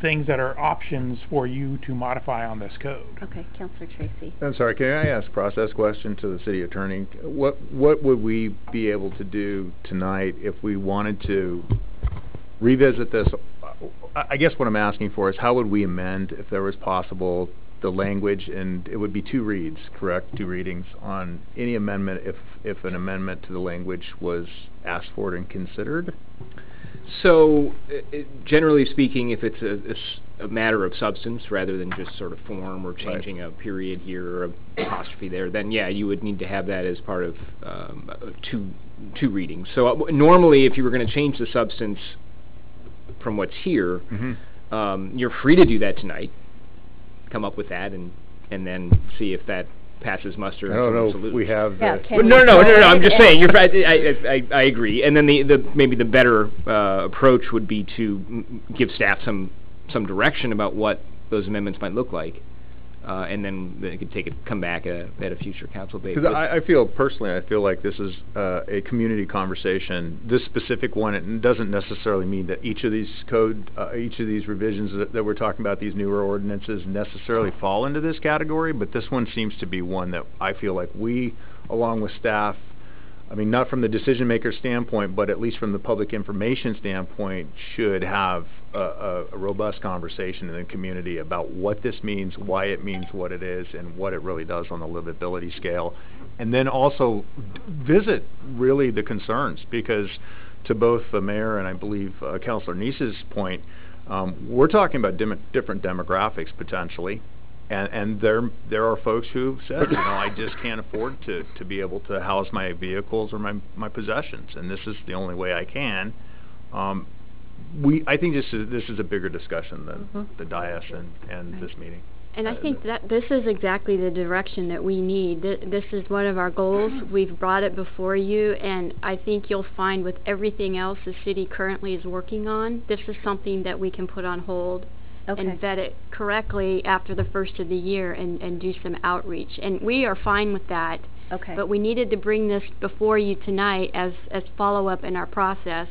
F: things that are options for you to modify on this code.
A: Okay, Councilor Tracy.
G: I'm sorry, can I ask a process question to the city attorney? What would we be able to do tonight if we wanted to revisit this? I guess what I'm asking for is how would we amend, if there was possible, the language, and it would be 2 reads, correct? 2 readings on any amendment if an amendment to the language was asked for and considered?
S: So, generally speaking, if it's a matter of substance rather than just sort of form or changing a period here or an apostrophe there, then yeah, you would need to have that as part of two readings. So normally, if you were going to change the substance from what's here, you're free to do that tonight. Come up with that and then see if that passes muster.
G: I don't know if we have
S: no, I'm just saying. You're I agree. And then maybe the better approach would be to give staff some direction about what those amendments might look like, and then they could come back at a future council date.
G: Because I feel like this is a community conversation. This specific one, it doesn't necessarily mean that each of these revisions that we're talking about, these newer ordinances, necessarily fall into this category. But this one seems to be one that I feel like we, along with staff, I mean, not from the decision maker standpoint, but at least from the public information standpoint, should have a robust conversation in the community about what this means, why it means what it is, and what it really does on the livability scale. And then also visit really the concerns, because to both the mayor and I believe Councilor Neese's point, we're talking about different demographics potentially. And there are folks who said, I just can't afford to be able to house my vehicles or my possessions, and this is the only way I can. I think this is a bigger discussion than the dais and this meeting.
B: And I think that this is exactly the direction that we need. This is one of our goals. We've brought it before you, and I think you'll find with everything else the city currently is working on, this is something that we can put on hold.
A: Okay.
B: And vet it correctly after the first of the year and do some outreach. And we are fine with that.
A: Okay.
B: But we needed to bring this before you tonight as follow-up in our process.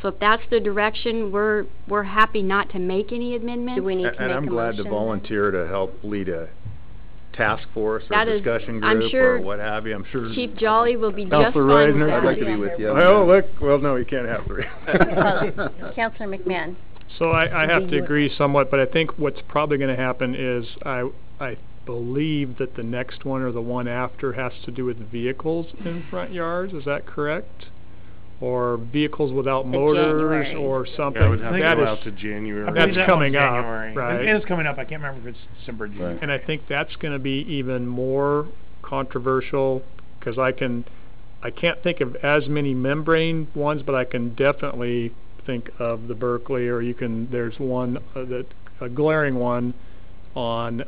B: So if that's the direction, we're happy not to make any amendments.
A: Do we need to make a motion?
G: And I'm glad to volunteer to help lead a task force or discussion group
B: I'm sure
G: or what have you. I'm sure
B: Chief Jolly will be just
G: Councilor
B: fine with
G: Reisner,
B: that.
D: I'd like to be with you.
G: Oh, look, well, no, you can't have 3.
A: Councilor McMahon.
L: So I have to agree somewhat, but I think what's probably going to happen is I believe that the next one or the one after has to do with vehicles in front yards. Is that correct? Or vehicles without motors or something.
V: Yeah, I would have to go out to January.
L: That's coming up,
F: January.
L: right?
F: It is coming up. I can't remember if it's December or January.
L: And I think that's going to be even more controversial because I can't think of as many membrane ones, but I can definitely think of the Berkeley, or there's one a glaring one on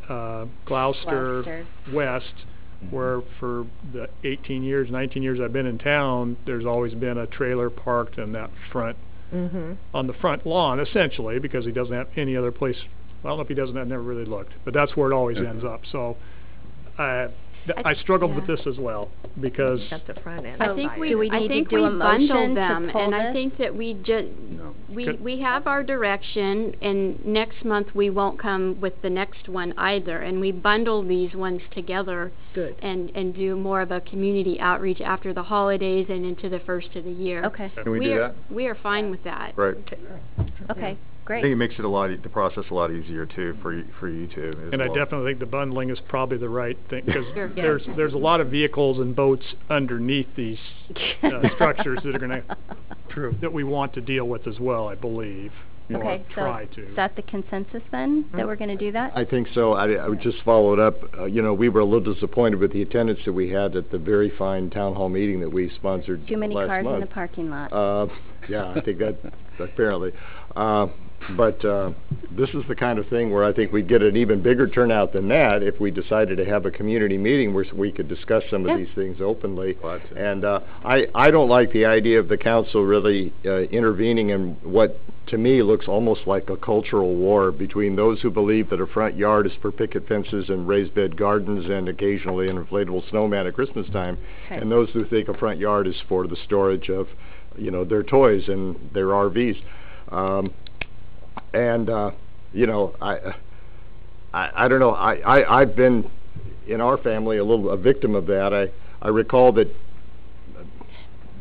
L: Gloucester West, where for the 19 years I've been in town, there's always been a trailer parked in that front on the front lawn, essentially, because he doesn't have any other place. I don't know if he doesn't. I've never really looked, but that's where it always ends up. So I struggled with this as well, because
R: At the front end.
B: I think
R: side.
B: we, I think we bundled them, and I think that we just, we have our direction, and next month we won't come with the next one either, and we bundle these ones together.
R: Good.
B: And do more of a community outreach after the holidays and into the first of the year.
A: Okay.
Q: Can we do that?
B: We are fine with that.
Q: Right.
A: Okay,
Q: I
A: great.
Q: think it makes it the process a lot easier too for you two as
L: And I
Q: well.
L: definitely think the bundling is probably the right thing, because
B: Sure.
L: there's a lot of vehicles and boats underneath these structures that are gonna, that we want to deal with as well, I believe. Or
A: Okay, so
L: try to.
A: is that the consensus then, that we're gonna do that?
Q: I think so. I would just follow it up. We were a little disappointed with the attendance that we had at the very fine town hall meeting that we sponsored
A: Too many
Q: last
A: cars
Q: month.
A: in the parking lot.
Q: Yeah, I think that, apparently. But this is the kind of thing where I think we'd get an even bigger turnout than that if we decided to have a community meeting where we could discuss some of these things openly. And I don't like the idea of the council really intervening in what, to me, looks almost like a cultural war between those who believe that a front yard is for picket fences and raised bed gardens and occasionally an inflatable snowman at Christmas time, and those who think a front yard is for the storage of, their toys and their RVs. I don't know. I've been in our family a victim of that. I recall that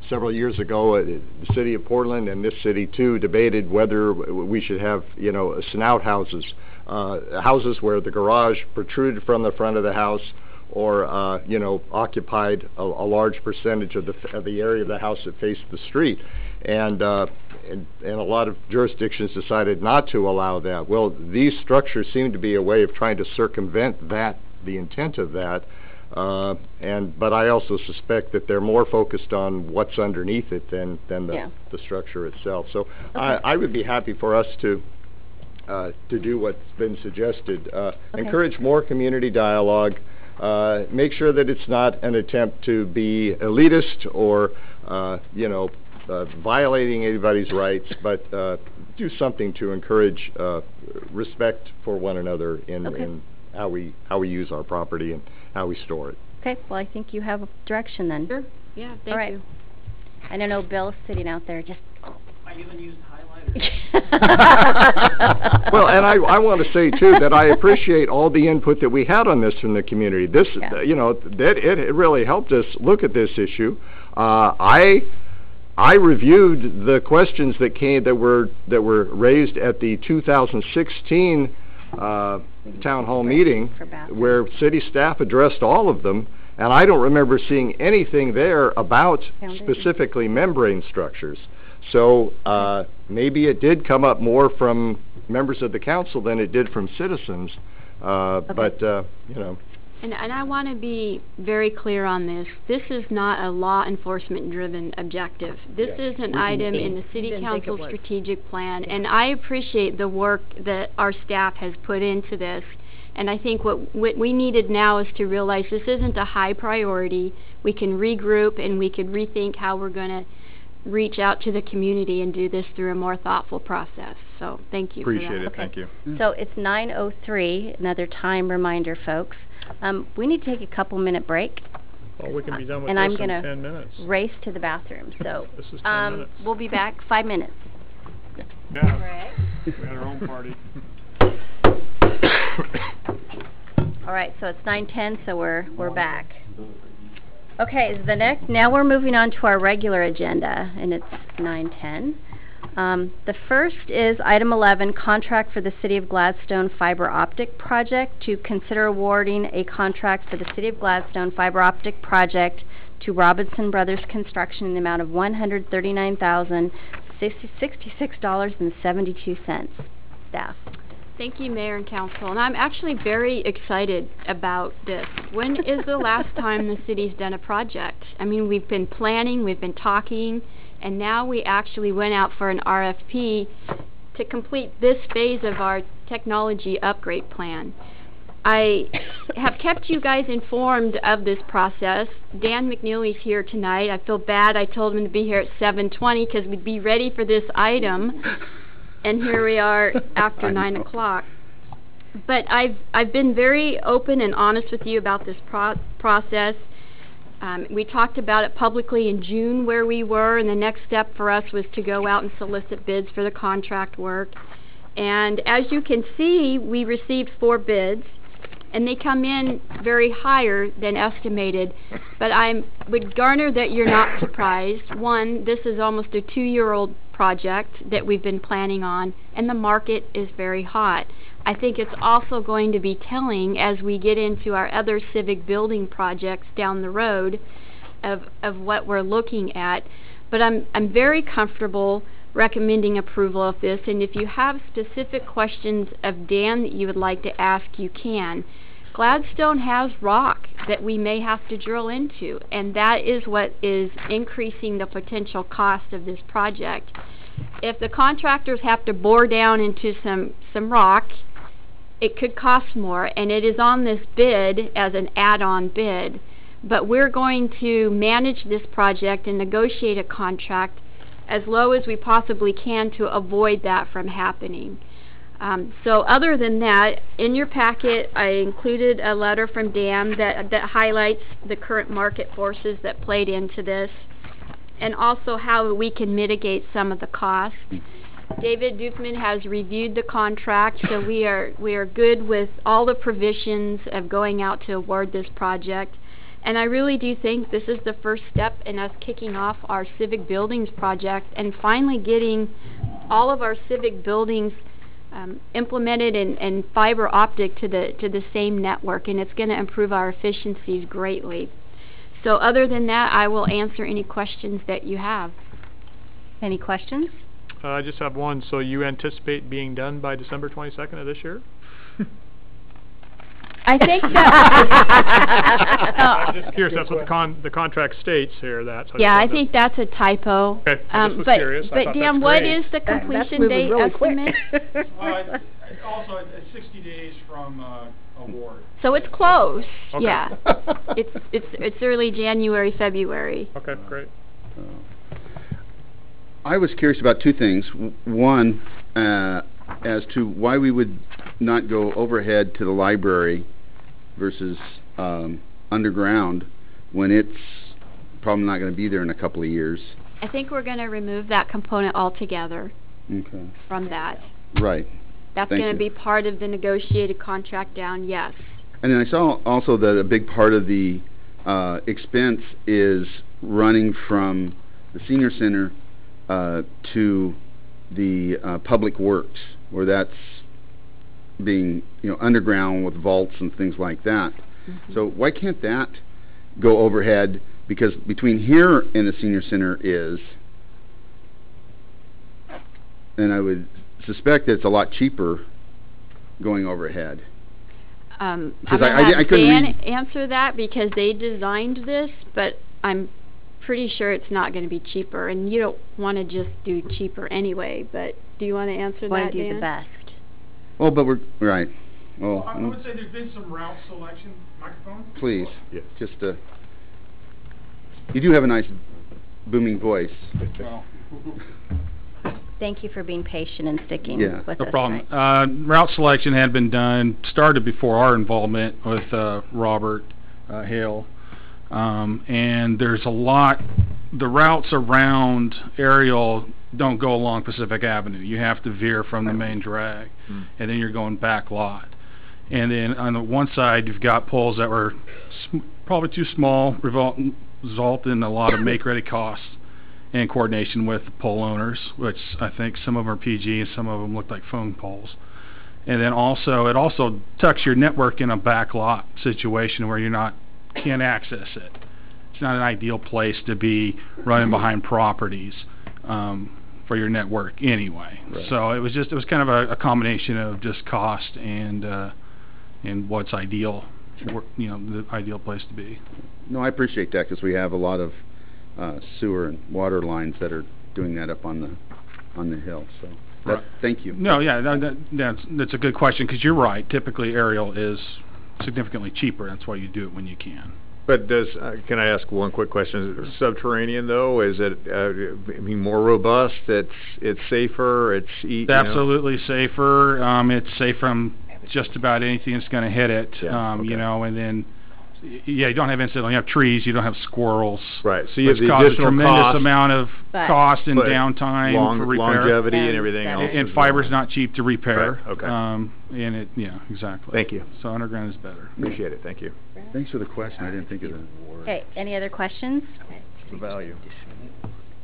Q: several years ago, the city of Portland and this city too debated whether we should have snout houses, houses where the garage protruded from the front of the house, or occupied a large percentage of the area of the house that faced the street. And a lot of jurisdictions decided not to allow that. Well, these structures seem to be a way of trying to circumvent the intent of that. But I also suspect that they're more focused on what's underneath it than the structure itself. So I would be happy for us to do what's been suggested. Encourage more community dialogue. Make sure that it's not an attempt to be elitist or violating anybody's rights, but do something to encourage respect for one another in how we use our property and how we store it.
A: Okay, well, I think you have a direction then.
B: Sure. Yeah,
A: All right.
B: you.
A: I don't know, Bill's sitting out there just...
U: I even used
Q: Well, and I want to say too that I appreciate all the input that we had on this from the community. This, that it really helped us look at this issue. I reviewed the questions that were raised at the 2016 town hall meeting, where city staff addressed all of them, and I don't remember seeing anything there about specifically membrane structures. So maybe it did come up more from members of the council than it did from citizens, but
B: And I want to be very clear on this. This is not a law enforcement driven objective. This is an item in the city council strategic plan, and I appreciate the work that our staff has put into this. And I think what we needed now is to realize this isn't a high priority. We can regroup and we can rethink how we're going to reach out to the community and do this through a more thoughtful process. So thank you for that.
Q: Appreciate it. Thank you.
A: So it's 9:03, another time reminder, folks. We need to take a couple-minute break.
L: Well, we can be done with
A: and
L: this
A: I'm
L: in
A: gonna
L: 10 minutes.
A: Race to the bathroom. So
L: This is 10 minutes.
A: we'll be back 5 minutes.
L: Yeah. We had our own party.
A: All right, so it's 9:10, so we're back. Okay, now we're moving on to our regular agenda, and it's 9:10. The first is item 11, contract for the City of Gladstone fiber optic project, to consider awarding a contract for the City of Gladstone fiber optic project to Robinson Brothers Construction in the amount of $139,066.72. Staff.
B: Thank you, Mayor and Council. And I'm actually very excited about this. When is the last time the city's done a project? I mean, we've been planning, we've been talking, and now we actually went out for an RFP to complete this phase of our technology upgrade plan. I have kept you guys informed of this process. Dan McNeely's here tonight. I feel bad I told him to be here at 7:20 because we'd be ready for this item. And here we are after 9 o'clock. But I've been very open and honest with you about this process. We talked about it publicly in June where we were, and the next step for us was to go out and solicit bids for the contract work. And as you can see, we received 4 bids, and they come in very higher than estimated. But I would garner that you're not surprised. One, this is almost a 2-year-old project that we've been planning on, and the market is very hot. I think it's also going to be telling as we get into our other civic building projects down the road of what we're looking at. But I'm very comfortable recommending approval of this, and if you have specific questions of Dan that you would like to ask, you can. Gladstone has rock that we may have to drill into, and that is what is increasing the potential cost of this project. If the contractors have to bore down into some rock, it could cost more, and it is on this bid as an add-on bid. But we're going to manage this project and negotiate a contract as low as we possibly can to avoid that from happening. So other than that, in your packet I included a letter from Dan that highlights the current market forces that played into this, and also how we can mitigate some of the costs. David Dufman has reviewed the contract, so we are good with all the provisions of going out to award this project. And I really do think this is the first step in us kicking off our civic buildings project and finally getting all of our civic buildings implemented and fiber optic to the same network, and it's going to improve our efficiencies greatly. So other than that, I will answer any questions that you have.
A: Any questions?
L: I just have one. So you anticipate being done by December 22nd of this year?
B: I think that...
L: I'm just curious. That's what the contract states here.
B: Yeah, I think that's a typo.
L: Okay, I just was curious.
B: But Dan, what is the completion date estimate?
F: Also, it's 60 days from award.
B: So it's close.
L: Okay.
B: Yeah, it's early January, February.
L: Okay, great.
D: I was curious about 2 things. One, as to why we would not go overhead to the library versus underground when it's probably not going to be there in a couple of years.
B: I think we're going to remove that component altogether from that.
D: Right.
B: That's going to be part of the negotiated contract down, yes.
D: And then I saw also that a big part of the expense is running from the senior center to the public works, where that's being underground with vaults and things like that. So why can't that go overhead? Because between here and the senior center is, and I would suspect that it's a lot cheaper going overhead.
B: I'm going to have Dan answer that because they designed this, but I'm pretty sure it's not going to be cheaper, and you don't want to just do cheaper anyway. But do you want to answer that, Dan?
A: Want to do the best.
D: Well, but we're right. Well,
F: I would say there's been some route selection. Microphone?
D: Please, just you do have a nice booming voice.
F: Well.
A: Thank you for being patient and sticking with us.
C: No problem. Route selection had been done, started before our involvement with Robert Hale. And there's a lot, the routes around Ariel don't go along Pacific Avenue. You have to veer from the main drag, and then you're going back lot. And then on the one side, you've got poles that were probably too small, result in a lot of make-ready costs and coordination with the pole owners, which I think some of them are PG and some of them look like phone poles. And then also, it also tucks your network in a back lot situation where can't access it. It's not an ideal place to be running behind properties for your network anyway. Right. So it was kind of a combination of just cost and what's ideal, the ideal place to be.
D: No, I appreciate that because we have a lot of sewer and water lines that are doing that up on the hill. So thank you.
C: No, yeah, that's a good question because you're right. Typically, aerial is significantly cheaper. That's why you do it when you can.
G: But can I ask one quick question? Is it subterranean though? Is it more robust? It's safer. It's
C: absolutely safer. It's safe from just about anything that's going to hit it. You know, and then yeah, you don't have incident. You have trees. You don't have squirrels.
G: Right. So you have
C: which
G: the
C: causes
G: additional
C: tremendous
G: cost,
C: amount of
A: but
C: cost and downtime for repair,
G: longevity, and everything else.
C: And fiber's not cheap to repair.
G: Right. Okay.
C: And it, yeah, exactly.
G: Thank you.
C: So underground is better.
G: Appreciate it. Thank you.
D: Thanks for the question. I didn't think of that.
A: Okay, any other questions?
G: The value.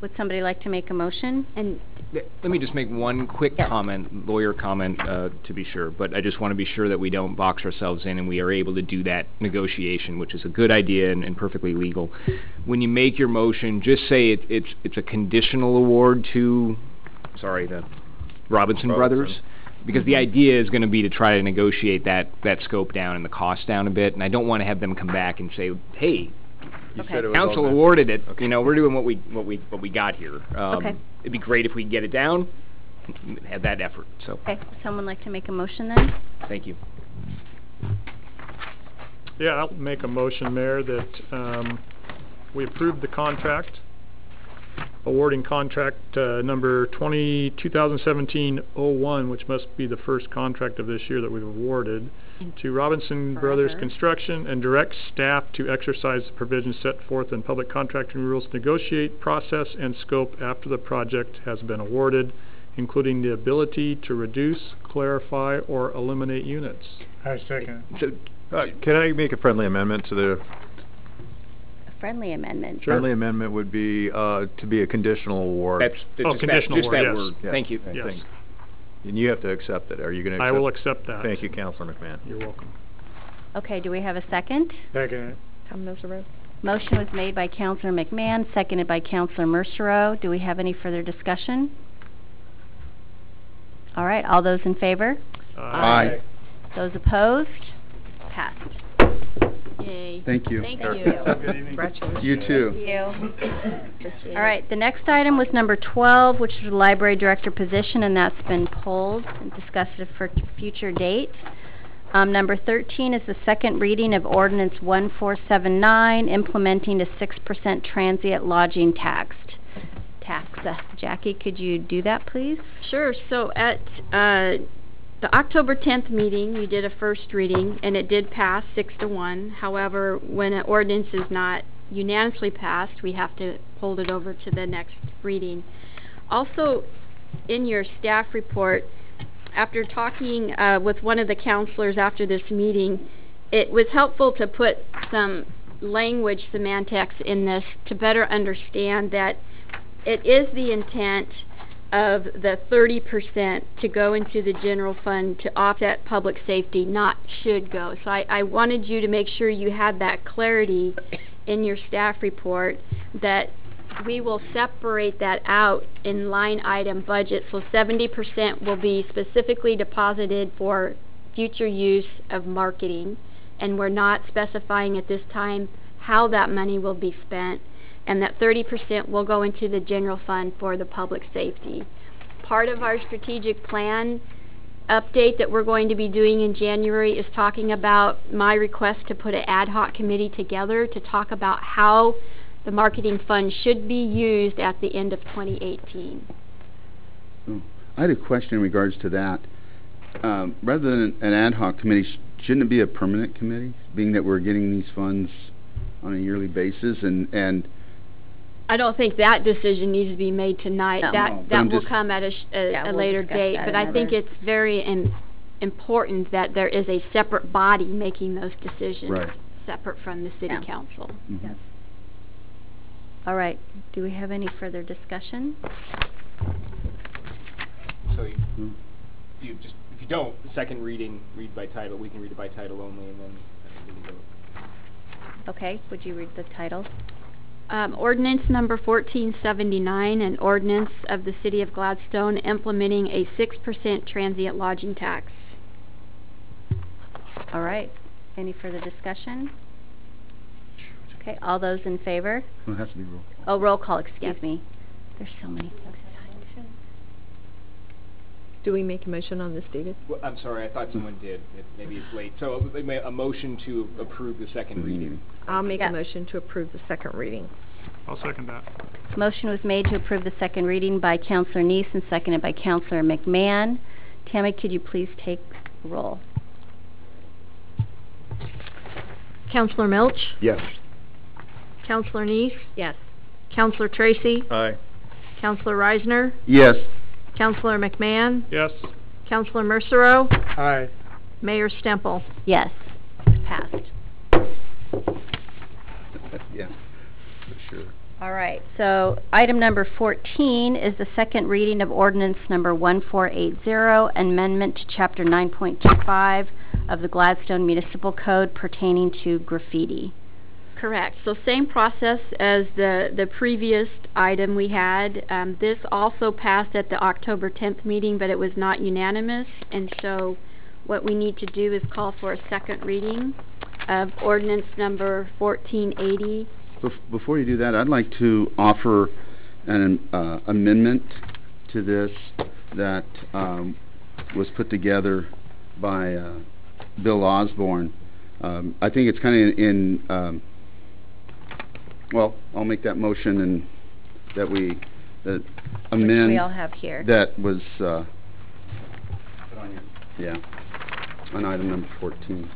A: Would somebody like to make a motion?
S: And let me just make one quick comment, lawyer comment, to be sure, but I just want to be sure that we don't box ourselves in and we are able to do that negotiation, which is a good idea and perfectly legal. When you make your motion, just say it's a conditional award to, the Robinson Brothers, because the idea is going to be to try to negotiate that scope down and the cost down a bit, and I don't want to have them come back and say, hey, council awarded it. You know, we're doing what we got here. It'd be great if we could get it down. Have that effort. So.
A: Okay. Would someone like to make a motion then?
S: Thank you.
L: Yeah, I'll make a motion, Mayor, that we approve the contract, awarding contract number 2017-01, which must be the first contract of this year that we've awarded, to Robinson Brothers Construction, and direct staff to exercise the provisions set forth in public contracting rules to negotiate process and scope after the project has been awarded, including the ability to reduce, clarify, or eliminate units.
O: I second.
G: So, can I make a friendly amendment to the...
A: Friendly amendment.
G: Sure. Friendly amendment would be to be a conditional award.
S: That's
L: conditional
S: award,
L: yes.
S: That word.
G: Yeah.
S: Thank you.
L: Yes.
G: And you have to accept it. Are you going to accept it?
L: I will accept that.
G: Thank you, Councilor McMahon.
L: You're welcome.
A: Okay, do we have a second?
O: Second.
R: Tom Mesereau.
A: Motion was made by Councilor McMahon, seconded by Councilor Mersereau. Do we have any further discussion? All right, all those in favor?
D: Aye.
A: Those opposed? Passed.
B: Yay.
D: Thank you.
A: Thank you.
R: Congratulations.
D: You too.
A: Thank you. All right, the next item was number 12, which is the library director position, and that's been pulled and discussed at a future date. Number 13 is the second reading of Ordinance 1479, implementing a 6% transient lodging tax. Jackie, could you do that, please?
B: Sure. So at the October 10th meeting, we did a first reading, and it did pass 6-1. However, when an ordinance is not unanimously passed, we have to hold it over to the next reading. Also, in your staff report, after talking with one of the counselors after this meeting, it was helpful to put some language semantics in this to better understand that it is the intent of the 30% to go into the general fund to offset public safety, not should go. So I wanted you to make sure you had that clarity in your staff report, that we will separate that out in line item budget. So 70% will be specifically deposited for future use of marketing, and we're not specifying at this time how that money will be spent, and that 30% will go into the general fund for the public safety. Part of our strategic plan update that we're going to be doing in January is talking about my request to put an ad hoc committee together to talk about how the marketing fund should be used at the end of 2018.
D: I had a question in regards to that. Rather than an ad hoc committee, shouldn't it be a permanent committee, being that we're getting these funds on a yearly basis? And
B: I don't think that decision needs to be made tonight.
A: No.
B: That will come at a
A: we'll
B: later
A: discuss
B: date.
A: that
B: But I think
A: another-
B: it's very important that there is a separate body making those decisions,
D: Right.
B: separate from the city council.
D: Mhm.
A: Yes. All right, do we have any further discussion?
S: So you just, if you don't, the second reading, read by title. We can read it by title only, and then we can go.
A: Okay, would you read the title?
B: Ordinance number 1479, an ordinance of the City of Gladstone implementing a 6% transient lodging tax.
A: All right, any further discussion? Okay, all those in favor?
D: Well, it has to be roll.
A: Oh, roll call, excuse me. There's so many.
R: Do we make a motion on this, David?
S: Well, I'm sorry, I thought someone did. Maybe it's late. So a motion to approve the second reading.
R: I'll make a motion to approve the second reading.
L: I'll second that.
A: Motion was made to approve the second reading by Councilor Neese and seconded by Councilor McMahon. Tammy, could you please take roll?
H: Counselor Milch?
Q: Yes.
H: Counselor Neese?
A: Yes.
H: Counselor Tracy?
G: Aye.
H: Counselor Reisner?
D: Yes.
H: Counselor McMahon?
L: Yes.
H: Counselor Mercero?
O: Aye.
H: Mayor Stemple?
A: Yes. Passed.
D: Yeah, for sure.
A: All right, so item number 14 is the second reading of ordinance number 1480, amendment to chapter 9.25 of the Gladstone Municipal Code pertaining to graffiti.
B: Correct. So same process as the previous item we had. This also passed at the October 10th meeting, but it was not unanimous. And so what we need to do is call for a second reading of ordinance number 1480.
D: Before you do that, I'd like to offer an amendment to this that was put together by Bill Osborne. I think it's kind of in well, I'll make that motion and that amend.
A: Which we all have here.
D: That was yeah, on item number 14.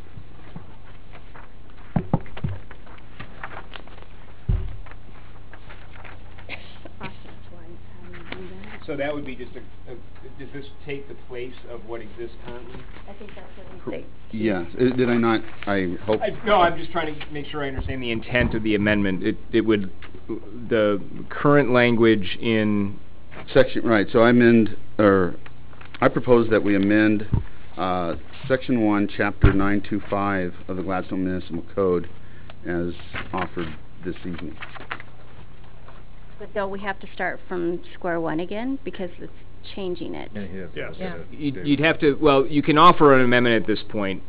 S: So that would be just does this take the place of what exists currently?
A: I think that's what we say.
D: Yeah, did I not? I hope.
S: No, I'm just trying to make sure I understand the intent of the amendment. It would, the current language in
D: section, right, so I propose that we amend section 1, chapter 925 of the Gladstone Municipal Code as offered this evening.
A: But don't we have to start from square one again because it's changing it?
L: Yes.
A: Yeah.
S: You'd have to, well, you can offer an amendment at this point.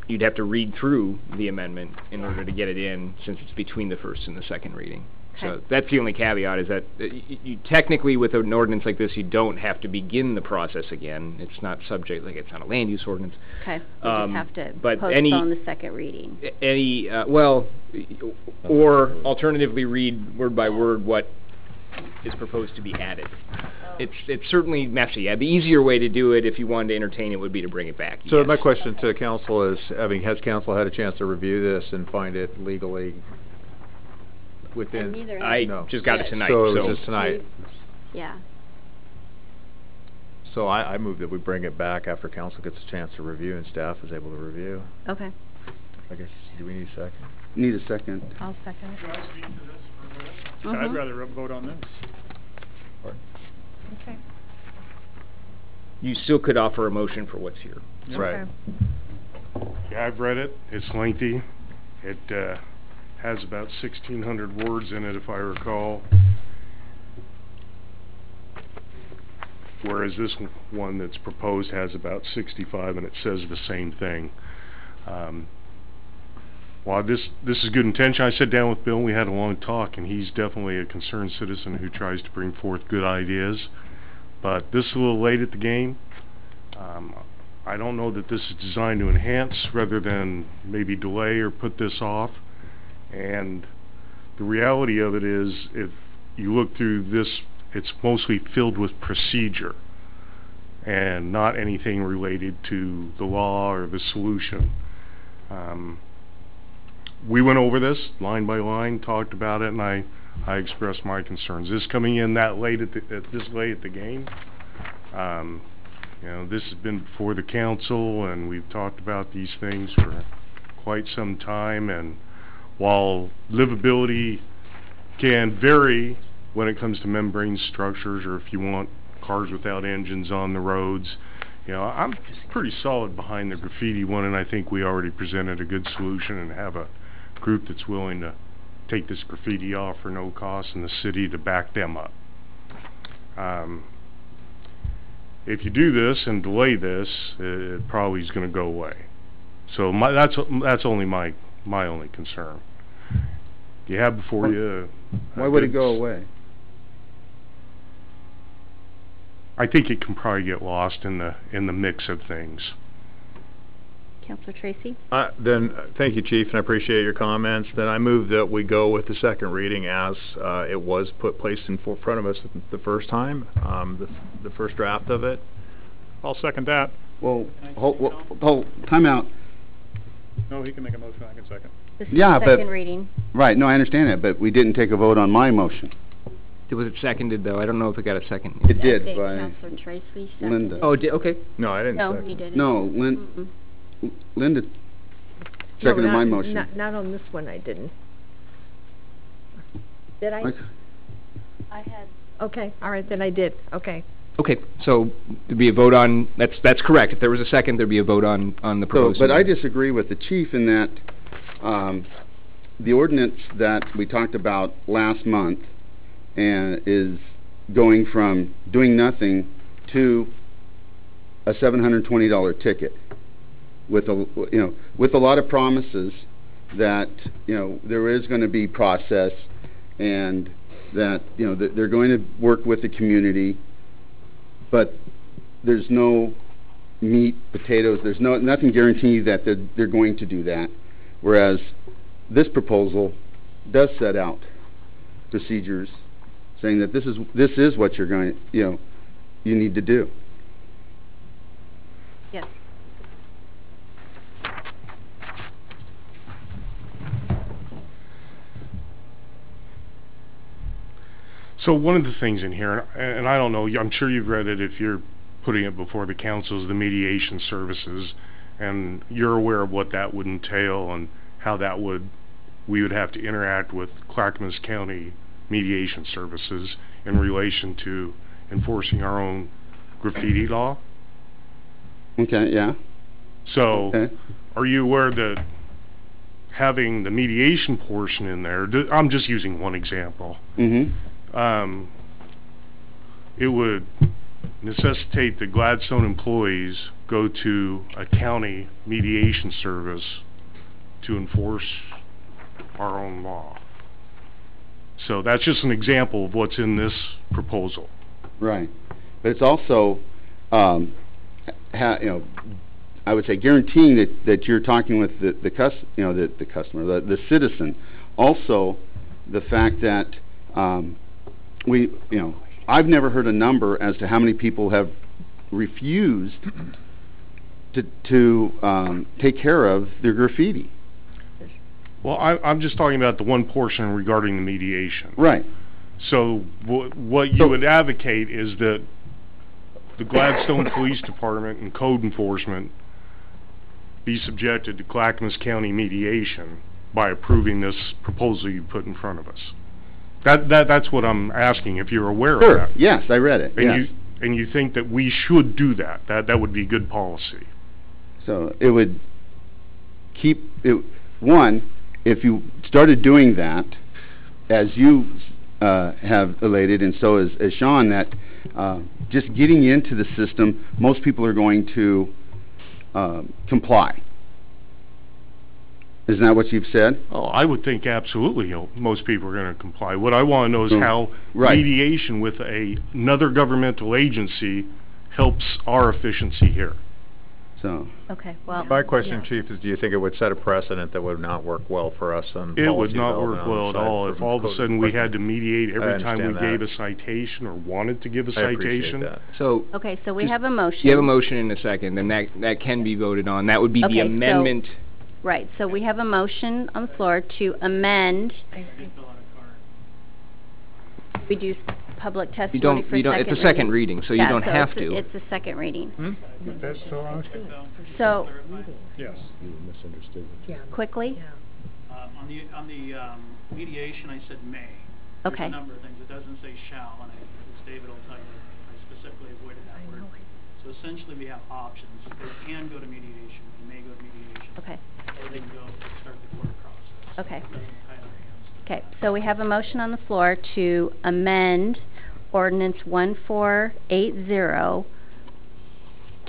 S: You'd have to read through the amendment in order to get it in, since it's between the first and the second reading.
A: Okay.
S: So that's the only caveat, is that you technically, with an ordinance like this, you don't have to begin the process again. It's not subject, like it's not a land use ordinance.
A: Okay, we just have to
S: but
A: postpone the second reading.
S: Or alternatively read word by word what is proposed to be added. It's certainly messy. The easier way to do it, if you wanted to entertain it, would be to bring it back.
G: So my question to council is, has council had a chance to review this and find it legally within?
S: I just got it tonight.
G: So it was just tonight.
A: Yeah.
G: So I move that we bring it back after council gets a chance to review and staff is able to review.
A: Okay.
G: I guess, do we need a second?
D: Need a second.
A: I'll second it.
L: I'd rather vote on this.
A: Okay.
S: You still could offer a motion for what's here.
G: Right.
V: Yeah, I've read it. It's lengthy. It has about 1,600 words in it, if I recall. Whereas this one that's proposed has about 65, and it says the same thing. While this is good intention, I sat down with Bill and we had a long talk, and he's definitely a concerned citizen who tries to bring forth good ideas. But this is a little late at the game. I don't know that this is designed to enhance rather than maybe delay or put this off. And the reality of it is, if you look through this, it's mostly filled with procedure and not anything related to the law or the solution. We went over this line by line, talked about it, and I expressed my concerns. This coming in that late at this late at the game, you know, this has been before the council, and we've talked about these things for quite some time. And while livability can vary when it comes to membrane structures, or if you want cars without engines on the roads, you know, I'm pretty solid behind the graffiti one, and I think we already presented a good solution and have a group that's willing to take this graffiti off for no cost, and the city to back them up. If you do this and delay this, it probably is going to go away. So that's only my only concern. You have before you.
D: Why would it go away?
V: I think it can probably get lost in the mix of things.
A: Councilor Tracy?
G: Then, thank you, Chief, and I appreciate your comments. Then I move that we go with the second reading as it was placed in front of us the first time, the first draft of it.
L: I'll second that.
D: Well, hold time out.
L: No, he can make a motion, I can second.
A: This is
D: Yeah,
A: the
D: but-
A: second reading.
D: Right, no, I understand that, but we didn't take a vote on my motion.
S: Was it seconded, though? I don't know if it got a second.
D: It did
A: I think
D: by
A: Counselor Tracy
D: Linda.
S: Oh, okay.
G: No, I didn't
A: No,
G: second.
A: you didn't.
D: No, Linda
R: No,
D: seconded
R: not-
D: my motion.
R: Not on this one, I didn't. Did I?
D: Okay.
A: I had.
R: Okay, all right, then I did, okay.
S: Okay, so there'd be a vote on, that's correct. If there was a second, there'd be a vote on the
D: So,
S: proposed.
D: but I
S: amendment.
D: disagree with the chief in that, the ordinance that we talked about last month and is going from doing nothing to a $720 ticket with with a lot of promises that, there is going to be process and that, that they're going to work with the community, but there's no meat, potatoes, there's nothing guaranteed that they're going to do that. Whereas this proposal does set out procedures saying that this is what you're going to, you need to do.
A: Yes.
V: So one of the things in here, and I don't know, I'm sure you've read it if you're putting it before the council, is the mediation services, and you're aware of what that would entail and how we would have to interact with Clackamas County mediation services in relation to enforcing our own graffiti law.
D: Okay, yeah.
V: So,
D: Okay.
V: are you aware that having the mediation portion in there, I'm just using one example,
D: Mm-hmm.
V: it would necessitate that Gladstone employees go to a county mediation service to enforce our own law. So that's just an example of what's in this proposal.
D: Right. But it's also, I would say guaranteeing that you're talking with the customer, the citizen. Also, the fact that I've never heard a number as to how many people have refused to take care of their graffiti.
V: Well, I'm just talking about the one portion regarding the mediation.
D: Right.
V: So what you would advocate is that the Gladstone Police Department and code enforcement be subjected to Clackamas County mediation by approving this proposal you put in front of us. That's what I'm asking, if you're aware of that.
D: Yes, I read it.
V: And
D: Yes.
V: you think that we should do that. That would be good policy.
D: So it would keep it. One, if you started doing that, as you have elated, and so as Sean, that just getting into the system, most people are going to comply. Isn't that what you've said?
V: Oh, I would think absolutely most people are going to comply. What I want to know is how
D: Right.
V: mediation with another governmental agency helps our efficiency here.
D: So.
A: Okay, well.
G: My question, Chief, is do you think it would set a precedent that would not work well for us on
V: It would
G: policy
V: not
G: development
V: work
G: on
V: well
G: our
V: at
G: side
V: all
G: for
V: if all of a
G: code
V: sudden we had
G: enforcement?
V: to mediate
G: I
V: every time we
G: understand
V: gave
G: that.
V: a citation or wanted to give a
G: I appreciate
V: citation.
G: that.
S: So
A: Okay, so we
S: just-
A: have a motion.
S: You have a motion in a second, and that can be voted on. That would be
A: Okay,
S: the
A: so-
S: amendment.
A: Right, so we have a motion on the floor to amend. We do public testimony for
S: you don't, it's a second reading, so you don't have to.
A: It's a second reading.
O: That's so long.
A: So,
L: Yes.
Q: You misunderstood.
A: quickly?
U: On the mediation, I said may.
A: Okay.
U: There's a number of things. It doesn't say shall, and as David will tell you, I specifically avoided that word. So essentially, we have options. They can go to mediation, they may go to mediation.
A: Okay.
U: Or they can go start the court process.
A: Okay.
U: It doesn't tie their hands.
A: Okay, so we have a motion on the floor to amend ordinance 1480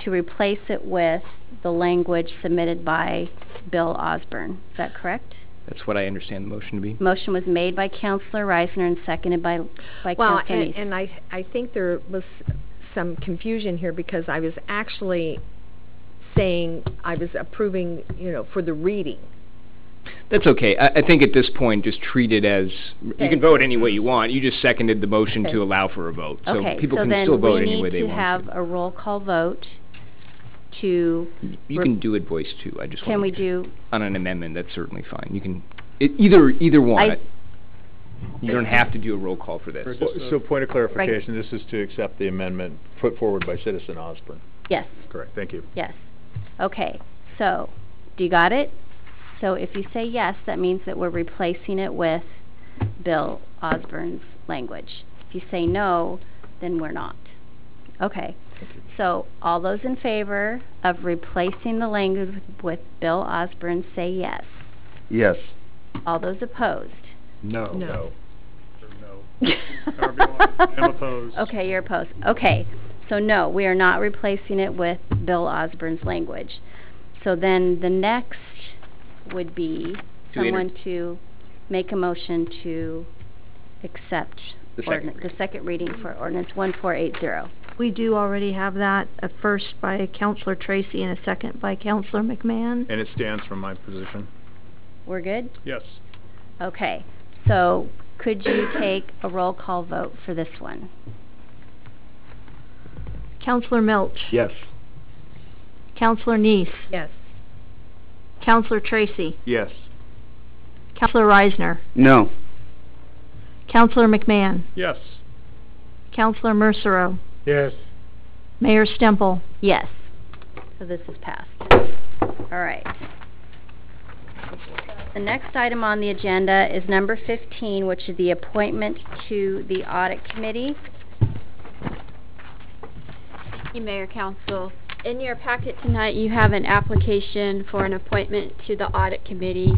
A: to replace it with the language submitted by Bill Osborne. Is that correct?
S: That's what I understand the motion to be.
A: Motion was made by Councilor Reisner and seconded by
R: Well,
A: Councilor Neese.
R: and I think there was some confusion here because I was actually saying I was approving, for the reading.
S: That's okay. I think at this point, just treat it as, you
R: Okay.
S: can vote any way you want. You just seconded the motion
A: Okay.
S: to allow for a vote. So
A: Okay,
S: people
A: so
S: can
A: then
S: still vote
A: we
S: any way
A: need
S: they
A: to
S: want.
A: have a roll call vote to...
S: You can do it voice too. I just
A: Can
S: wanna
A: we
S: make-
A: do...
S: On an amendment, that's certainly fine. You can, either one. You don't have to do a roll call for this.
G: So point of clarification, this is to accept the amendment put forward by citizen Osborne.
A: Yes.
G: Correct, thank you.
A: Yes. Okay, so, do you got it? So if you say yes, that means that we're replacing it with Bill Osborne's language. If you say no, then we're not. Okay. So, all those in favor of replacing the language with Bill Osborne say yes.
D: Yes.
A: All those opposed?
Q: No.
L: No. I'm opposed.
A: Okay, you're opposed. Okay, so no, we are not replacing it with Bill Osborne's language. So then the next would be someone to make a motion to accept the second reading for ordinance 1480.
H: We do already have that, a first by Counselor Tracy and a second by Counselor McMahon.
G: And it stands from my position.
A: We're good?
L: Yes.
A: Okay, so could you take a roll call vote for this one?
H: Counselor Milch.
Q: Yes.
H: Counselor Neese.
R: Yes.
H: Counselor Tracy.
G: Yes.
H: Counselor Reisner.
D: No.
H: Counselor McMahon.
L: Yes.
H: Counselor Mercero.
O: Yes.
H: Mayor Stemple.
A: Yes. So this is passed. All right. The next item on the agenda is number 15, which is the appointment to the Audit Committee.
B: Thank you, Mayor, Council. In your packet tonight, you have an application for an appointment to the Audit Committee.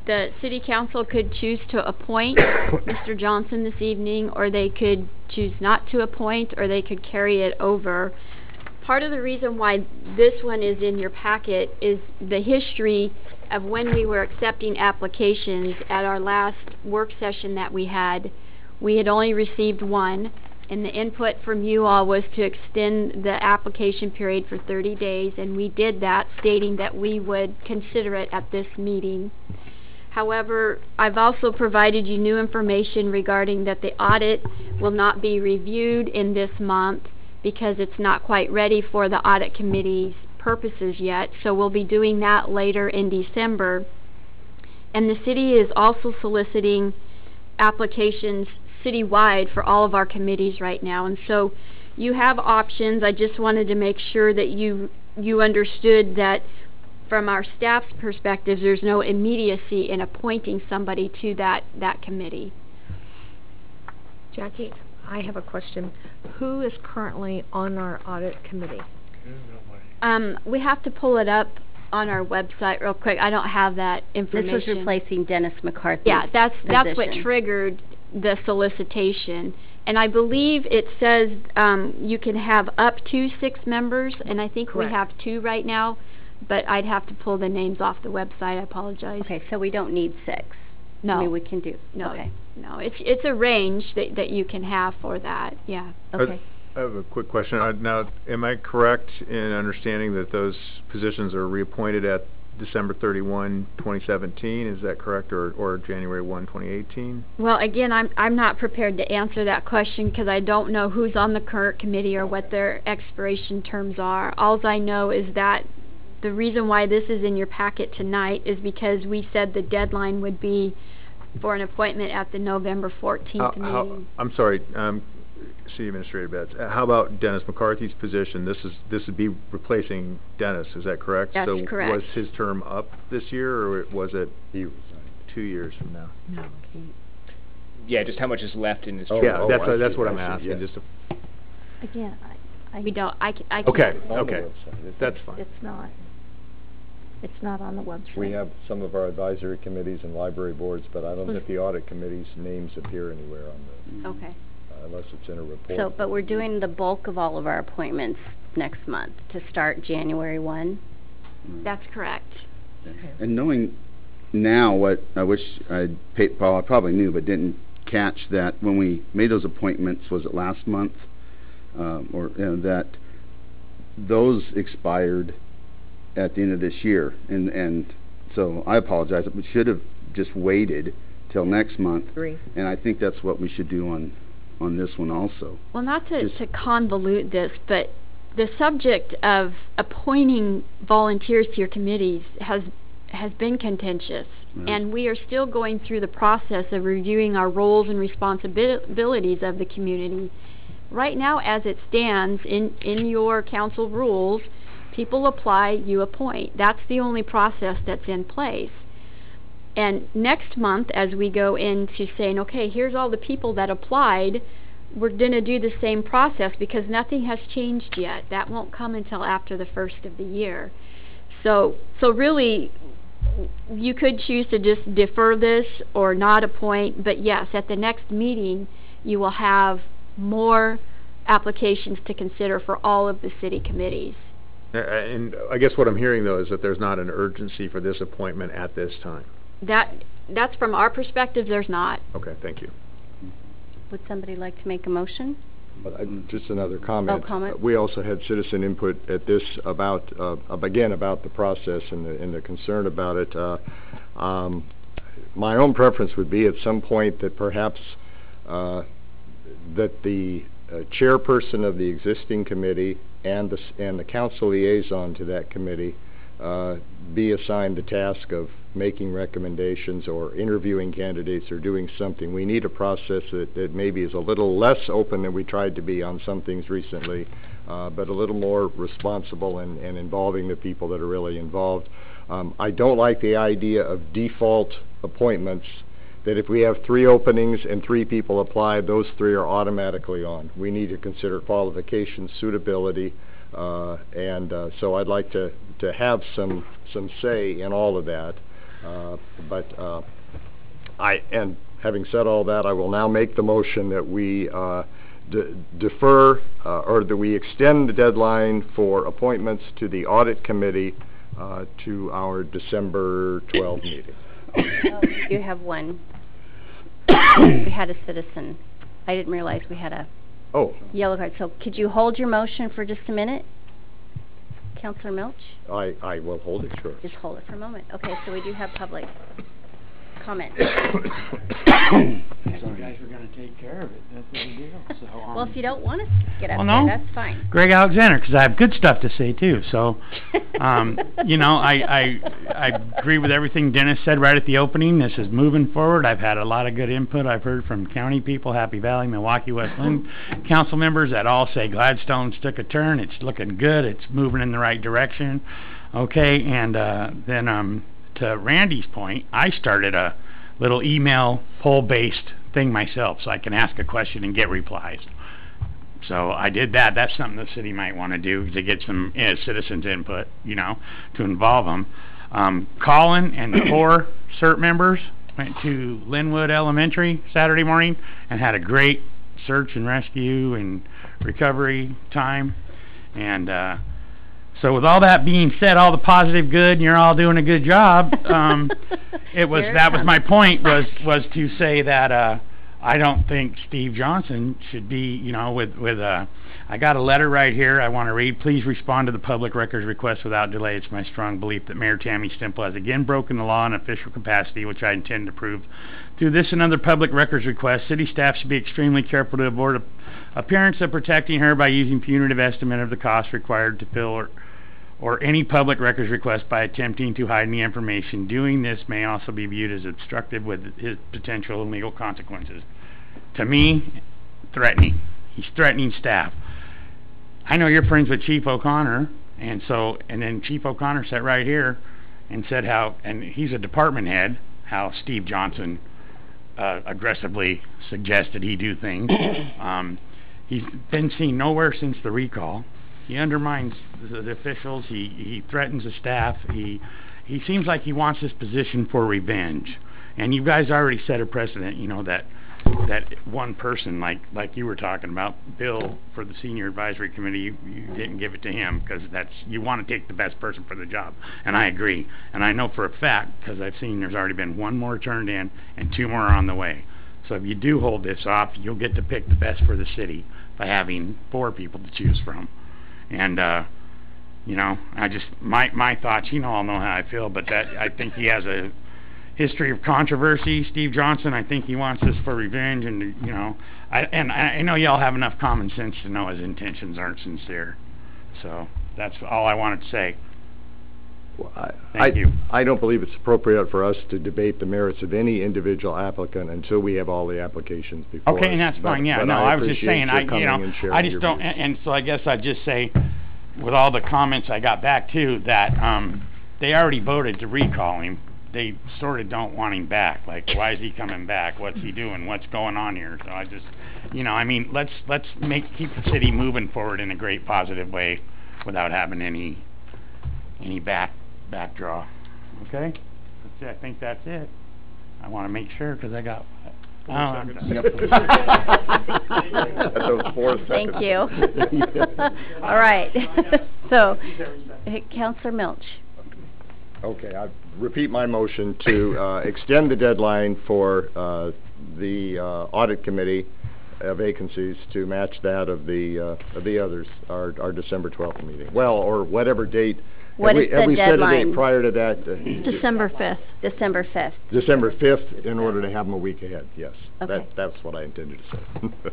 B: The City Council could choose to appoint Mr. Johnson this evening, or they could choose not to appoint, or they could carry it over. Part of the reason why this one is in your packet is the history of when we were accepting applications. At our last work session that we had only received one, and the input from you all was to extend the application period for 30 days, and we did that, stating that we would consider it at this meeting. However, I've also provided you new information regarding that the audit will not be reviewed in this month because it's not quite ready for the Audit Committee's purposes yet, so we'll be doing that later in December. And the city is also soliciting applications citywide for all of our committees right now, and so you have options. I just wanted to make sure that you understood that from our staff's perspective, there's no immediacy in appointing somebody to that committee.
R: Jackie, I have a question. Who is currently on our audit committee?
B: We have to pull it up on our website real quick. I don't have that information.
A: This was replacing Dennis McCarthy's
B: Yeah, that's what
A: position.
B: triggered the solicitation. And I believe it says you can have up to 6 members, and I think
R: Correct.
B: we have 2 right now, but I'd have to pull the names off the website. I apologize.
A: Okay, so we don't need 6.
B: No.
A: I mean, we can do.
B: No,
A: Okay.
B: no, it's a range that you can have for that. Yeah.
A: Okay.
G: I have a quick question. Now, am I correct in understanding that those positions are reappointed at December 31, 2017? Is that correct, or January 1, 2018?
B: Well, again, I'm not prepared to answer that question because I don't know who's on the current committee or what their expiration terms are. All I know is that the reason why this is in your packet tonight is because we said the deadline would be for an appointment at the November 14th meeting.
G: I'm sorry, City Administrator Betts. How about Dennis McCarthy's position? This would be replacing Dennis. Is that correct?
B: That's
G: so
B: correct.
G: Was his term up this year, or was it 2 years from now?
R: No.
S: Yeah, just how much is left in his
G: Oh,
S: term.
G: yeah, that's what I'm
Q: I see,
G: asking.
Q: yeah.
G: Just
B: Again, we don't. I can.
G: okay,
Q: On the
G: okay,
Q: website.
G: that's fine.
H: It's not. It's not on the website.
Q: We have some of our advisory committees and library boards, but I don't think the audit committee's names appear anywhere on the,
A: Okay.
Q: unless it's in a report.
A: So, but we're doing the bulk of all of our appointments next month to start January 1.
B: That's correct.
D: And knowing now what I wish I'd paid, Paul, I probably knew, but didn't catch that when we made those appointments, was it last month? That those expired at the end of this year. And so I apologize. We should have just waited till next month.
R: Agree.
D: And I think that's what we should do on this one also.
B: Well, not to convolute this, but the subject of appointing volunteers to your committees has been contentious, and we are still going through the process of reviewing our roles and responsibilities of the community. Right now, as it stands in your council rules, people apply, you appoint. That's the only process that's in place. And next month, as we go into saying, okay, here's all the people that applied, we're going to do the same process because nothing has changed yet. That won't come until after the first of the year. So really, you could choose to just defer this or not appoint, but yes, at the next meeting, you will have more applications to consider for all of the city committees.
G: And I guess what I'm hearing, though, is that there's not an urgency for this appointment at this time.
B: That's from our perspective, there's not.
G: Okay, thank you.
A: Would somebody like to make a motion?
Q: Just another comment.
A: Oh, comment.
Q: We also had citizen input at this about, again, about the process and the concern about it. My own preference would be at some point that perhaps that the chairperson of the existing committee and the council liaison to that committee be assigned the task of making recommendations or interviewing candidates or doing something. We need a process that maybe is a little less open than we tried to be on some things recently, but a little more responsible and involving the people that are really involved. I don't like the idea of default appointments, that if we have 3 openings and 3 people apply, those 3 are automatically on. We need to consider qualifications, suitability, and so I'd like to have some say in all of that. And having said all that, I will now make the motion that we defer or that we extend the deadline for appointments to the audit committee to our December 12 meeting.
A: You have one. We had a citizen. I didn't realize we had a yellow card. So could you hold your motion for just a minute? Councilor Milch?
Q: I will hold it, sure.
A: Just hold it for a moment. Okay, so we do have public comment.
I: You guys were going to take care of it. That's the deal. So,
A: well, if you don't want us to get up there, that's fine.
I: Greg Alexander, because I have good stuff to say too. So, you know, I agree with everything Dennis said right at the opening. This is moving forward. I've had a lot of good input. I've heard from county people, Happy Valley, Milwaukee, West Linn council members that all say Gladstone's took a turn. It's looking good. It's moving in the right direction. Okay, and then to Randy's point, I started a little email poll-based thing myself so I can ask a question and get replies. So I did that. That's something the city might want to do to get some citizens' input, you know, to involve them. Colin and the 4 CERT members went to Linwood Elementary Saturday morning and had a great search and rescue and recovery time. And so with all that being said, all the positive good, and you're all doing a good job, that was my point, was to say that I don't think Steve Johnson should be, you know, I got a letter right here I want to read. Please respond to the public records request without delay. It's my strong belief that Mayor Tammy Stemple has again broken the law in official capacity, which I intend to prove. Through this and other public records requests, city staff should be extremely careful to avoid appearance of protecting her by using punitive estimate of the cost required to fill or any public records request by attempting to hide any information. Doing this may also be viewed as obstructive with his potential legal consequences. To me, threatening. He's threatening staff. I know you're friends with Chief O'Connor, and then Chief O'Connor sat right here and said how, and he's a department head, how Steve Johnson aggressively suggested he do things. He's been seen nowhere since the recall. He undermines the officials. He threatens the staff. He seems like he wants this position for revenge. And you guys already set a precedent, you know, that one person, like you were talking about, Bill, for the senior advisory committee, you didn't give it to him because you want to take the best person for the job. And I agree. And I know for a fact, because I've seen there's already been 1 more turned in and 2 more are on the way. So if you do hold this off, you'll get to pick the best for the city by having 4 people to choose from. And you know, my thoughts, you know, all know how I feel, but I think he has a history of controversy. Steve Johnson, I think he wants this for revenge, and you know, I know y'all have enough common sense to know his intentions aren't sincere. So that's all I wanted to say.
Q: Well,
I: Thank you.
Q: I don't believe it's appropriate for us to debate the merits of any individual applicant until we have all the applications before
I: Okay, and
Q: us.
I: that's fine, yeah,
Q: But
I: no, I was just
Q: appreciate
I: saying,
Q: your coming and
I: I
Q: sharing
I: just
Q: your
I: don't,
Q: views.
I: and so I guess I'd just say, with all the comments I got back too, that, they already voted to recall him. They sort of don't want him back, like, why is he coming back? What's he doing? What's going on here? So I just, I mean, let's keep the city moving forward in a great positive way without having any backdraw. Okay? That's it. I think that's it. I want to make sure because I got. I'm done.
Q: Those 4 seconds.
A: Thank you. All right. So, Councilor Milch.
Q: Okay, I repeat my motion to extend the deadline for the audit committee vacancies to match that of the others, our December 12th meeting. Well, or whatever date.
A: What is the
Q: have we set a
A: deadline?
Q: date prior to that?
H: December 5th.
A: December 5th.
Q: December 5th, in order to have them a week ahead, yes.
A: Okay.
Q: That's what I intended to say.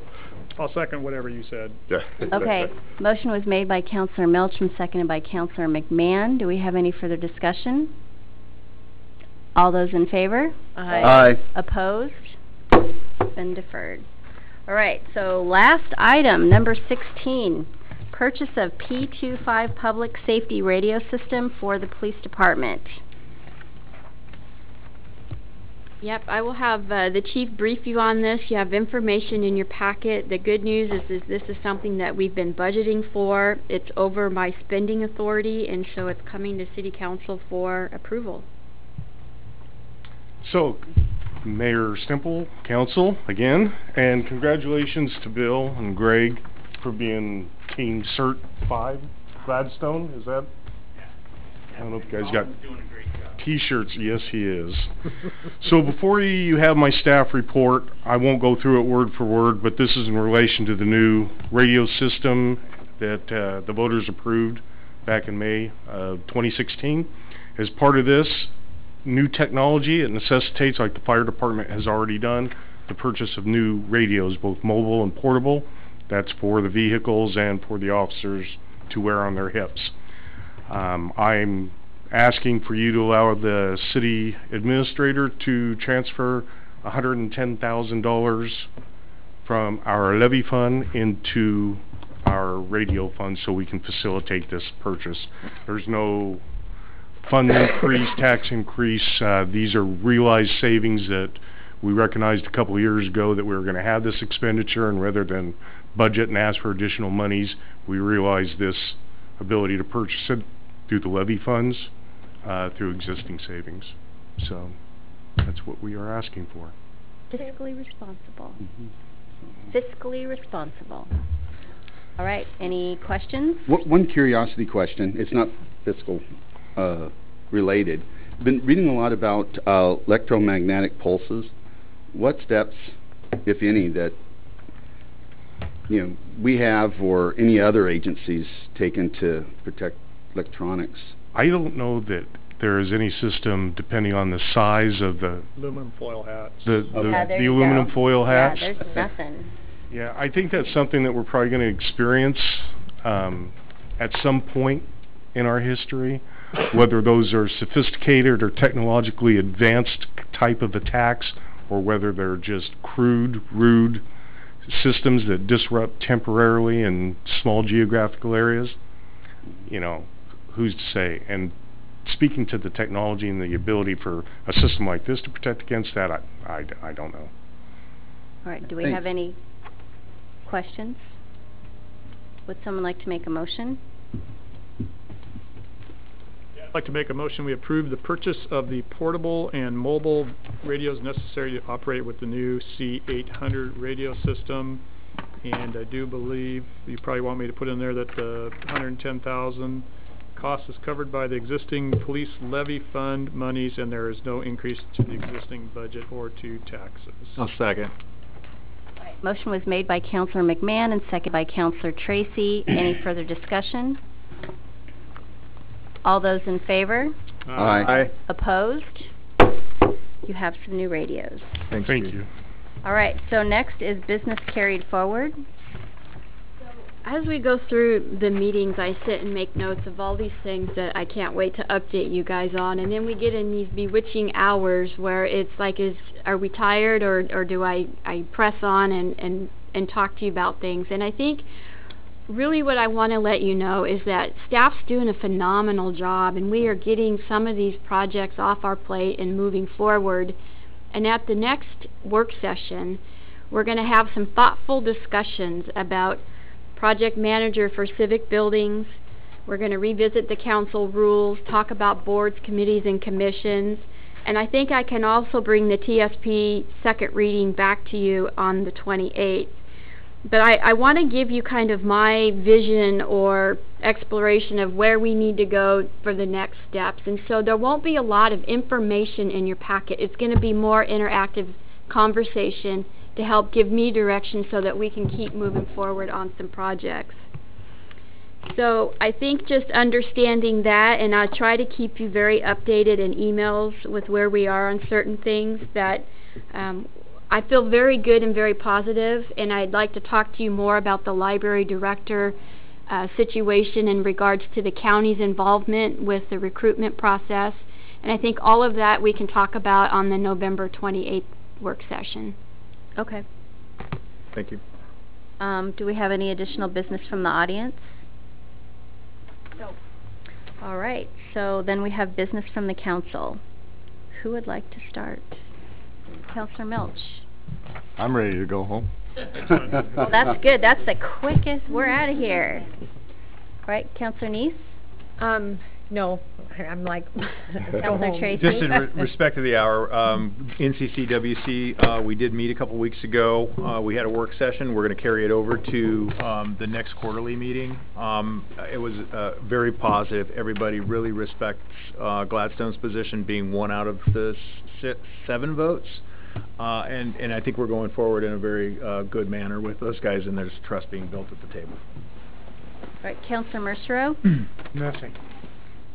L: I'll second whatever you said.
A: Okay. Motion was made by Councilor Milch and seconded by Councilor McMahon. Do we have any further discussion? All those in favor?
R: Aye.
D: Aye.
A: Opposed? Been deferred. All right, so last item, number 16, purchase of P25 public safety radio system for the police department.
B: Yep, I will have the chief brief you on this. You have information in your packet. The good news is this is something that we've been budgeting for. It's over my spending authority, and so it's coming to City Council for approval.
V: So, Mayor Stemple, Council, again, and congratulations to Bill and Greg for being Team Cert 5 Gladstone, is that? I don't know if you guys got T-shirts. Yes, he is. So before you have my staff report, I won't go through it word for word, but this is in relation to the new radio system that the voters approved back in May of 2016. As part of this new technology, it necessitates, like the fire department has already done, the purchase of new radios, both mobile and portable. That's for the vehicles and for the officers to wear on their hips. I'm asking for you to allow the city administrator to transfer $110,000 from our levy fund into our radio fund so we can facilitate this purchase. There's no fund increase, tax increase. These are realized savings that we recognized a couple of years ago that we were going to have this expenditure, and rather than budget and ask for additional monies, we realized this ability to purchase it through the levy funds, through existing savings. So that's what we are asking for.
A: Fiscally responsible. Fiscally responsible. All right, any questions?
D: One curiosity question. It's not fiscal related. Been reading a lot about electromagnetic pulses. What steps, if any, that we have or any other agencies taken to protect electronics?
V: I don't know that there is any system, depending on the size of the
L: Aluminum foil hats.
V: the aluminum foil hats.
A: Yeah, there's nothing.
V: Yeah, I think that's something that we're probably going to experience at some point in our history, whether those are sophisticated or technologically advanced type of attacks, or whether they're just crude, rude systems that disrupt temporarily in small geographical areas. Who's to say? And speaking to the technology and the ability for a system like this to protect against that, I don't know.
A: All right, do we have any questions? Would someone like to make a motion?
L: I'd like to make a motion we approve the purchase of the portable and mobile radios necessary to operate with the new C800 radio system. And I do believe you probably want me to put in there that the $110,000 cost is covered by the existing police levy fund monies, and there is no increase to the existing budget or to taxes.
G: I'll second.
A: Motion was made by Councilor McMahon and seconded by Councilor Tracy. Any further discussion? All those in favor?
D: Aye.
A: Opposed? You have some new radios.
V: Thank you.
A: All right, so next is business carried forward.
B: as we go through the meetings, I sit and make notes of all these things that I can't wait to update you guys on, and then we get in these bewitching hours where it's like, are we tired, or do I press on and talk to you about things? And I think really what I want to let you know is that staff's doing a phenomenal job, and we are getting some of these projects off our plate and moving forward. And at the next work session, we're going to have some thoughtful discussions about project manager for civic buildings. We're going to revisit the council rules, talk about boards, committees, and commissions. And I think I can also bring the TSP second reading back to you on the 28th. But I want to give you kind of my vision or exploration of where we need to go for the next steps. And so there won't be a lot of information in your packet. It's going to be more interactive conversation to help give me direction so that we can keep moving forward on some projects. So I think just understanding that, and I'll try to keep you very updated in emails with where we are on certain things, that I feel very good and very positive, and I'd like to talk to you more about the library director situation in regards to the county's involvement with the recruitment process. And I think all of that we can talk about on the November 28th work session.
A: Okay.
G: Thank you.
A: Do we have any additional business from the audience?
B: No.
A: All right, so then we have business from the council. Who would like to start? Councilor Milch.
Q: I'm ready to go home.
A: Well, that's good. That's the quickest. We're out of here. All right, Councilor Neese?
R: No, I'm like,
A: Councilor Tracy?
G: Just in respect to the hour, NCCWC, we did meet a couple weeks ago. We had a work session. We're going to carry it over to the next quarterly meeting. It was very positive. Everybody really respects Gladstone's position being 1 out of the 7 votes. And I think we're going forward in a very good manner with those guys, and there's trust being built at the table.
A: All right, Councilor Mercero?
O: Nothing.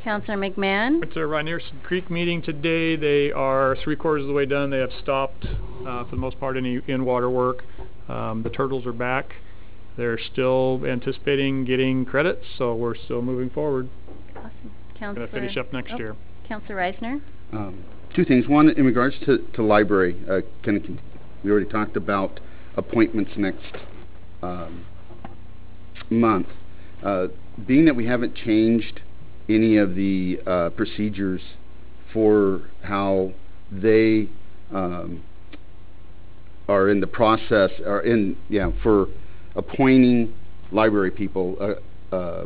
A: Councilor McMahon?
L: Went to a Rynearson Creek meeting today. They are 3/4 of the way done. They have stopped, for the most part, any in-water work. The turtles are back. They're still anticipating getting credits, so we're still moving forward.
A: Awesome. Councilor...
L: Going to finish up next year.
A: Councilor Reisner?
D: 2 things. One, in regards to library, we already talked about appointments next month. Being that we haven't changed any of the procedures for how they are in the process, for appointing library people,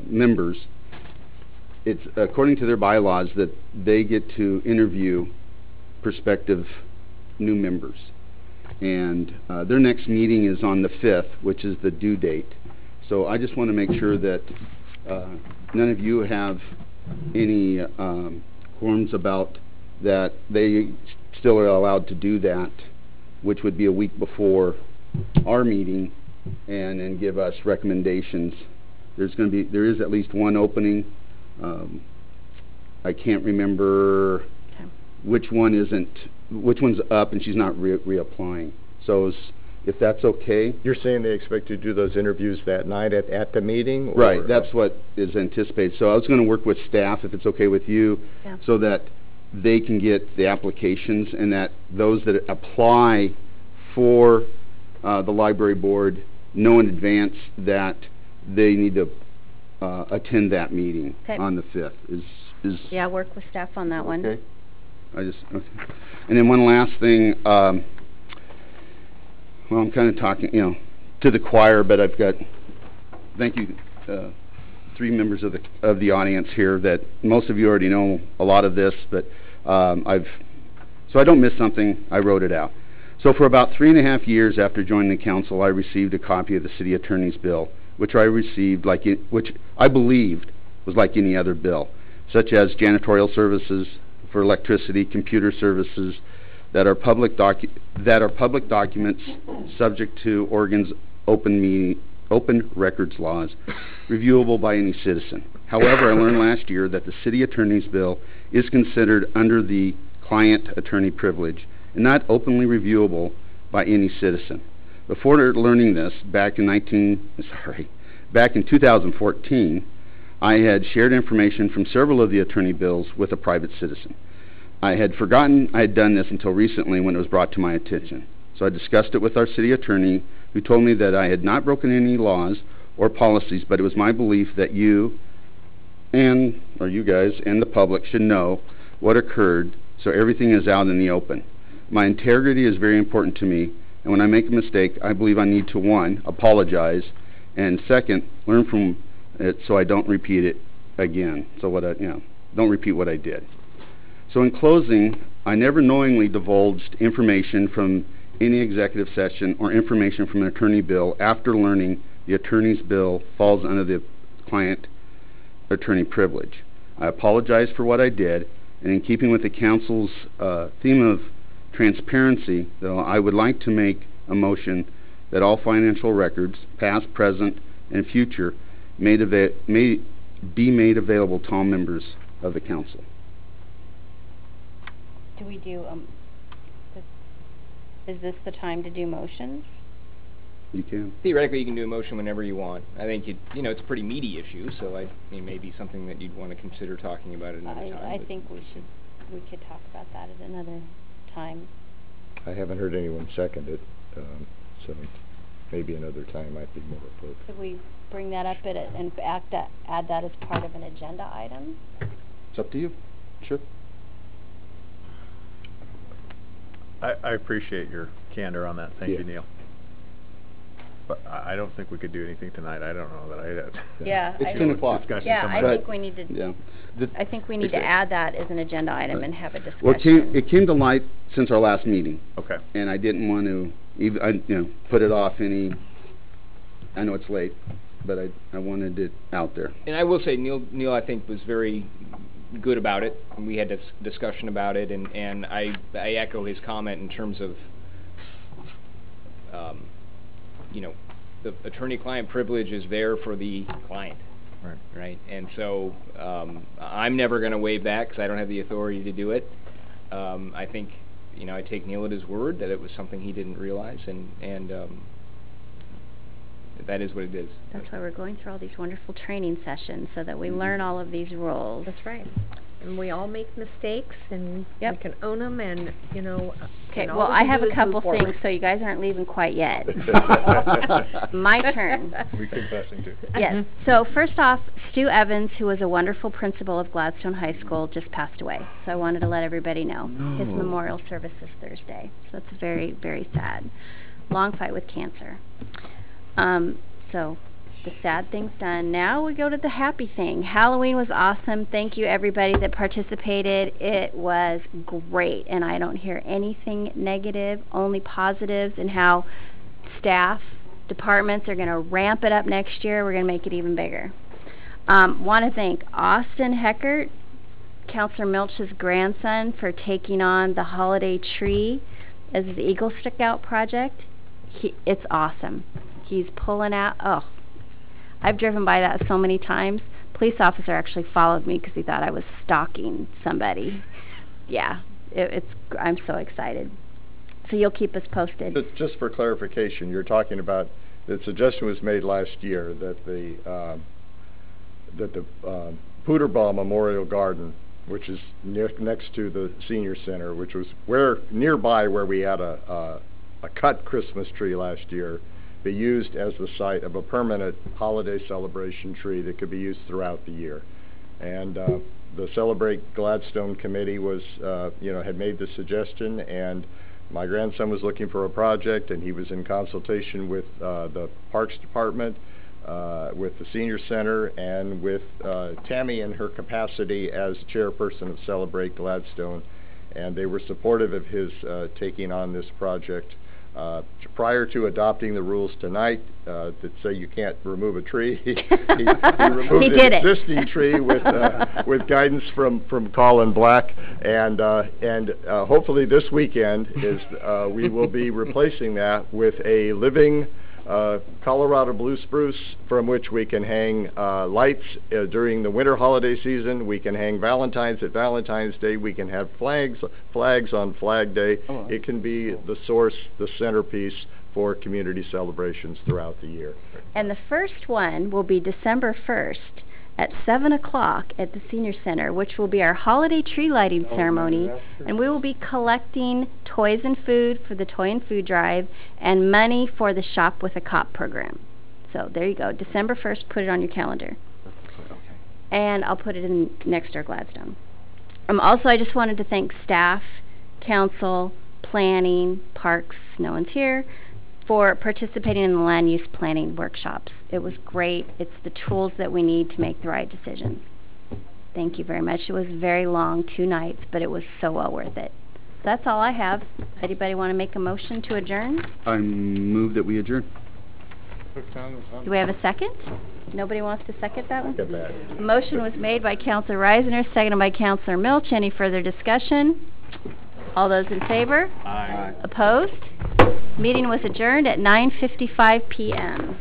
D: members, it's according to their bylaws that they get to interview prospective new members. And their next meeting is on the 5th, which is the due date. So I just want to make sure that none of you have any quorums about that. They still are allowed to do that, which would be a week before our meeting, and then give us recommendations. There is at least 1 opening. I can't remember which one's up, and she's not reapplying. So if that's okay.
Q: You're saying they expect to do those interviews that night at the meeting? Or?
D: Right, that's what is anticipated. So I was going to work with staff, if it's okay with you, so that they can get the applications, and that those that apply for the library board know in advance that they need to attend that meeting on the 5th.
A: Yeah, work with staff on that one.
D: Okay. And then one last thing. Well, I'm kind of talking, to the choir, but I've got, thank you, 3 members of the audience here that most of you already know a lot of this, but so I don't miss something, I wrote it out. So for about 3.5 years after joining the council, I received a copy of the city attorney's bill, which I received which I believed was like any other bill, such as janitorial services for electricity, computer services, that are public documents subject to Oregon's open records laws, reviewable by any citizen. However, I learned last year that the city attorney's bill is considered under the client attorney privilege and not openly reviewable by any citizen. Before learning this, back in back in 2014, I had shared information from several of the attorney bills with a private citizen. I had forgotten I had done this until recently when it was brought to my attention. So I discussed it with our city attorney, who told me that I had not broken any laws or policies, but it was my belief that you guys and the public should know what occurred, so everything is out in the open. My integrity is very important to me, and when I make a mistake, I believe I need to, 1, apologize, and 2nd, learn from it so I don't repeat it again. So don't repeat what I did. So in closing, I never knowingly divulged information from any executive session or information from an attorney bill after learning the attorney's bill falls under the client attorney privilege. I apologize for what I did, and in keeping with the council's theme of transparency, though, I would like to make a motion that all financial records, past, present, and future, may be made available to all members of the council.
E: Do we do, is this the time to do motions?
D: You can.
S: Theoretically, you can do a motion whenever you want. I think it's a pretty meaty issue, so I mean, maybe something that you'd want to consider talking about at another time.
E: I think we could talk about that at another time.
Q: I haven't heard anyone second it, so maybe another time might be more appropriate.
E: Could we bring that up and add that as part of an agenda item?
D: It's up to you. Sure.
G: I appreciate your candor on that. Thank you, Neil. But I don't think we could do anything tonight. I don't know that I...
E: Yeah.
D: It's 10 o'clock.
E: Yeah, I think we need to... I think we need to add that as an agenda item and have a discussion.
D: Well, it came to light since our last meeting.
G: Okay.
D: And I didn't want to even, put it off any... I know it's late, but I wanted it out there.
S: And I will say, Neil I think, was very good about it, and we had this discussion about it, and I echo his comment in terms of, the attorney-client privilege is there for the client, right? And so I'm never going to waive that because I don't have the authority to do it. I think, I take Neil at his word that it was something he didn't realize, and that is what it is.
E: That's why we're going through all these wonderful training sessions, so that we learn all of these rules.
R: That's right. And we all make mistakes, and we can own them, and,
E: Okay,
R: and all
E: well,
R: we
E: I
R: can
E: have
R: do
E: a
R: is
E: couple
R: move forward.
E: things, so you guys aren't leaving quite yet. My turn.
G: We confessing to.
E: Yes. So first off, Stu Evans, who was a wonderful principal of Gladstone High School, just passed away. So I wanted to let everybody know. His memorial service is Thursday. So it's very, very sad. Long fight with cancer. So the sad thing's done. Now we go to the happy thing. Halloween was awesome. Thank you everybody that participated. It was great, and I don't hear anything negative, only positives, and how staff, departments are going to ramp it up next year. We're going to make it even bigger. Want to thank Austin Heckert, Councilor Milch's grandson, for taking on the holiday tree as the Eagle Scout project. It's awesome. He's pulling out, I've driven by that so many times. Police officer actually followed me because he thought I was stalking somebody. Yeah, I'm so excited. So you'll keep us posted.
Q: Just for clarification, you're talking about, the suggestion was made last year that the Puderbaugh Memorial Garden, which is next to the senior center, which was nearby where we had a cut Christmas tree last year, be used as the site of a permanent holiday celebration tree that could be used throughout the year. And the Celebrate Gladstone committee was, had made the suggestion, and my grandson was looking for a project, and he was in consultation with the Parks Department, with the Senior Center, and with Tammy in her capacity as chairperson of Celebrate Gladstone, and they were supportive of his taking on this project. Prior to adopting the rules tonight that say you can't remove a tree, he removed an existing tree with guidance from Colin Black, and hopefully this weekend we will be replacing that with a living Colorado blue spruce, from which we can hang lights during the winter holiday season. We can hang Valentine's at Valentine's Day. We can have flags on Flag Day. It can be the source, the centerpiece for community celebrations throughout the year.
A: And the first one will be December 1st at 7 o'clock at the Senior Center, which will be our holiday tree lighting ceremony, and we will be collecting toys and food for the Toy and Food Drive and money for the Shop with a Cop program. So there you go, December 1st, put it on your calendar. And I'll put it in next door Gladstone. Also, I just wanted to thank staff, council, planning, parks, no one's here, for participating in the land use planning workshops. It was great. It's the tools that we need to make the right decisions. Thank you very much. It was very long, 2 nights, but it was so well worth it. That's all I have. Anybody want to make a motion to adjourn?
D: I move that we adjourn.
A: Do we have a second? Nobody wants to second that one?
Q: Get that.
A: Motion was made by Councilor Reisinger, seconded by Councilor Milch. Any further discussion? All those in favor?
V: Aye.
A: Opposed? Meeting was adjourned at 9:55 p.m.